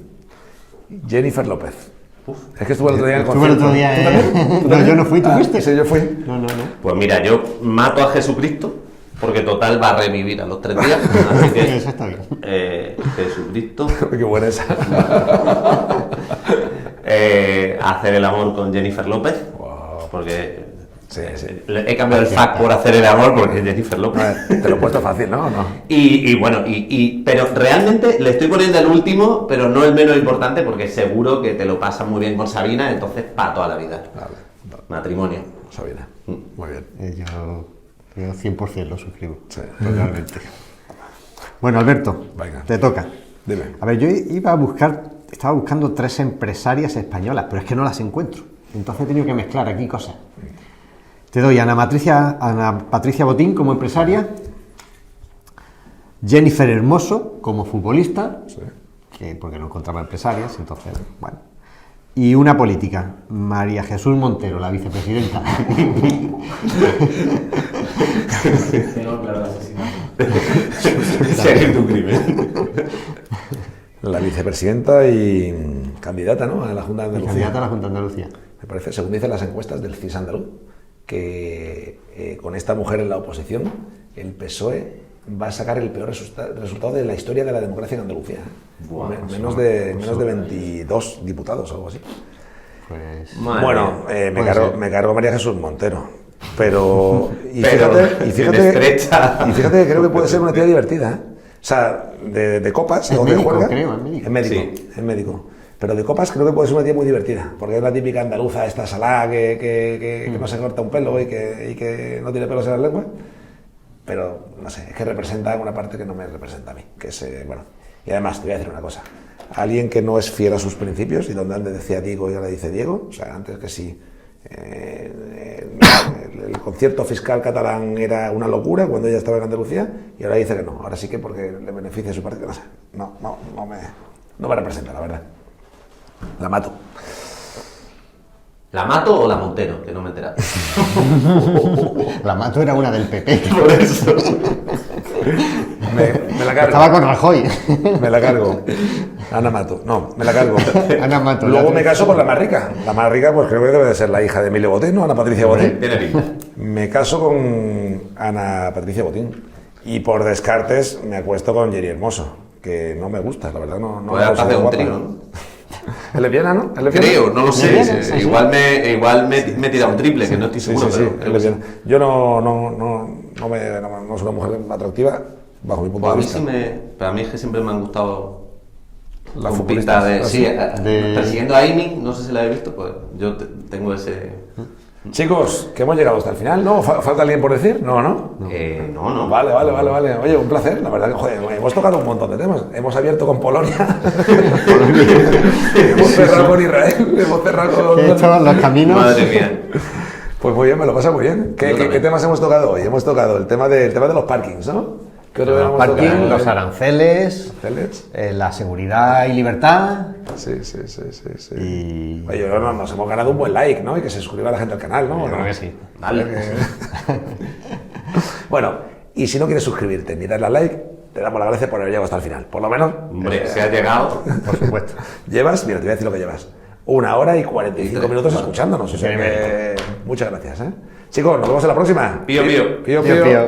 Jennifer López. Uf. Es que estuve el otro día en el Estuve el concierto. otro día, ¿Tú también? ¿Tú No, también? yo no fui, ¿tú fuiste? Sí, yo fui. No. Pues mira, yo mato a Jesucristo, porque total va a revivir a los 3 días. Así que, Eso está bien. Jesucristo, Qué buena esa. hacer el amor con Jennifer López, Wow. porque Sí. he cambiado el fac por hacer el amor porque es Jennifer A López. ver, te lo he puesto fácil, ¿no? ¿O no? Pero realmente le estoy poniendo el último, pero no el menos importante, porque seguro que te lo pasas muy bien con Sabina, entonces para toda la vida. Vale. Matrimonio. Sabina. Muy bien. Yo 100% lo suscribo. Sí. Totalmente. Bueno, Alberto, Venga. te toca. Dime. A ver, yo estaba buscando 3 empresarias españolas, pero es que no las encuentro. Entonces he tenido que mezclar aquí cosas. Te doy a Ana Patricia Botín como empresaria, Jennifer Hermoso como futbolista, Sí. porque no encontraba empresarias, entonces, bueno. Y una política, María Jesús Montero, la vicepresidenta. Tengo claro el asesinato. Sería tu crimen. La vicepresidenta y candidata, ¿no? A la Junta de Andalucía. Candidata a la Junta de Andalucía. Me parece, según dicen las encuestas del CIS andaluz, que con esta mujer en la oposición, el PSOE va a sacar el peor resultado de la historia de la democracia en Andalucía. Buah, menos de 22 diputados o algo así. Pues... Bueno, me puede cargo a María Jesús Montero. Pero, Pero estrecha. fíjate que creo que puede ser una tía divertida, ¿eh? O sea, de copas, Es o de médico, juerga. creo, es médico. Es médico, Sí. es médico. Pero de copas creo que puede ser una tía muy divertida, porque es la típica andaluza, esta salada que no se corta un pelo y que no tiene pelos en la lengua. Pero, no sé, es que representa una parte que no me representa a mí. Que es, bueno. Y además, te voy a decir una cosa. alguien que no es fiel a sus principios y donde antes decía Diego y ahora dice Diego, o sea, antes que sí. El concierto fiscal catalán era una locura cuando ella estaba en Andalucía y ahora dice que no, ahora sí que porque le beneficia a su partido, no sé, no me representa, la verdad. La mato. ¿La Mato o la Montero? Que no me he enterado. La Mato era una del PP. Por eso. Me la cargo. Estaba con Rajoy. Me la cargo. Ana Mato. No, me la cargo. Ana Mato. Luego me caso con la más rica. La más rica, pues creo que debe de ser la hija de Emilio Botín, ¿no? Ana Patricia Botín. Tiene pinta. Me caso con Ana Patricia Botín. Y por descartes me acuesto con Yeri Hermoso, que no me gusta, la verdad. No Pues me hace un guapa. trío, ¿no? ¿Es lesbiana, no? ¿Es lesbiana? Creo, no lo sé. ¿Lesbiana? Sí, ¿Ah, sí? igual me he tirado un triple, que no estoy seguro, Sí, pero es lesbiana. Yo no soy una mujer atractiva, bajo mi punto Pues a de mí vista. para mí es que siempre me han gustado Las con futbolistas, pinta de... ¿ah, Sí, sí? persiguiendo a Amy, no sé si la habéis visto, pues yo tengo ese... Chicos, que hemos llegado hasta el final, ¿no? ¿Falta alguien por decir? No. No. Vale. Oye, un placer. La verdad que, joder, hemos tocado un montón de temas. Hemos abierto con Polonia. Hemos cerrado con Israel. Hemos cerrado con... He hecho los caminos. Madre mía. Pues muy bien, me lo pasa muy bien. Yo ¿Qué también. temas hemos tocado hoy? Hemos tocado el tema de los parkings, ¿no? ¿Qué otro tema Los hemos parking, tocado? los aranceles, Aranceles. la seguridad y libertad. Sí. Y... Oye, yo creo que nos hemos ganado un buen like, ¿no? Y que se suscriba la gente al canal, ¿no? Yo creo que sí. Vale. Bueno, y si no quieres suscribirte ni darle a like, te damos las gracias por haber llegado hasta el final. Por lo menos, Hombre, si has llegado... Por supuesto. llevas, mira, te voy a decir lo que llevas. 1 hora y 45 minutos escuchándonos. O sea Qué que, muchas gracias, ¿eh? Chicos, nos vemos en la próxima. Pío, pío. Pío, Pío, pío. pío.